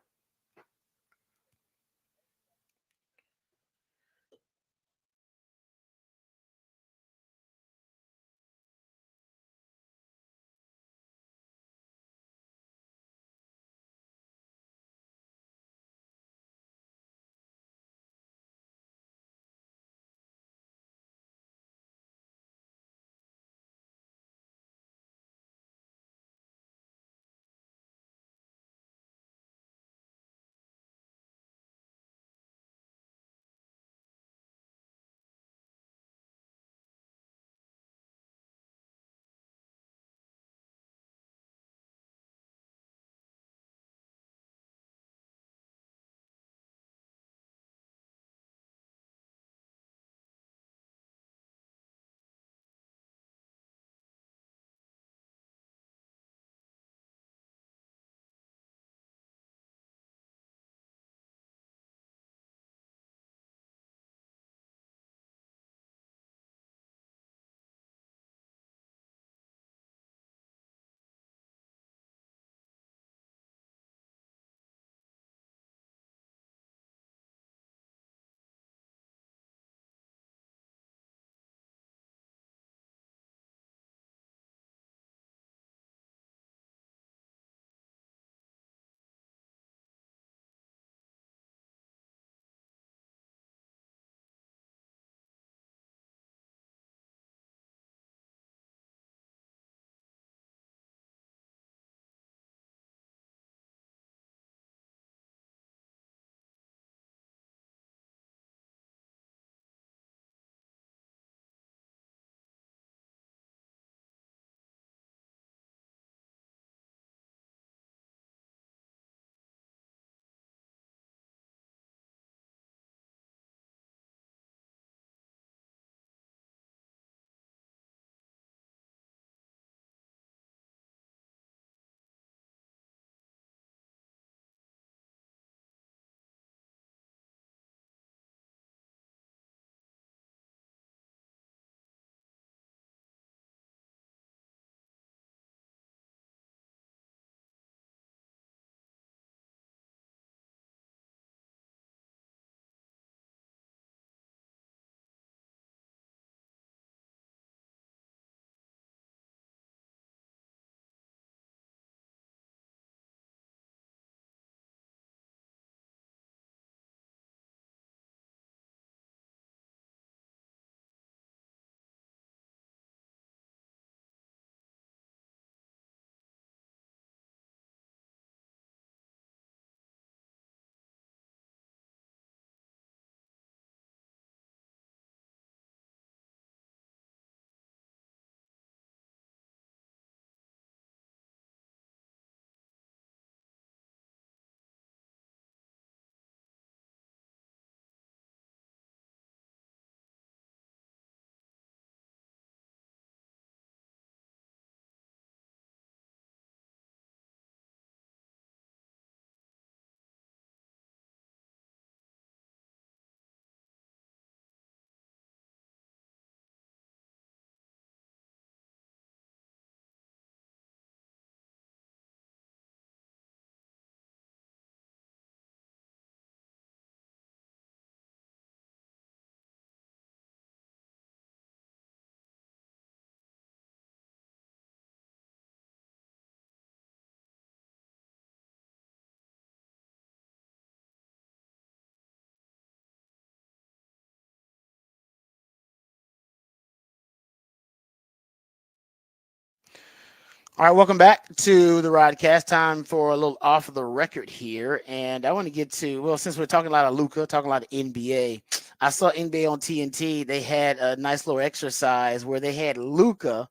All right, welcome back to the Rodcast. Time for a little off the record here, and I want to get to, well, since we're talking a lot of Luka, talking a lot of NBA, I saw NBA on TNT. They had a nice little exercise where they had Luka.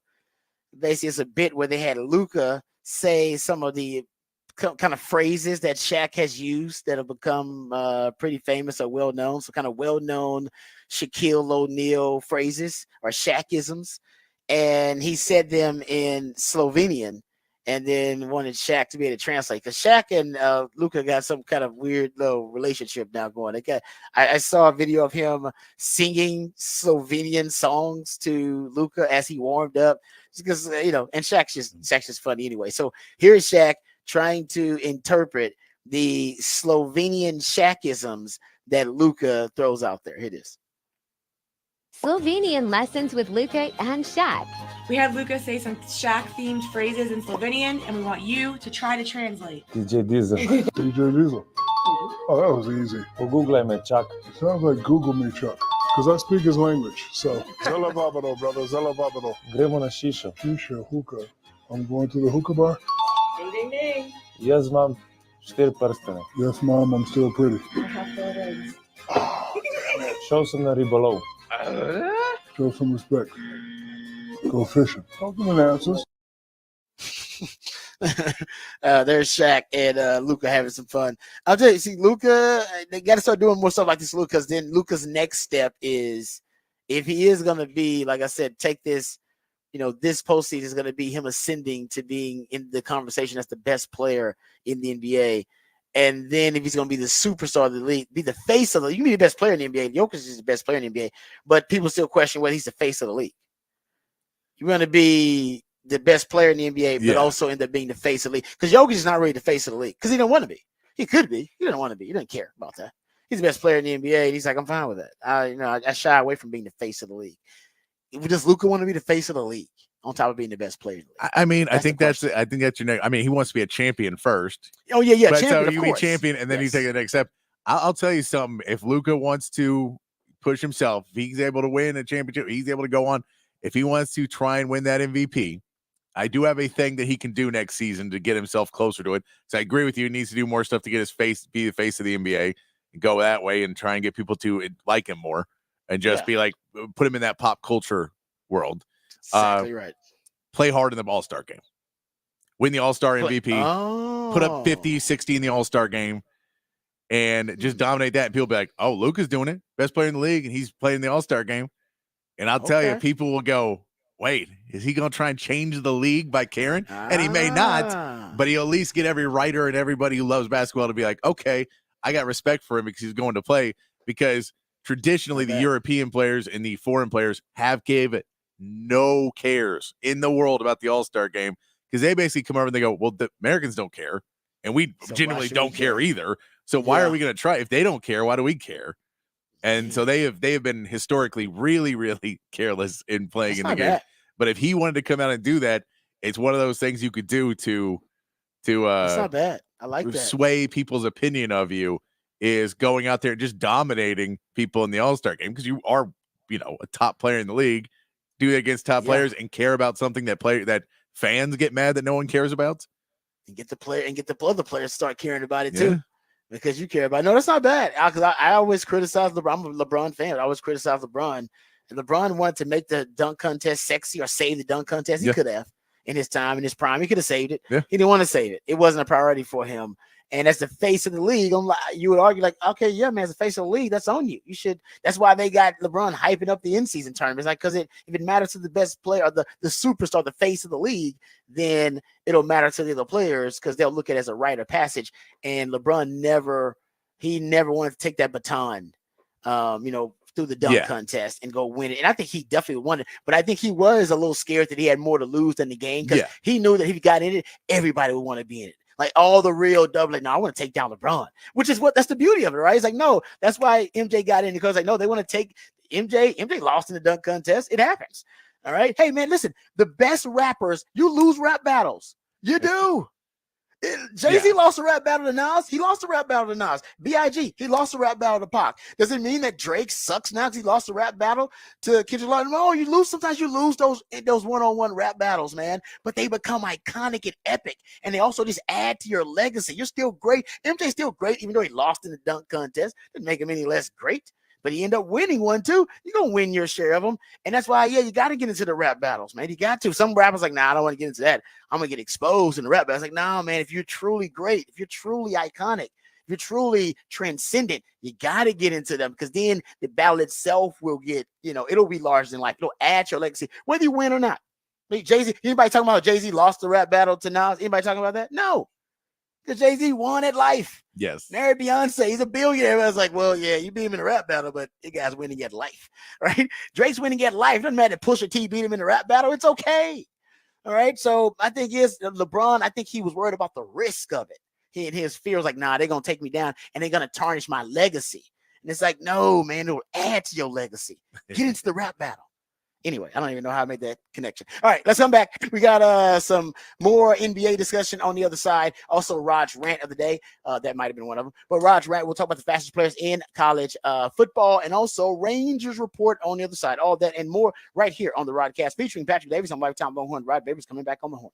Basically, it's a bit where they had Luka say some of the kind of phrases that Shaq has used that have become pretty famous or well known. So, kind of well known Shaquille O'Neal phrases or Shaqisms. And he said them in Slovenian and then wanted Shaq to be able to translate. Because Shaq and Luka got some kind of weird little relationship now going. I saw a video of him singing Slovenian songs to Luka as he warmed up. Because, and Shaq's just funny anyway. So here is Shaq trying to interpret the Slovenian Shaqisms that Luka throws out there. Here it is. Slovenian lessons with Luka and Shaq. We had Luka say some Shaq-themed phrases in Slovenian, and we want you to try to translate. DJ Diesel. DJ Diesel. Oh, that was easy. Google me, Chuck. It sounds like Google me, Chuck. Because I speak his language. So, Zela Babado, brother. Zela Babado. Gremo na šišo. Shisha, hookah. I'm going to the hookah bar. Ding, ding, ding. Jaz imam 4 prstene. Yes, Mom, I'm still pretty. I have 4 legs. Šel sem na ribolov. Show some respect. Go fishing. Talk to the answers. There's Shaq and Luka having some fun. I'll tell you, see, Luka, they got to start doing more stuff like this, Luka, because then Luka's next step is, if he is going to be, like I said, take this, this postseason is going to be him ascending to being in the conversation as the best player in the NBA. And then if he's going to be the superstar of the league, be the face of the league, you can be the best player in the NBA. Jokic is the best player in the NBA, but people still question whether he's the face of the league. You're going to be the best player in the NBA, but also end up being the face of the league. Because Jokic is not really the face of the league because he don't want to be. He could be. He doesn't want to be. He doesn't care about that. He's the best player in the NBA, and he's like, I'm fine with that. I shy away from being the face of the league. Does Luka want to be the face of the league on top of being the best player? I mean, I think that's your next. I mean, he wants to be a champion first. Oh yeah. But champion, so you be course. champion, and then you take the next step. I'll tell you something. If Luka wants to push himself, if he's able to win a championship, he's able to go on. If he wants to try and win that MVP, I do have a thing that he can do next season to get himself closer to it. So I agree with you. He needs to do more stuff to get his face, be the face of the NBA, and go that way and try and get people to like him more and just be like, put him in that pop culture world. Exactly right. Play hard in the All-Star game. Win the All-Star MVP. Put up 50, 60 in the All-Star game and just dominate that. And people be like, oh, Luka's doing it. Best player in the league, and he's playing the All-Star game. And I'll tell you, people will go, wait, is he going to try and change the league by caring? And he may not, but he'll at least get every writer and everybody who loves basketball to be like, okay, I got respect for him because he's going to play. Because traditionally, the European players and the foreign players have gave it no cares in the world about the All-Star game because they basically come over and they go, well, the Americans don't care. And we genuinely don't care either. So why are we going to try? If they don't care, why do we care? And so they have been historically really, really careless in playing in the game. But if he wanted to come out and do that, it's one of those things you could do to that's not bad. I like that. Sway people's opinion of you is going out there and just dominating people in the All-Star game because you are, a top player in the league. Do that against top players and care about something that fans get mad that no one cares about. And get the other players start caring about it too. Because you care about it. No, that's not bad. Because I always criticize LeBron. I'm a LeBron fan. I always criticize LeBron. And LeBron wanted to make the dunk contest sexy or save the dunk contest. He could have in his time, in his prime. He could have saved it. Yeah. He didn't want to save it. It wasn't a priority for him. And as the face of the league, you would argue like, okay, yeah, man, as the face of the league, that's on you. You should. That's why they got LeBron hyping up the in-season tournament. It's like because if it matters to the best player or the superstar, the face of the league, then it'll matter to the other players because they'll look at it as a rite of passage. And LeBron never wanted to take that baton, through the dunk contest and go win it. And I think he definitely won it. But I think he was a little scared that he had more to lose than the game because he knew that if he got in it, everybody would want to be in it. Like all the real double, like, no, I want to take down LeBron, which is that's the beauty of it, right? It's like, no, that's why MJ got in because no, they want to take MJ. MJ lost in the dunk contest. It happens. All right. Hey, man, listen, the best rappers, you lose rap battles. You do. Jay-Z lost a rap battle to Nas. He lost a rap battle to Nas. B.I.G. He lost a rap battle to Pac. Does it mean that Drake sucks now because he lost a rap battle to Kendrick Lamar? No, you lose. Sometimes you lose those one-on-one rap battles, man. But they become iconic and epic, and they also just add to your legacy. You're still great. MJ's still great, even though he lost in the dunk contest. Didn't make him any less great. But he ended up winning one too. You're gonna win your share of them, and that's why, you got to get into the rap battles, man. You got to. Some rappers like, nah, I don't want to get into that. I'm gonna get exposed in the rap battles. Like, nah, man. If you're truly great, if you're truly iconic, if you're truly transcendent, you got to get into them, because then the battle itself will get, it'll be larger than life. It'll add to your legacy, whether you win or not. Jay-Z. Anybody talking about Jay-Z lost the rap battle to Nas? Anybody talking about that? No. Because Jay-Z won at life. Yes. Married Beyonce. He's a billionaire. Everyone's like, well, yeah, you beat him in a rap battle, but you guys winning at life, right? Drake's winning at life. It doesn't matter if Pusha T beat him in a rap battle. It's okay. All right. So I think LeBron, I think he was worried about the risk of it. His fear was like, nah, they're going to take me down and they're going to tarnish my legacy. And it's like, no, man, it will add to your legacy. Get into the rap battle. Anyway, I don't even know how I made that connection. All right, let's come back. We got some more NBA discussion on the other side. Also, Rod's rant of the day. That might have been one of them. But Rod's rant, we'll talk about the fastest players in college football, and also Rangers report on the other side. All that and more right here on the Rodcast, featuring Patrick Davis on Lifetime Longhorn. Rod Davis coming back on the horn.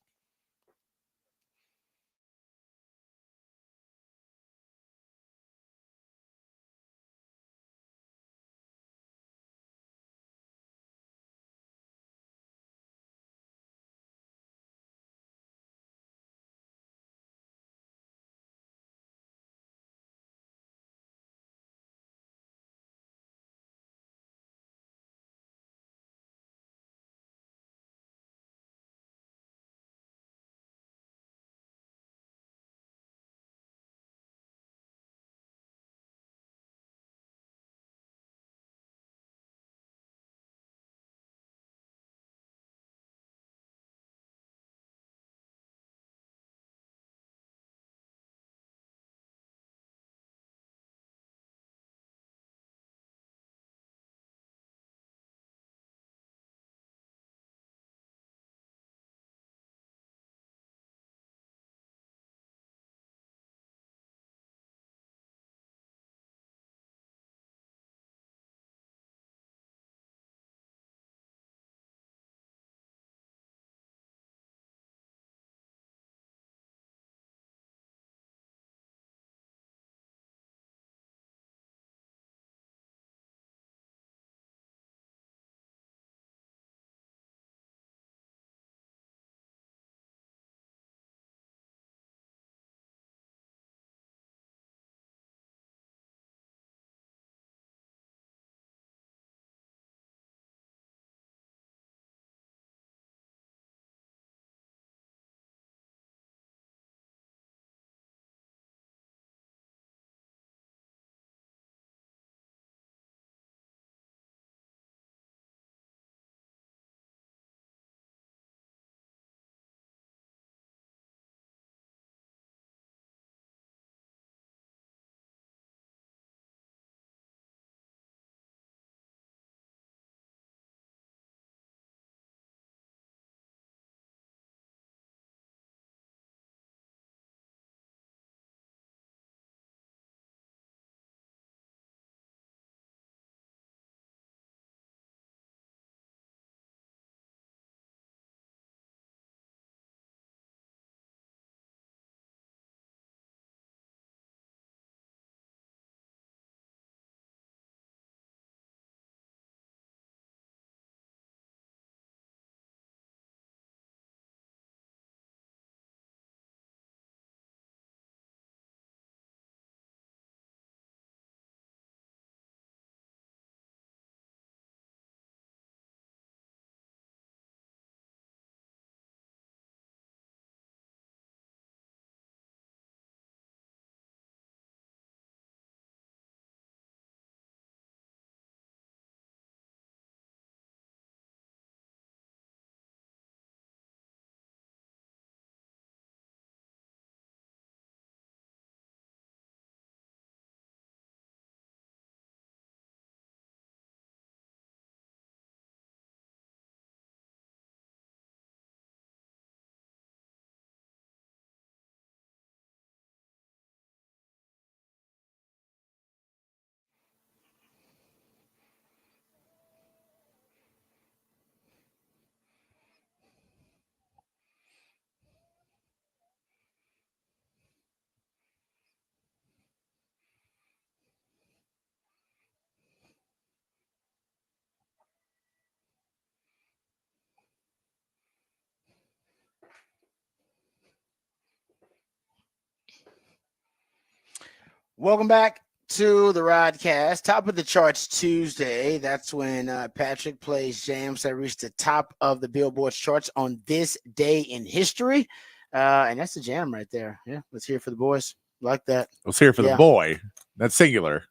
Welcome back to the Rodcast. Top of the charts Tuesday. That's when Patrick plays jams that reached the top of the Billboard charts on this day in history. And that's the jam right there. Yeah, let's hear it for the boys. Like that. Let's hear it for the boy. That's singular.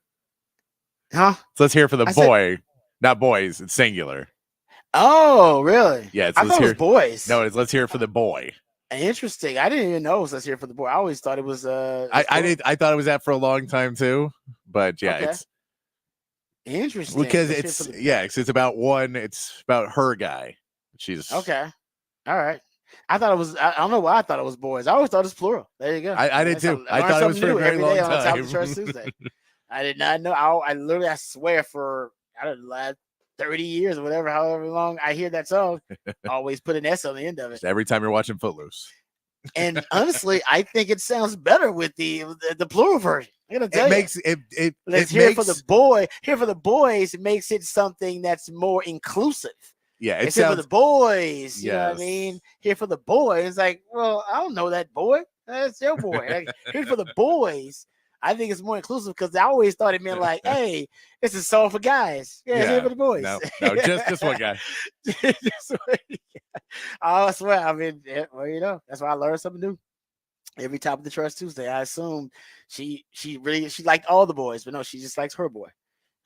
Huh? So let's hear it for the boy. Not boys. It's singular. Oh, really? Yeah. I thought it was boys. No, let's hear it for the boy. Interesting. I didn't even know it was let's hear it for the boy. I always thought it was I thought it was that for a long time too. But yeah, okay. it's interesting because it's about one. It's about her guy. She's okay. All right. I thought it was. I don't know why I thought it was boys. I always thought it was plural. There you go. I did too. I thought it was for a very long time. On Top of the Charts Tuesday. I did not know. I literally, I swear, for I don't know, 30 years or whatever, however long I hear that song, always put an S on the end of it. Just every time you're watching Footloose. And honestly, I think it sounds better with the plural version. I gotta tell you. Let's hear it for the boy. Here for the boys, it makes it something that's more inclusive. Yeah, it's here for the boys. You know what I mean? Here for the boys. It's like, well, I don't know that boy. That's your boy. Like, here for the boys. I think it's more inclusive because I always thought it meant like, hey, it's a song for guys. Yeah, it's here for the boys. No, just one guy. I swear. I mean, well, you know, that's why I learned something new. Every Top of the Charts Tuesday, I assumed she liked all the boys, but no, she just likes her boy.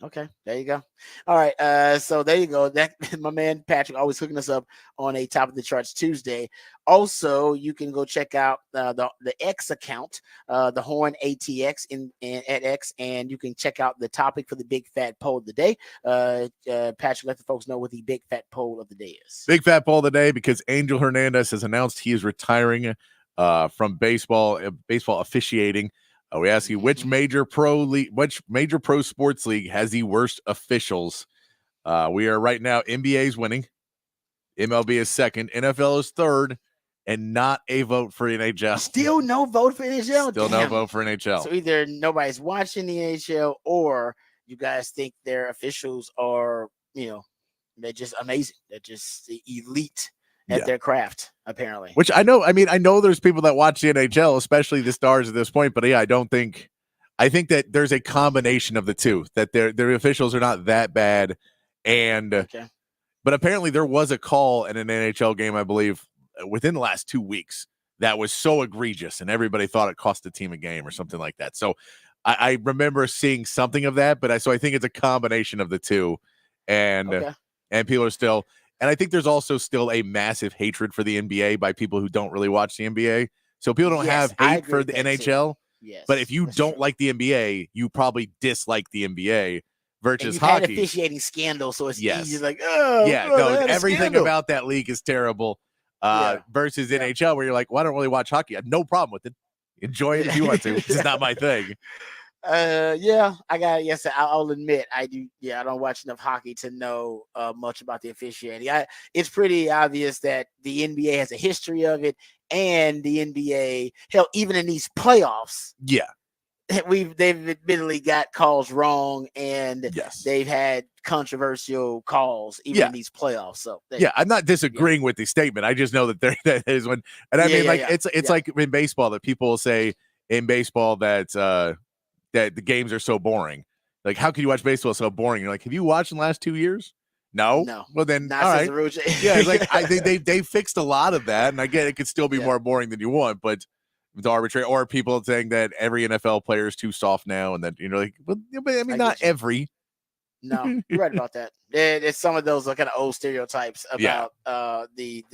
Okay, there you go. All right, so there you go. That my man Patrick always hooking us up on a Top of the Charts Tuesday. Also, you can go check out the X account, the Horn ATX at X, and you can check out the topic for the Big Fat Poll of the Day. Patrick, let the folks know what the Big Fat Poll of the Day is. Big Fat Poll of the Day because Angel Hernandez has announced he is retiring from baseball officiating. We ask you which major pro sports league has the worst officials. We are right now. NBA is winning. MLB is second. NFL is third, and not a vote for NHL. Still no vote for NHL. Still no vote for NHL. So either nobody's watching the NHL, or you guys think their officials are, they're just amazing. They're just elite at their craft, apparently. Which I know. I mean, I know there's people that watch the NHL, especially the stars at this point. But yeah, I think that there's a combination of the two. That their officials are not that bad, but apparently there was a call in an NHL game, I believe, within the last 2 weeks that was so egregious, and everybody thought it cost the team a game or something like that. So I remember seeing something of that, but I think it's a combination of the two, and people are still. And I think there's also still a massive hatred for the NBA by people who don't really watch the NBA. So people don't have hate for the NHL. Yes, but if you don't like the NBA, you probably dislike the NBA versus you've hockey. Had officiating scandal, so it's easy. Like, everything about that league is terrible. Versus NHL, where you're like, well, I don't really watch hockey. I have no problem with it. Enjoy it if you want to. It's just not my thing. I'll admit I do. Yeah, I don't watch enough hockey to know much about the officiating. It's pretty obvious that the NBA has a history of it, and the NBA, hell, even in these playoffs, they've admittedly got calls wrong, and they've had controversial calls even in these playoffs. So I'm not disagreeing with the statement. I just know that that is one, and I mean, it's like in baseball that people will say in baseball that that the games are so boring. Like, how can you watch baseball so boring? You're like, have you watched in the last 2 years? No. Well, then, all right. It's like I think they fixed a lot of that, and I get it could still be more boring than you want, but it's arbitrary. Or people saying that every NFL player is too soft now, and that like, well, I mean, not every. No, you're right about that. It's some of those kind of old stereotypes about the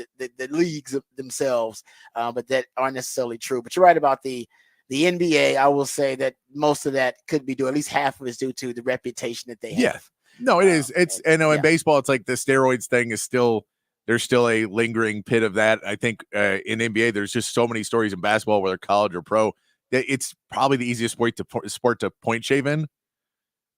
leagues themselves, but that aren't necessarily true. But you're right about the NBA. I will say that most of that could be due, at least half of it is due to the reputation that they have. Yeah, no, it is. It's in baseball, it's like the steroids thing is still there's still a lingering pit of that. I think in NBA, there's just so many stories in basketball, whether college or pro, that it's probably the easiest sport to point shave in.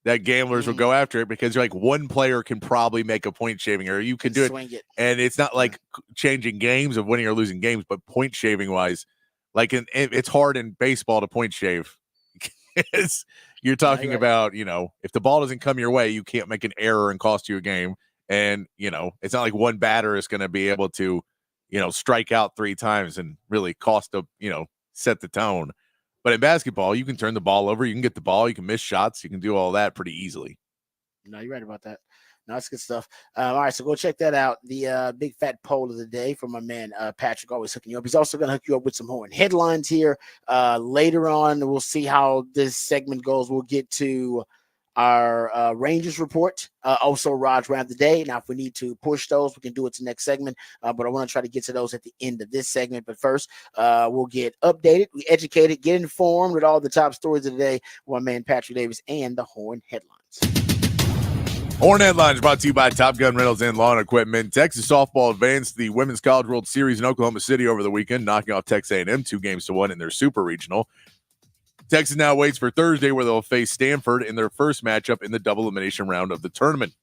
That gamblers will go after it because you're like one player can probably make a point shaving, or you can do it, and it's not like changing games of winning or losing games, but point shaving wise. Like it's hard in baseball to point shave. You're talking about, if the ball doesn't come your way, you can't make an error and cost you a game. And, it's not like one batter is going to be able to, strike out 3 times and really set the tone. But in basketball, you can turn the ball over, you can get the ball, you can miss shots, you can do all that pretty easily. No, you're right about that. No, that's good stuff. All right, so go check that out. The big fat poll of the day from my man Patrick, always hooking you up. He's also going to hook you up with some Horn headlines here. Later on, we'll see how this segment goes. We'll get to our Rangers report, also Rod's round of the day. Now, if we need to push those, we can do it to the next segment, but I want to try to get to those at the end of this segment. But first, we'll get updated, we educated, get informed with all the top stories of the day with my man Patrick Davis and the Horn headlines. Horn headlines brought to you by Top Gun Rentals and Lawn Equipment. Texas softball advanced the Women's College World Series in Oklahoma City over the weekend, knocking off Texas A&M 2-1 in their Super Regional. Texas now waits for Thursday, where they'll face Stanford in their first matchup in the double elimination round of the tournament.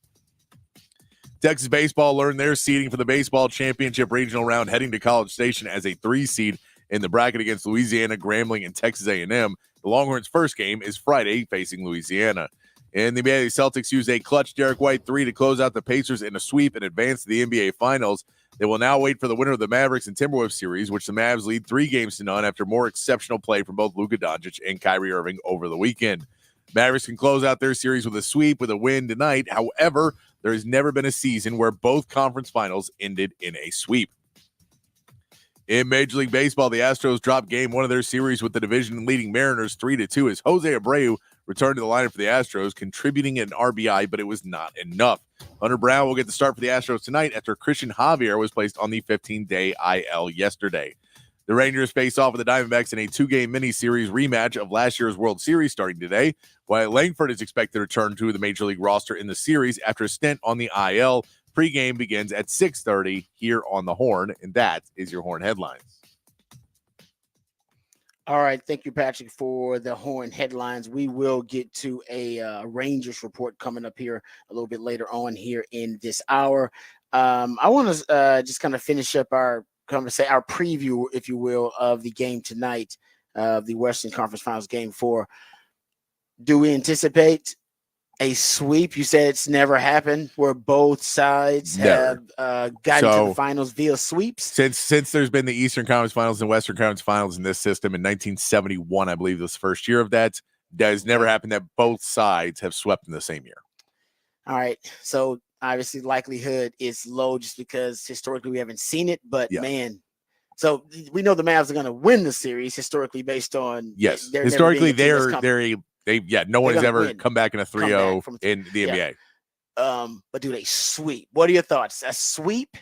Texas baseball learned their seeding for the baseball championship regional round, heading to College Station as a 3 seed in the bracket against Louisiana, Grambling, and Texas A&M. The Longhorns' first game is Friday, facing Louisiana. In the NBA, the Celtics used a clutch Derek White 3 to close out the Pacers in a sweep and advance to the NBA Finals. They will now wait for the winner of the Mavericks and Timberwolves series, which the Mavs lead 3-0 after more exceptional play from both Luka Doncic and Kyrie Irving over the weekend. Mavericks can close out their series with a sweep with a win tonight. However, there has never been a season where both conference finals ended in a sweep. In Major League Baseball, the Astros dropped game 1 of their series with the division-leading Mariners 3-2 as Jose Abreu returned to the lineup for the Astros, contributing an RBI, but it was not enough. Hunter Brown will get the start for the Astros tonight after Christian Javier was placed on the 15-day IL yesterday. The Rangers face off with the Diamondbacks in a 2-game mini-series rematch of last year's World Series starting today, while Langford is expected to return to the Major League roster in the series after a stint on the IL. Pre-game begins at 6:30 here on the Horn, and that is your Horn headlines. All right, thank you, Patrick, for the Horn headlines. We will get to a Rangers report coming up here a little bit later on here in this hour. I want to just kind of finish up our conversation, our preview, if you will, of the game tonight, the Western Conference Finals Game 4. Do we anticipate a sweep? You said it's never happened where both sides have gotten to the finals via sweeps. Since there's been the Eastern Conference Finals and Western Conference Finals in this system in 1971, I believe was the first year of that. That has never happened that both sides have swept in the same year. All right. So obviously likelihood is low just because historically we haven't seen it, but man. So we know the Mavs are going to win the series historically based on historically no one has ever come back in a 3-0 in the NBA. But do they sweep? What are your thoughts? A sweep?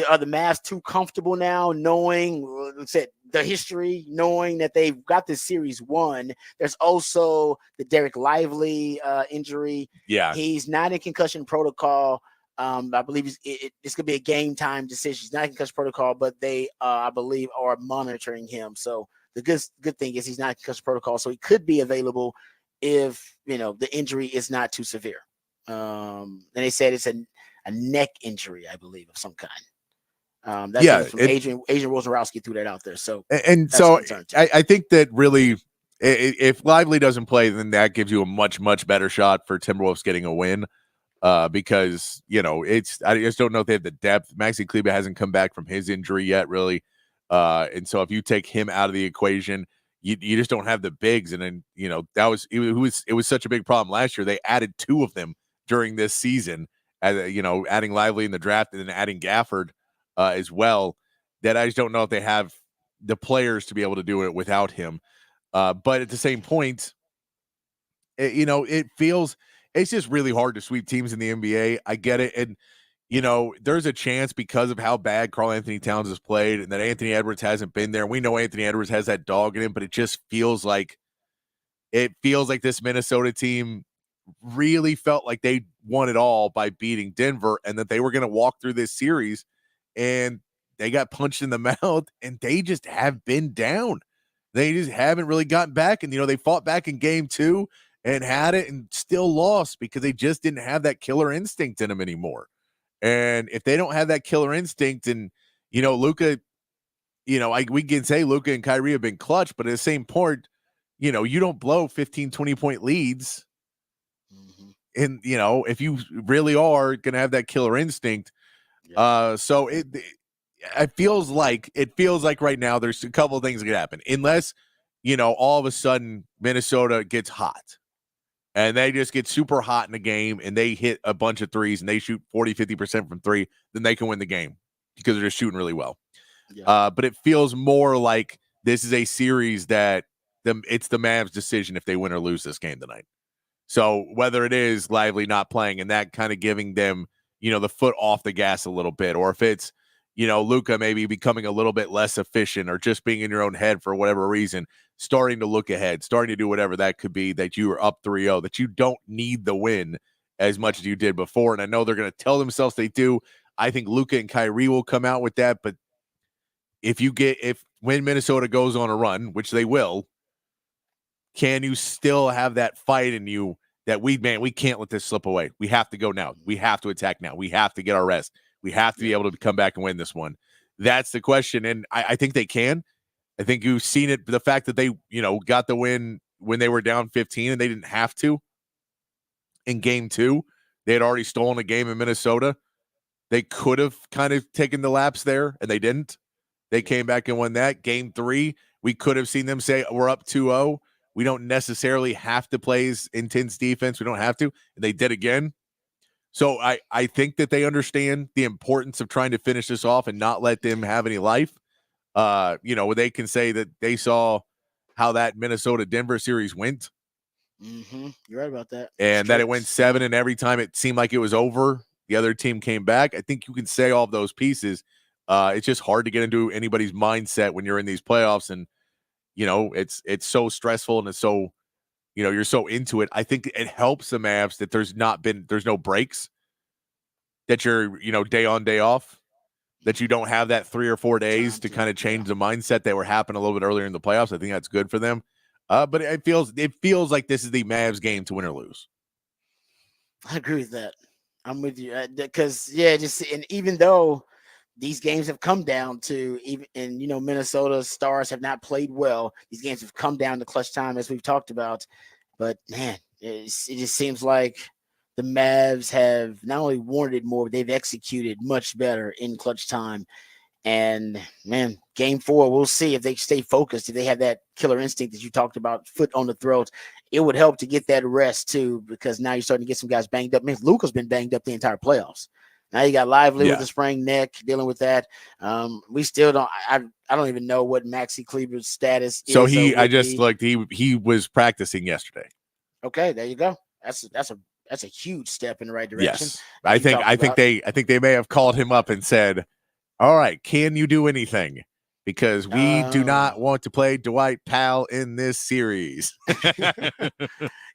Are the Mavs too comfortable now, knowing the history, knowing that they've got this series won? There's also the Derek Lively injury. Yeah, he's not in concussion protocol. I believe this could be a game time decision. He's not in concussion protocol, but they, I believe, are monitoring him. So the good thing is he's not in concussion protocol, so he could be available if the injury is not too severe. And they said it's a neck injury, I believe, of some kind. That's from Adrian Wojnarowski threw that out there. So I think that really, if Lively doesn't play, then that gives you a much better shot for Timberwolves getting a win. Because I just don't know if they have the depth. Maxi Kleber hasn't come back from his injury yet, really. And so if you take him out of the equation, you just don't have the bigs. And then, it was such a big problem last year. They added 2 of them during this season, adding Lively in the draft and then adding Gafford as well, that I just don't know if they have the players to be able to do it without him. But at the same point, it feels it's just really hard to sweep teams in the NBA. I get it. And, there's a chance because of how bad Karl Anthony Towns has played and that Anthony Edwards hasn't been there. We know Anthony Edwards has that dog in him, but it just feels like this Minnesota team really felt like they won it all by beating Denver and that they were going to walk through this series, and they got punched in the mouth and they just have been down. They just haven't really gotten back. And, they fought back in game 2 and had it and still lost because they just didn't have that killer instinct in them anymore. And if they don't have that killer instinct, and, Luka, we can say Luka and Kyrie have been clutch, but at the same point, you don't blow 15, 20-point leads. Mm-hmm. And, if you really are going to have that killer instinct. So it feels like right now there's a couple of things that could happen. Unless, all of a sudden Minnesota gets hot and they just get super hot in the game and they hit a bunch of threes and they shoot 40-50% from three, then they can win the game because they're just shooting really well. Yeah. But it feels more like this is a series that it's the Mavs' decision if they win or lose this game tonight. So whether it is Lively not playing and that kind of giving them, the foot off the gas a little bit, or if it's, Luka maybe becoming a little bit less efficient or just being in your own head for whatever reason, starting to look ahead, starting to do whatever that could be, that you are up 3-0, that you don't need the win as much as you did before. And I know they're going to tell themselves they do. I think Luka and Kyrie will come out with that. But when Minnesota goes on a run, which they will, can you still have that fight in you that we can't let this slip away. We have to go now. We have to attack now. We have to get our rest. We have to be able to come back and win this one. That's the question. And I think they can. I think you've seen it. The fact that they, got the win when they were down 15 and they didn't have to in game 2. They had already stolen a game in Minnesota. They could have kind of taken the laps there and they didn't. They came back and won that. Game 3, we could have seen them say, we're up 2-0. We don't necessarily have to play intense defense. We don't have to. And they did again. So I think that they understand the importance of trying to finish this off and not let them have any life. They can say that they saw how that Minnesota-Denver series went. Mm-hmm. You're right about that. And that it went 7, and every time it seemed like it was over, the other team came back. I think you can say all of those pieces. It's just hard to get into anybody's mindset when you're in these playoffs, and it's so stressful and it's so, you're so into it. I think it helps the Mavs that there's no breaks, that you're, day on, day off, that you don't have that 3 or 4 days to kind of change the mindset that were happening a little bit earlier in the playoffs. I think that's good for them. But it feels like this is the Mavs game to win or lose. I agree with that. I'm with you because and even though these games have come down to Minnesota's stars have not played well. These games have come down to clutch time, as we've talked about. But man, it just seems like the Mavs have not only wanted more, but they've executed much better in clutch time. And man, game 4, we'll see if they stay focused, if they have that killer instinct that you talked about, foot on the throat. It would help to get that rest too, because now you're starting to get some guys banged up. Man, Luka's been banged up the entire playoffs. Now you got Lively with the sprained neck, dealing with that. We still don't. I don't even know what Maxi Kleber's status is. So he was practicing yesterday. Okay, there you go. That's a huge step in the right direction. Yes, I think they may have called him up and said, "All right, can you do anything? Because we do not want to play Dwight Powell in this series."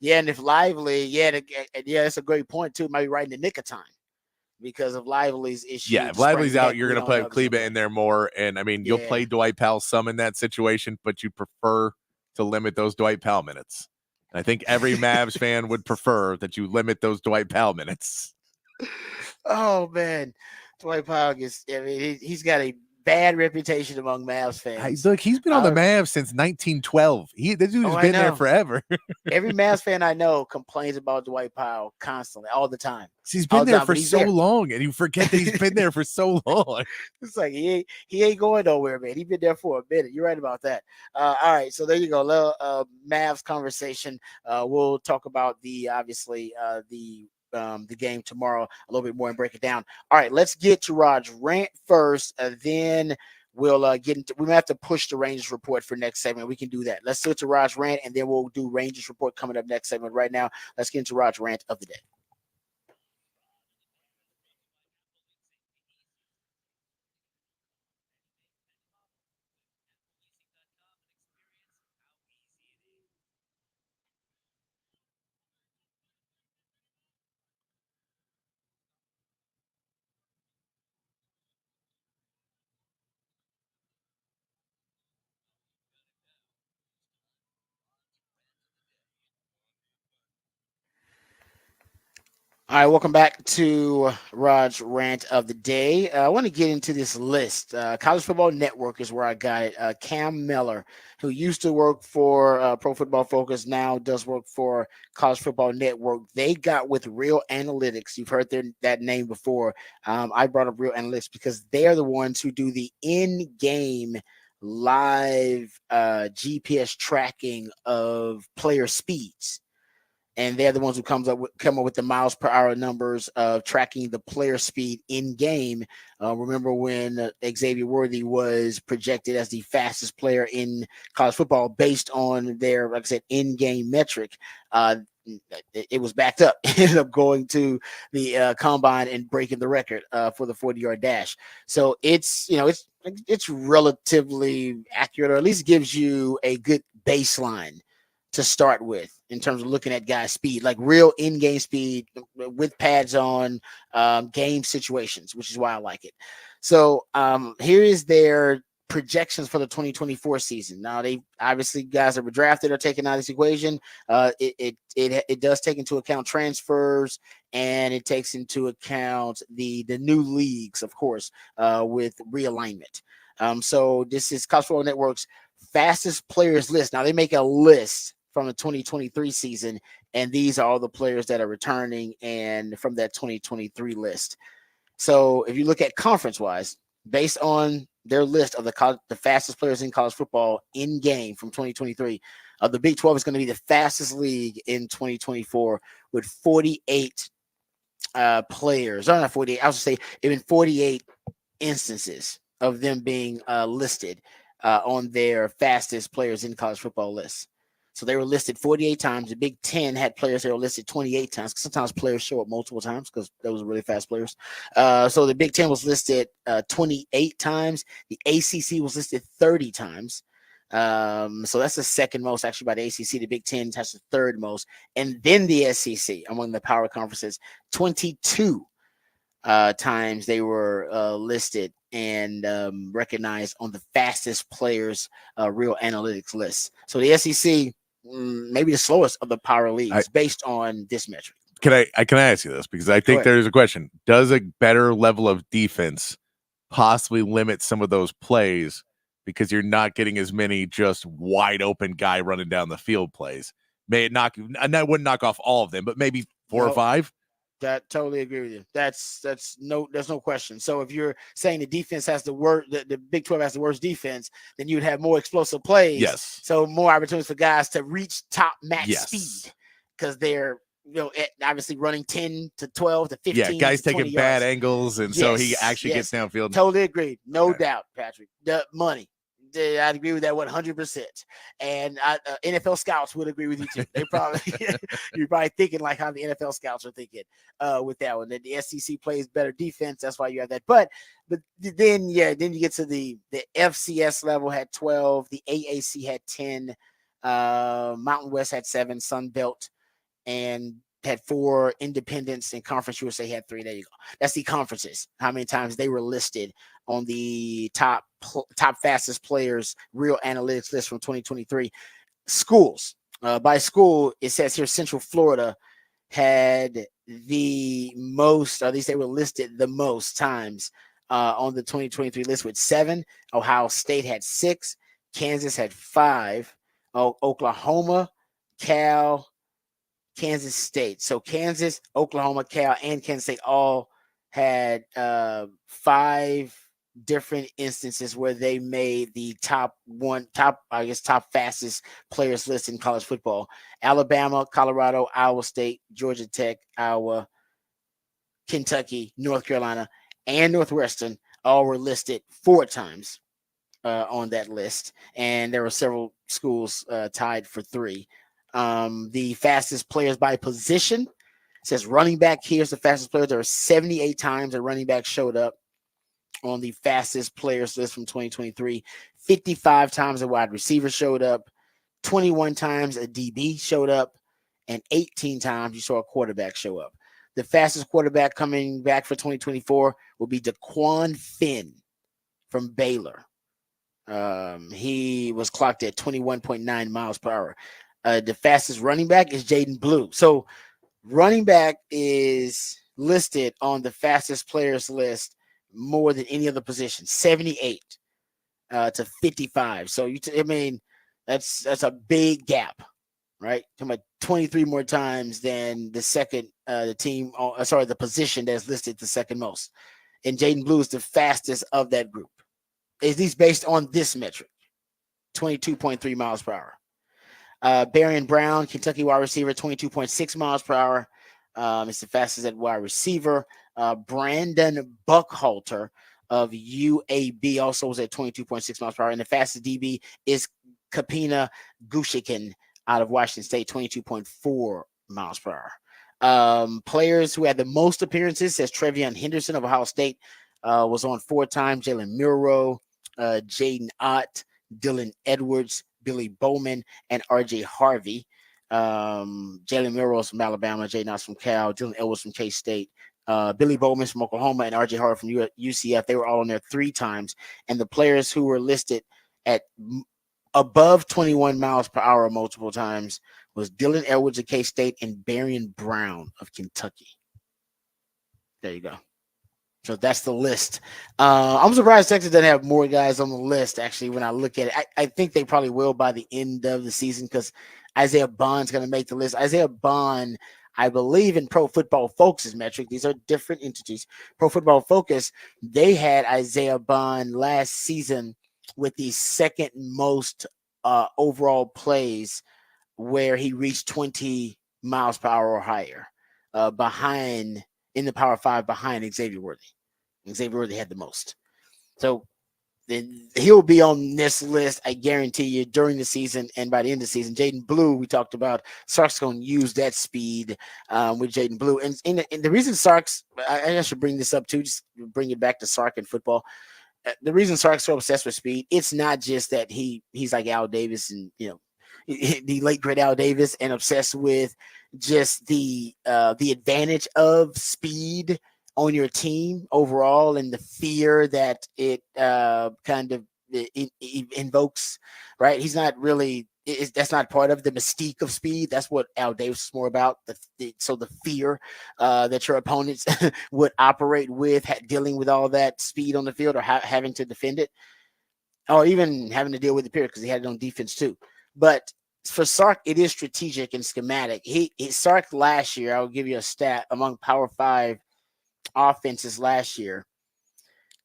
Yeah, and if Lively, that's a great point too. Might be right in the nick of time. Because of Lively's issue. Yeah, if Lively's out, you're going to put Kleba in there more. And, you'll play Dwight Powell some in that situation, but you prefer to limit those Dwight Powell minutes. And I think every Mavs fan would prefer that you limit those Dwight Powell minutes. Oh, man. Dwight Powell he's got a bad reputation among Mavs fans. Look, he's been on the Mavs since 1912. This dude's been there forever. Every Mavs fan I know complains about Dwight Powell constantly, all the time. He's been there for so long, and you forget that he's been there for so long. It's like he ain't going nowhere, man. He's been there for a minute. You're right about that. All right, so there you go. Little Mavs conversation. We'll talk about the game tomorrow a little bit more and break it down. All right, let's get to Rod's rant first, then we'll get into. We might have to push the Rangers report for next segment. We can do that. Let's get to Rod's rant, and then we'll do Rangers report coming up next segment. Right now, let's get into Rod's rant of the day. All right, welcome back to Rod's rant of the day. I want to get into this list. College Football Network is where I got it. Cam Miller, who used to work for Pro Football Focus, now does work for College Football Network. They got with Real Analytics. You've heard that name before. I brought up Real Analytics because they're the ones who do the in-game live GPS tracking of player speeds. And they're the ones who come up with the miles per hour numbers of tracking the player speed in game. Remember when Xavier Worthy was projected as the fastest player in college football based on their, like I said, in-game metric. It was backed up. It ended up going to the combine and breaking the record for the 40-yard dash. So it's relatively accurate, or at least gives you a good baseline to start with in terms of looking at guys' speed, like real in-game speed with pads on, game situations, which is why I like it. So here is their projections for the 2024 season. Now, they obviously, guys that were drafted are taken out of this equation. It does take into account transfers, and it takes into account the new leagues, of course, with realignment. So this is College Football Network's fastest players list. Now, they make a list from the 2023 season, and these are all the players that are returning and from that 2023 list. So if you look at conference-wise, based on their list of the fastest players in college football in game from 2023, the Big 12 is going to be the fastest league in 2024 with 48 players. Or not 48, I was going to say even 48 instances of them being listed on their fastest players in college football lists. So they were listed 48 times. The Big 10 had players that were listed 28 times. Sometimes players show up multiple times because those are really fast players. So the Big 10 was listed 28 times. The ACC was listed 30 times. So that's the second most actually by the ACC. The Big 10 has the third most. And then the SEC among the power conferences, 22 times they were listed and recognized on the fastest players real analytics list. So the SEC, maybe the slowest of the power leagues based on this metric. Can I ask you this? Because I think there's a question. Does a better level of defense possibly limit some of those plays because you're not getting as many just wide open guy running down the field plays? May it knock, and that wouldn't knock off all of them, but maybe four or five? That totally agree with you. There's no question. So if you're saying the defense has the worst, the Big 12 has the worst defense, then you'd have more explosive plays. Yes. So more opportunities for guys to reach top max speed because they're obviously running 10 to 12 to 15. Yeah, guys to taking bad angles, and so he actually gets downfield. Totally agreed. No doubt, Patrick. The money. I'd agree with that 100%. And NFL scouts would agree with you too. They probably you're probably thinking like how the NFL scouts are thinking with that one. That the SEC plays better defense. That's why you have that. But then you get to the FCS level had 12, the AAC had 10, Mountain West had 7, Sun Belt and had 4, Independents, and Conference USA had 3. There you go. That's the conferences. How many times they were listed on the top fastest players real analytics list from 2023. Schools. By school, it says here Central Florida had the most, or at least they were listed the most times on the 2023 list with 7. Ohio State had 6. Kansas had 5. Oklahoma, Cal, Kansas State. So Kansas, Oklahoma, Cal, and Kansas State all had 5 different instances where they made the top fastest players list in college football. Alabama, Colorado, Iowa State, Georgia Tech, Iowa, Kentucky, North Carolina, and Northwestern all were listed 4 times on that list. And there were several schools tied for 3. The fastest players by position says running back. Here's the fastest players. There are 78 times a running back showed up on the fastest players list from 2023. 55 times a wide receiver showed up. 21 times a DB showed up, and 18 times you saw a quarterback show up. The fastest quarterback coming back for 2024 will be DeQuan Finn from Baylor. He was clocked at 21.9 miles per hour. The fastest running back is Jaden Blue. So running back is listed on the fastest players list more than any other position, 78 to 55. So that's a big gap, right? Talking about 23 more times than the second the position that's listed the second most. And Jaden Blue is the fastest of that group. at least based on this metric, 22.3 miles per hour. Barian Brown, Kentucky wide receiver, 22.6 miles per hour. It's the fastest at wide receiver. Brandon Buckhalter of UAB also was at 22.6 miles per hour. And the fastest DB is Kapina Gushikin out of Washington State, 22.4 miles per hour. Players who had the most appearances, says Trevion Henderson of Ohio State, was on 4 times. Jalen Muro, Jaden Ott, Dylan Edwards, Billy Bowman, and RJ Harvey. Jalen Muro from Alabama, Jaden Ott from Cal, Dylan Edwards from K-State, Billy Bowman from Oklahoma, and RJ Harvey from UCF. They were all on there 3 times. And the players who were listed at above 21 miles per hour multiple times was Dylan Edwards of K-State and Barian Brown of Kentucky. There you go. So that's the list. I'm surprised Texas doesn't have more guys on the list, actually, when I look at it. I think they probably will by the end of the season because Isaiah Bond's going to make the list. Isaiah Bond, I believe in Pro Football Focus metric. These are different entities. Pro Football Focus, they had Isaiah Bond last season with the second most overall plays where he reached 20 miles per hour or higher behind in the Power 5 behind Xavier Worthy. Xavier Worthy had the most. So then he'll be on this list, I guarantee you, during the season and by the end of the season. Jaden Blue, we talked about, Sark's going to use that speed with Jaden Blue. And the reason Sark's, I should bring this up too, just bring it back to Sark and football. The reason Sark's so obsessed with speed, it's not just that he's like Al Davis and, the late great Al Davis and obsessed with just the advantage of speed on your team overall and the fear that it kind of invokes, right? He's not really, that's not part of the mystique of speed. That's what Al Davis is more about. So the fear that your opponents would operate with, dealing with all that speed on the field or having to defend it, or even having to deal with the period because he had it on defense too. But for Sark, it is strategic and schematic. Sark last year, I'll give you a stat, among Power 5 offenses last year,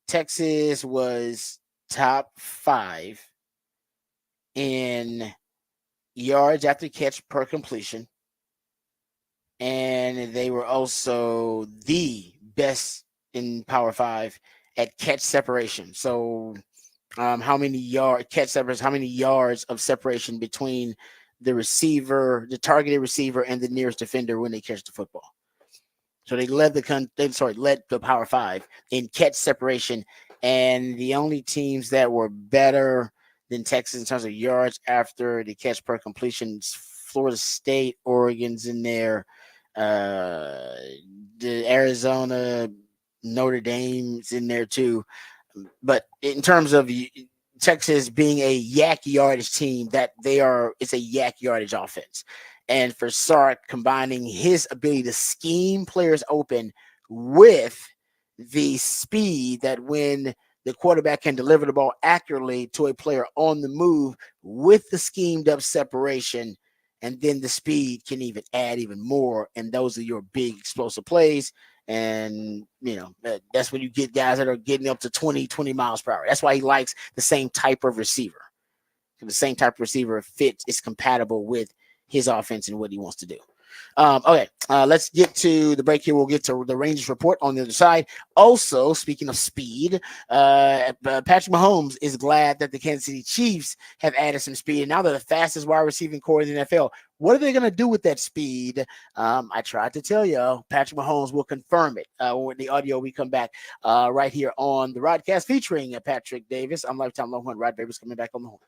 Texas was top 5 in yards after catch per completion, and they were also the best in Power 5 at catch separation. So how many yards of separation between the receiver, the targeted receiver, and the nearest defender when they catch the football. So they led the Power 5 in catch separation, and the only teams that were better than Texas in terms of yards after the catch per completion, Florida State, Oregon's in there, the Arizona, Notre Dame's in there too. But in terms of Texas being a yak yardage team, it's a yak yardage offense. And for Sark, combining his ability to scheme players open with the speed that when the quarterback can deliver the ball accurately to a player on the move with the schemed up separation, and then the speed can even add even more. And those are your big explosive plays. And, that's when you get guys that are getting up to 20 miles per hour. That's why he likes the same type of receiver. The same type of receiver is compatible with his offense and what he wants to do. Okay, let's get to the break here. We'll get to the Rangers report on the other side. Also, speaking of speed, Patrick Mahomes is glad that the Kansas City Chiefs have added some speed, and now they're the fastest wide receiving core in the NFL. What are they going to do with that speed? I tried to tell you, Patrick Mahomes will confirm it when the audio we come back right here on the Rodcast featuring Patrick Davis. I'm Lifetime Longhorn. Rod Davis coming back on the horn.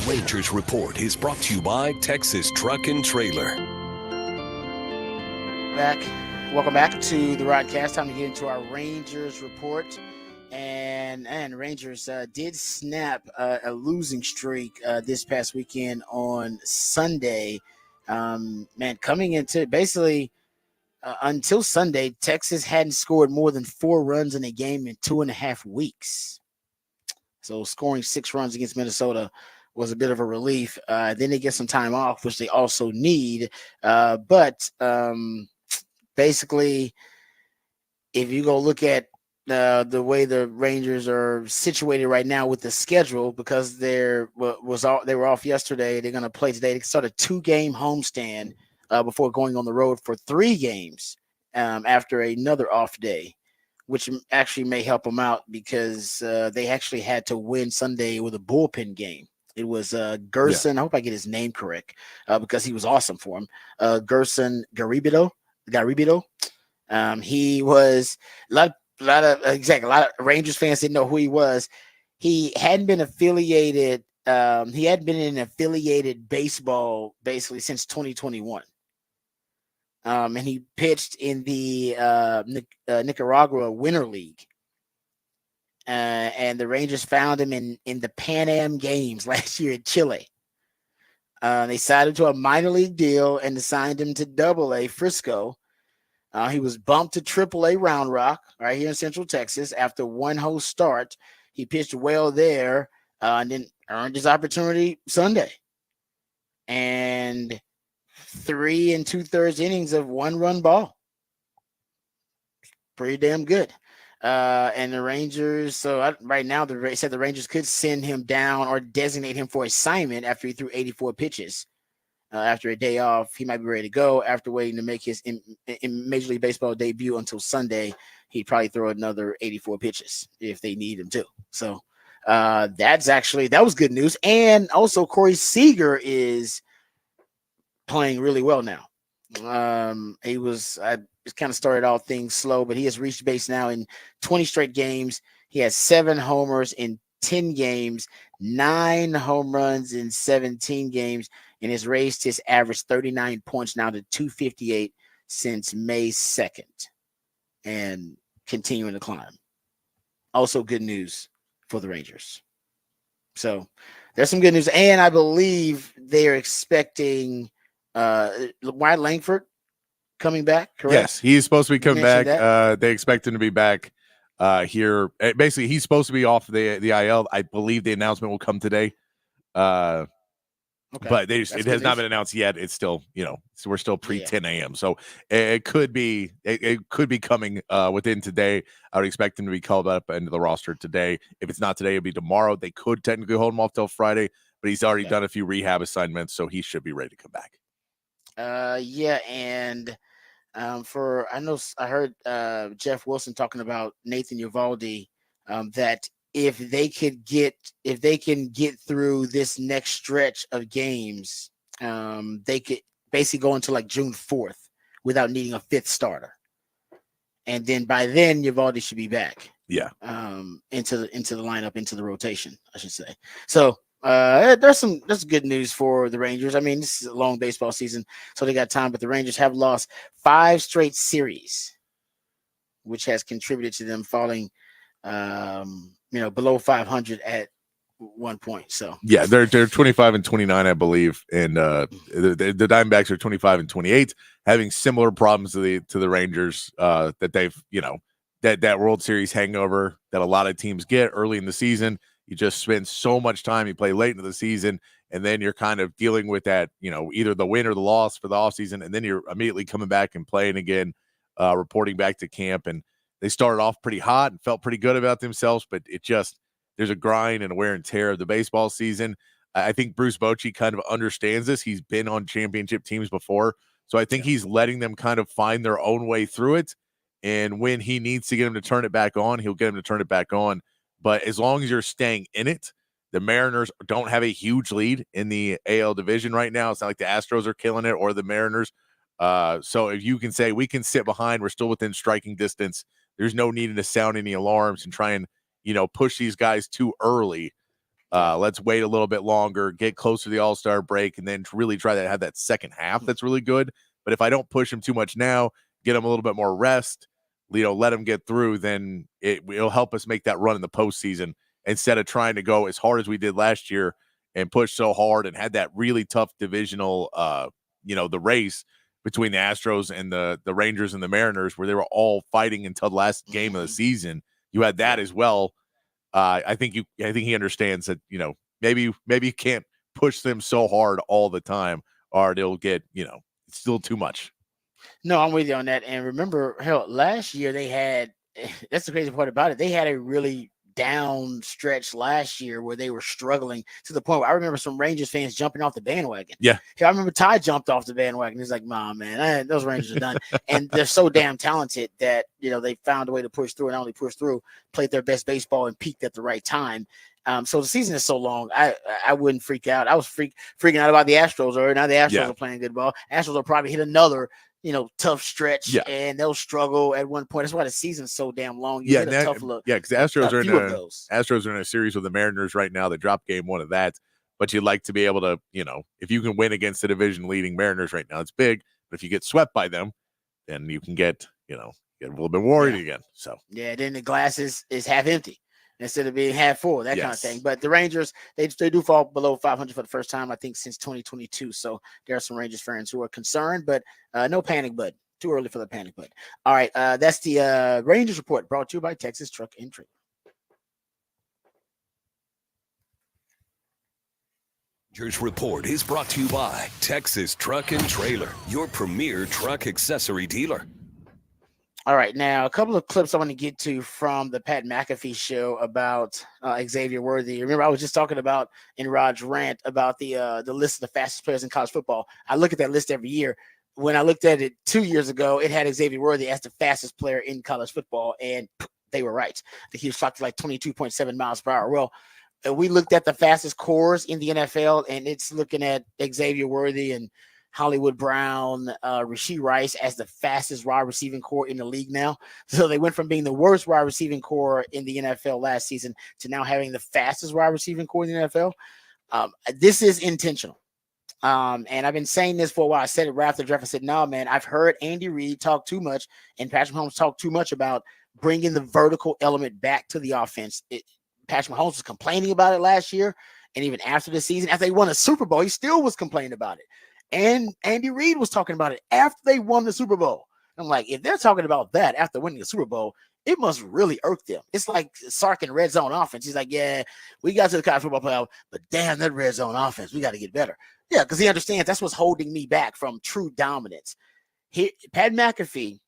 Rangers Report is brought to you by Texas Truck and Trailer. Welcome back to the Rodcast. Time to get into our Rangers Report. And Rangers did snap a losing streak this past weekend on Sunday. Coming into basically until Sunday, Texas hadn't scored more than 4 runs in a game in 2.5 weeks. So scoring 6 runs against Minnesota was a bit of a relief. Then they get some time off, which they also need. But basically, if you go look at the way the Rangers are situated right now with the schedule, because they were off yesterday, they're going to play today. They start a 2-game homestand before going on the road for 3 games after another off day, which actually may help them out because they actually had to win Sunday with a bullpen game. It was Gerson. I hope I get his name correct because he was awesome for him. Gerson Garibito. He was a lot of Rangers fans didn't know who he was. He hadn't been affiliated. He hadn't been in affiliated baseball basically since 2021. And he pitched in the Nicaragua Winter League. And the Rangers found him in the Pan Am Games last year in Chile. They signed him to a minor league deal and assigned him to Double-A Frisco. He was bumped to Triple-A Round Rock right here in Central Texas after one whole start. He pitched well there and then earned his opportunity Sunday. And 3 2/3 innings of 1-run ball. Pretty damn good. And the Rangers, right now, they said the Rangers could send him down or designate him for assignment after he threw 84 pitches. After a day off, he might be ready to go. After waiting to make his in Major League Baseball debut until Sunday, he'd probably throw another 84 pitches if they need him to. So that was good news. And also, Corey Seager is playing really well now. I kind of started all things slow, but he has reached base now in 20 straight games. He has 7 homers in 10 games, 9 home runs in 17 games, and has raised his average 39 points now to 258 since May 2nd and continuing to climb. Also good news for the Rangers. So there's some good news. And I believe they're expecting Wyatt Langford coming back, correct? Yes, he's supposed to be coming back. They expect him to be back here. Basically, he's supposed to be off the IL. I believe the announcement will come today. Okay. But it has not been announced yet. It's still, so we're still pre 10 a.m. So it could be coming within today. I would expect him to be called up into the roster today. If it's not today, it'll be tomorrow. They could technically hold him off till Friday, but he's already done a few rehab assignments, so he should be ready to come back. And I heard Jeff Wilson talking about Nathan Eovaldi, that if they can get through this next stretch of games, they could basically go into like June 4th without needing a 5th starter. And then by then Eovaldi should be back. Yeah. Into the lineup, into the rotation, I should say. So there's good news for the Rangers. I mean, this is a long baseball season, so they got time, but the Rangers have lost 5 straight series, which has contributed to them falling below 500 at one point. So yeah, they're 25 and 29, I believe, and the Diamondbacks are 25 and 28, having similar problems to the Rangers that they've that World Series hangover that a lot of teams get early in the season. You just spend so much time, you play late into the season, and then you're kind of dealing with that, either the win or the loss for the offseason, and then you're immediately coming back and playing again, reporting back to camp. And they started off pretty hot and felt pretty good about themselves, but there's a grind and a wear and tear of the baseball season. I think Bruce Bochy kind of understands this. He's been on championship teams before, so I think he's letting them kind of find their own way through it. And when he needs to get them to turn it back on, he'll get them to turn it back on. But as long as you're staying in it, the Mariners don't have a huge lead in the AL division right now. It's not like the Astros are killing it or the Mariners. So if you can say we can sit behind, we're still within striking distance, there's no need to sound any alarms and try and, push these guys too early. Let's wait a little bit longer, get closer to the All-Star break, and then really try to have that second half that's really good. But if I don't push him too much now, get him a little bit more rest, let him get through, then it'll help us make that run in the postseason instead of trying to go as hard as we did last year and push so hard and had that really tough divisional, the race between the Astros and the Rangers and the Mariners where they were all fighting until the last game of the season. You had that as well. I think he understands that, maybe you can't push them so hard all the time or they'll get, it's still too much. No, I'm with you on that. And remember, hell, last year they had, that's the crazy part about it. They had a really down stretch last year where they were struggling to the point where I remember some Rangers fans jumping off the bandwagon. Yeah. I remember Ty jumped off the bandwagon. He's like, "Mom, man, those Rangers are done." And they're so damn talented that, they found a way to push through and not only push through, played their best baseball and peaked at the right time. So the season is so long. I wouldn't freak out. I was freaking out about the Astros already. Now the Astros are playing good ball. Astros will probably hit another tough stretch, and they'll struggle at one point. That's why the season's so damn long. You hit a tough look. Yeah, because the Astros are in a series with the Mariners right now. They dropped game one of that, but you'd like to be able to, if you can win against the division leading Mariners right now, it's big. But if you get swept by them, then you can get a little bit worried again. So then the glass is half empty instead of being half full, that kind of thing. But the Rangers, they do fall below 500 for the first time, I think, since 2022. So there are some Rangers fans who are concerned, but no panic button. Too early for the panic button. All right, that's the Rangers report brought to you by Texas Truck and Trailer. Rangers report is brought to you by Texas Truck and Trailer, your premier truck accessory dealer. All right, now a couple of clips I want to get to from the Pat McAfee show about Xavier Worthy. Remember, I was just talking about in Rod's rant about the list of the fastest players in college football. I look at that list every year. When I looked at it 2 years ago, it had Xavier Worthy as the fastest player in college football, and they were right. He was shot to like 22.7 miles per hour. Well, we looked at the fastest cores in the NFL, and it's looking at Xavier Worthy and Hollywood Brown, Rashee Rice as the fastest wide receiving core in the league now. So they went from being the worst wide receiving core in the NFL last season to now having the fastest wide receiving core in the NFL. This is intentional. And I've been saying this for a while. I said it right after the draft. I said, no, man, I've heard Andy Reid talk too much and Patrick Mahomes talk too much about bringing the vertical element back to the offense. Patrick Mahomes was complaining about it last year. And even after the season, after they won a Super Bowl, he still was complaining about it. And Andy Reid was talking about it after they won the Super Bowl. I'm like, if they're talking about that after winning the Super Bowl, it must really irk them. It's like Sark in red zone offense. He's like, yeah, we got to the college football playoff, but damn, that red zone offense, we got to get better. Yeah, because he understands that's what's holding me back from true dominance. Pat McAfee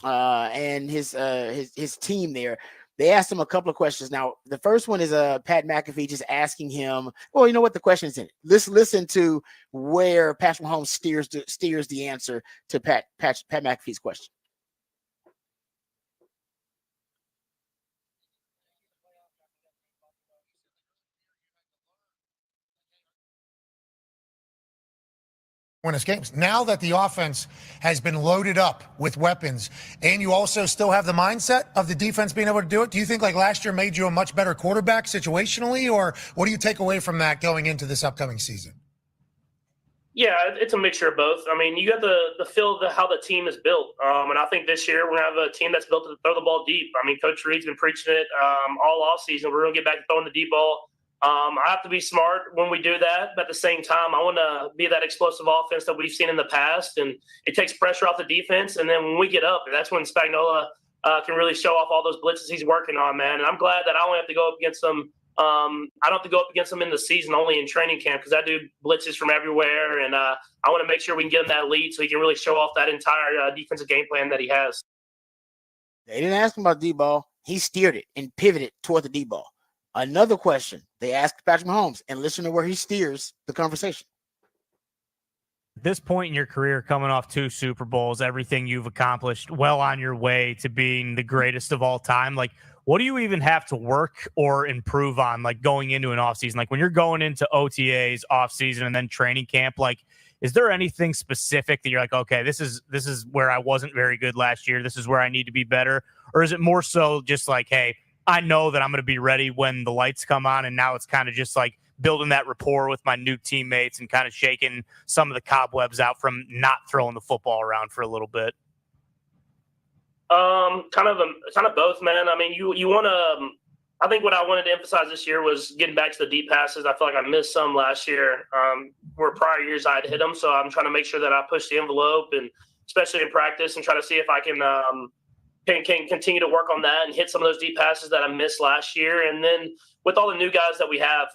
and his team there, they asked him a couple of questions. Now, the first one is Pat McAfee just asking him, well, you know what? The question's in it. Let's listen to where Patrick Mahomes steers the answer to Pat McAfee's question. Win us games. Now that the offense has been loaded up with weapons and you also still have the mindset of the defense being able to do it, do you think like last year made you a much better quarterback situationally, or what do you take away from that going into this upcoming season? Yeah, it's a mixture of both. I mean, you got the feel of how the team is built. And I think this year we're going to have a team that's built to throw the ball deep. I mean, Coach Reid's been preaching it all offseason. We're going to get back to throwing the deep ball. I have to be smart when we do that, but at the same time, I want to be that explosive offense that we've seen in the past, and it takes pressure off the defense. And then when we get up, that's when Spagnuolo can really show off all those blitzes he's working on, man. And I'm glad that I only have to go up against them. I don't have to go up against them in the season, only in training camp, because I do blitzes from everywhere, and I want to make sure we can get him that lead so he can really show off that entire defensive game plan that he has. They didn't ask him about D-ball. He steered it and pivoted toward the D-ball. Another question they asked Patrick Mahomes, and listen to where he steers the conversation. At this point in your career, coming off 2 Super Bowls, everything you've accomplished, well on your way to being the greatest of all time, like, what do you even have to work or improve on, like, going into an offseason? Like, when you're going into OTAs, offseason, and then training camp, like, is there anything specific that you're like, okay, this is where I wasn't very good last year, this is where I need to be better? Or is it more so just like, hey, I know that I'm going to be ready when the lights come on. And now it's kind of just like building that rapport with my new teammates and kind of shaking some of the cobwebs out from not throwing the football around for a little bit. Kind of both, man. I mean, you want to. I think what I wanted to emphasize this year was getting back to the deep passes. I feel like I missed some last year. Where prior years I had hit them, so I'm trying to make sure that I push the envelope, and especially in practice, and try to see if I can continue to work on that and hit some of those deep passes that I missed last year. And then with all the new guys that we have,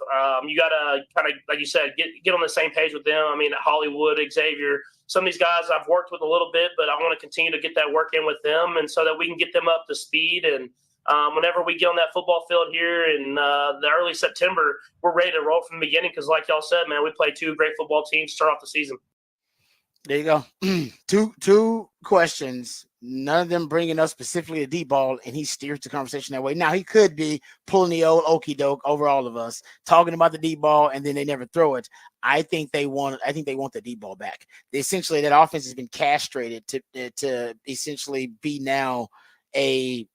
you got to kind of, like you said, get on the same page with them. I mean, Hollywood, Xavier, some of these guys I've worked with a little bit, but I want to continue to get that work in with them, and so that we can get them up to speed. And whenever we get on that football field here in the early September, we're ready to roll from the beginning because, like y'all said, man, we played two great football teams to start off the season. There you go. Two questions. None of them bringing up specifically a deep ball, and he steers the conversation that way. Now, he could be pulling the old okey doke over all of us, talking about the deep ball, and then they never throw it. I think they want the deep ball back. Essentially, that offense has been castrated to essentially be now it's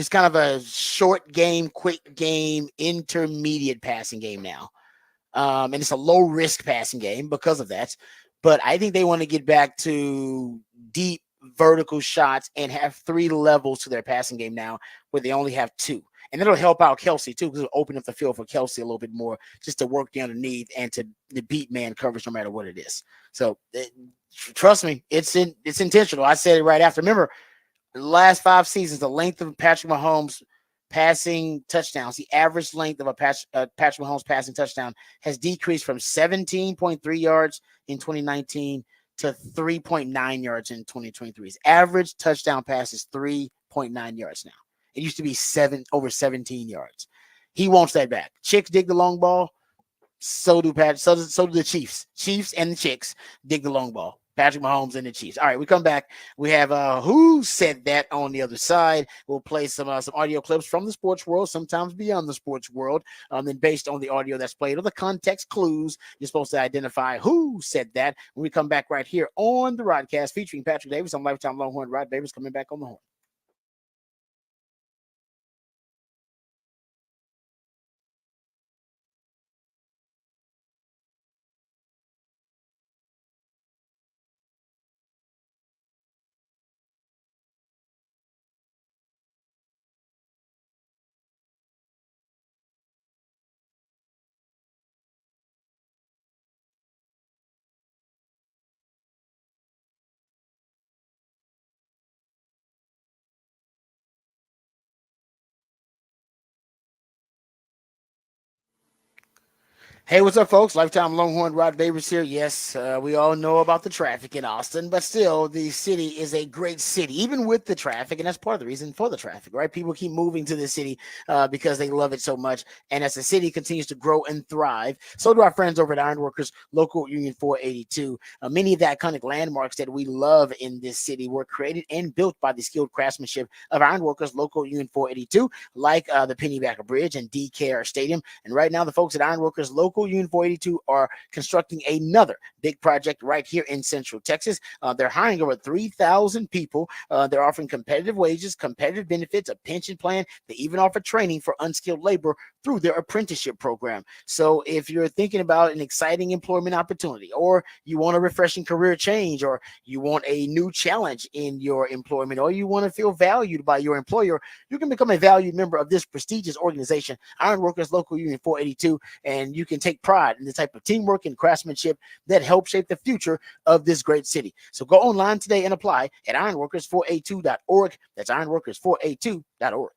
kind of a short game, quick game, intermediate passing game now. And it's a low risk passing game because of that. But I think they want to get back to deep vertical shots and have 3 levels to their passing game now, where they only have 2. And that'll help out Kelsey too, because it'll open up the field for Kelsey a little bit more, just to work the underneath and to beat man coverage no matter what it is. So trust me, it's intentional. I said it right after. Remember, the last 5 seasons, the length of Patrick Mahomes passing touchdowns, the average length of a Patrick Mahomes passing touchdown has decreased from 17.3 yards in 2019 to 3.9 yards in 2023. His average touchdown pass is 3.9 yards now. It used to be over 17 yards. He wants that back. Chicks dig the long ball. So do the Chiefs. Chiefs and the Chicks dig the long ball. Patrick Mahomes and the Chiefs. All right, we come back. We have Who Said That on the other side. We'll play some audio clips from the sports world, sometimes beyond the sports world. Then based on the audio that's played or the context clues, you're supposed to identify who said that. When we come back right here on the Rodcast featuring Patrick Davis, I'm lifetime Longhorn Rod Davis coming back on the horn. Hey, what's up, folks? Lifetime Longhorn Rod Babers here. Yes, we all know about the traffic in Austin, but still, the city is a great city, even with the traffic, and that's part of the reason for the traffic, right? People keep moving to the city because they love it so much, and as the city continues to grow and thrive, so do our friends over at Ironworkers Local Union 482. Many of the iconic landmarks that we love in this city were created and built by the skilled craftsmanship of Ironworkers Local Union 482, like the Pennybacker Bridge and DKR Stadium. And right now, the folks at Ironworkers Local Union 482 are constructing another big project right here in Central Texas. They're hiring over 3,000 people. They're offering competitive wages, competitive benefits, a pension plan. They even offer training for unskilled labor through their apprenticeship program. So if you're thinking about an exciting employment opportunity, or you want a refreshing career change, or you want a new challenge in your employment, or you want to feel valued by your employer, you can become a valued member of this prestigious organization, Ironworkers Local Union 482, and you can take pride in the type of teamwork and craftsmanship that help shape the future of this great city. So go online today and apply at ironworkers482.org. That's ironworkers482.org.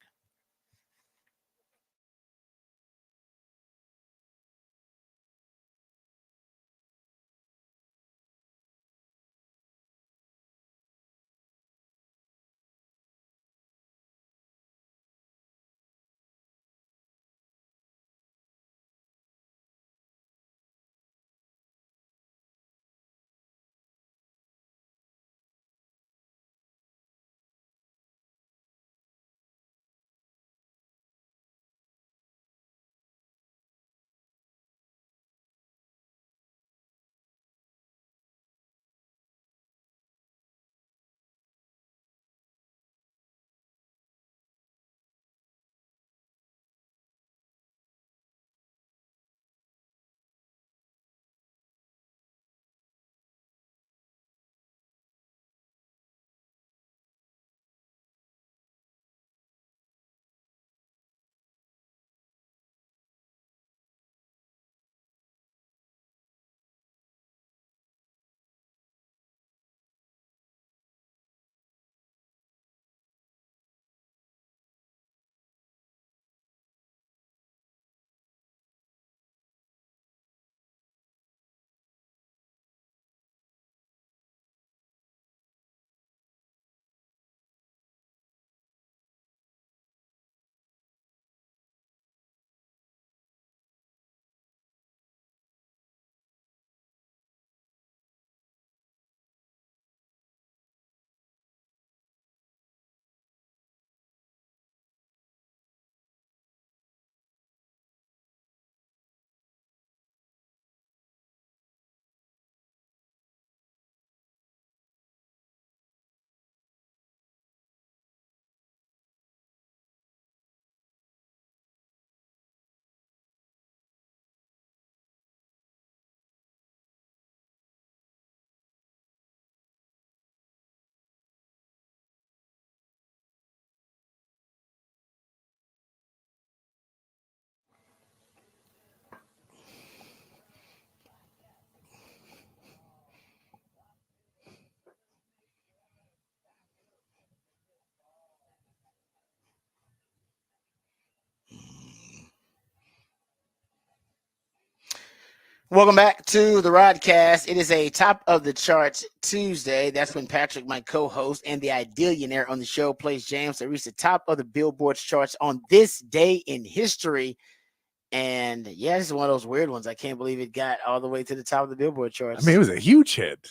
Welcome back to the Rodcast. It is a top of the charts Tuesday. That's when Patrick, my co-host and the Idealionaire on the show, plays jams that reach the top of the Billboard charts on this day in history. And yeah, this is one of those weird ones. I can't believe it got all the way to the top of the Billboard charts. I mean, it was a huge hit.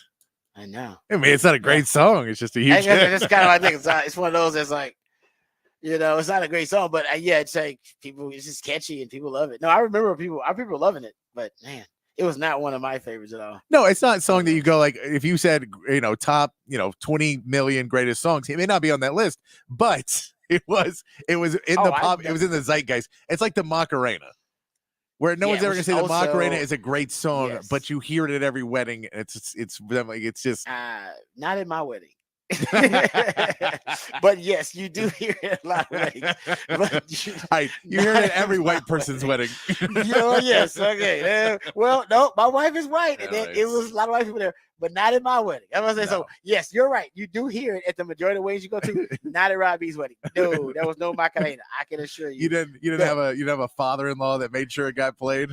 I know. I mean, it's not a great song. It's just a huge hit. That's kind of what I think. It's one of those that's like, it's not a great song, but yeah, it's like it's just catchy and people love it. No, I remember people loving it, but man, it was not one of my favorites at all. No, it's not a song that you go like, if you said, top, 20 million greatest songs, it may not be on that list, but it was in the pop, it was in the zeitgeist. It's like the Macarena, where no one's ever gonna say the Macarena is a great song, but you hear it at every wedding. And it's just not at my wedding. But yes, you do hear it a lot of weddings. But you hear it at every white person's wedding. Yes, okay. Well, no, my wife is white, and it was a lot of white people there, but not at my wedding. I was saying, so yes, you're right. You do hear it at the majority of weddings you go to, not at Robbie's wedding. No, there was no Macarena. I can assure you. You didn't have a father-in-law that made sure it got played.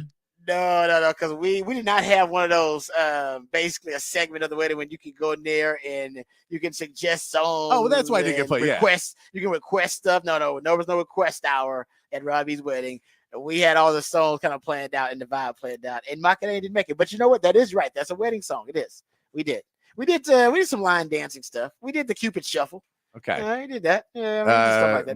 No, because we did not have one of those. Basically, a segment of the wedding when you can go in there and you can suggest songs. Oh, well, that's why they can play. Request. You can request stuff. No, there was no request hour at Robbie's wedding. We had all the songs kind of planned out and the vibe planned out. And Macarena didn't make it, but you know what? That is right. That's a wedding song. It is. We did some line dancing stuff. We did the Cupid Shuffle. Okay, we did that. Yeah, stuff like that.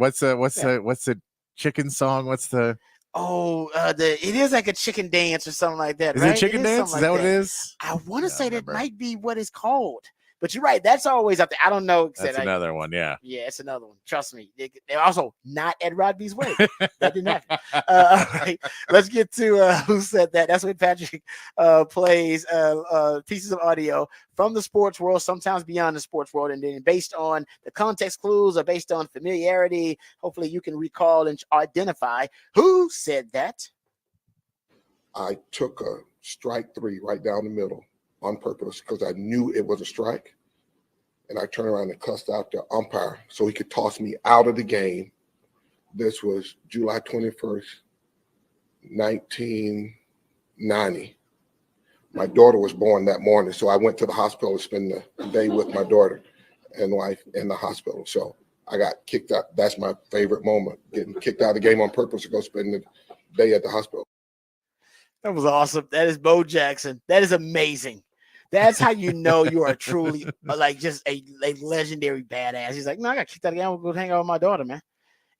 What's the chicken song? What's the it is like a chicken dance or something like that. Is right? it chicken dance? Is that what it is? I want to say that might be what it's called. But you're right. That's always up there. I don't know. That's another one. Yeah. Yeah, it's another one. Trust me. They're also not at Rodby's wedding. That didn't happen. All right. Let's get to who said that. That's when Patrick plays pieces of audio from the sports world, sometimes beyond the sports world. And then based on the context clues or based on familiarity, hopefully you can recall and identify who said that. I took a strike three right down the middle on purpose because I knew it was a strike. And I turned around and cussed out the umpire so he could toss me out of the game. This was July 21st, 1990. My daughter was born that morning, so I went to the hospital to spend the day with my daughter and wife in the hospital. So I got kicked out. That's my favorite moment, getting kicked out of the game on purpose to go spend the day at the hospital. That was awesome. That is Bo Jackson. That is amazing. That's how you know you are truly like just a legendary badass. He's like, no, I got kicked out of the game. I'm going to go hang out with my daughter, man.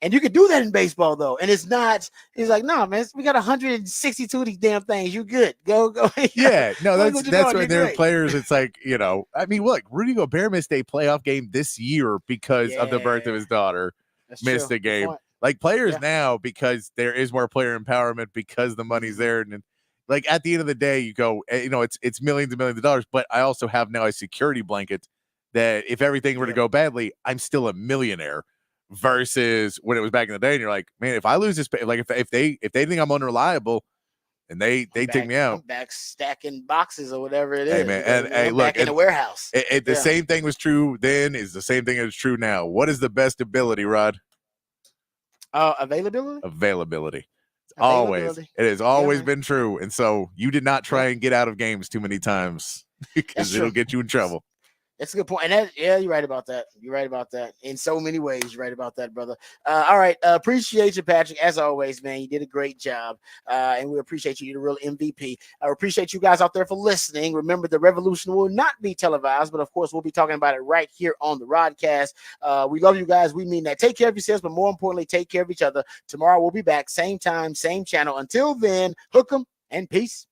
And you can do that in baseball, though. And it's not, he's like, no, man, we got 162 of these damn things. You good. Go. Yeah, no, that's why there are players. It's like, I mean, look, Rudy Gobert missed a playoff game this year because of the birth of his daughter. Missed a game. Like players now, because there is more player empowerment because the money's there. And like at the end of the day, you go, it's millions and millions of dollars. But I also have now a security blanket that if everything were to go badly, I'm still a millionaire. Versus when it was back in the day, and you're like, man, if I lose this, like if they think I'm unreliable, and they take me out, I'm back stacking boxes or whatever it is. Hey man, and hey, look, back in the warehouse. The same thing was true then is the same thing is true now. What is the best ability, Rod? Availability. Always. It has always been true. And so you did not try and get out of games too many times because it'll get you in trouble. That's a good point. And you're right about that. You're right about that. In so many ways, you're right about that, brother. All right. Appreciate you, Patrick. As always, man, you did a great job. And we appreciate you. You're the real MVP. I appreciate you guys out there for listening. Remember, the revolution will not be televised, but of course, we'll be talking about it right here on the Rodcast. We love you guys. We mean that. Take care of yourselves, but more importantly, take care of each other. Tomorrow we'll be back. Same time, same channel. Until then, hook 'em and peace.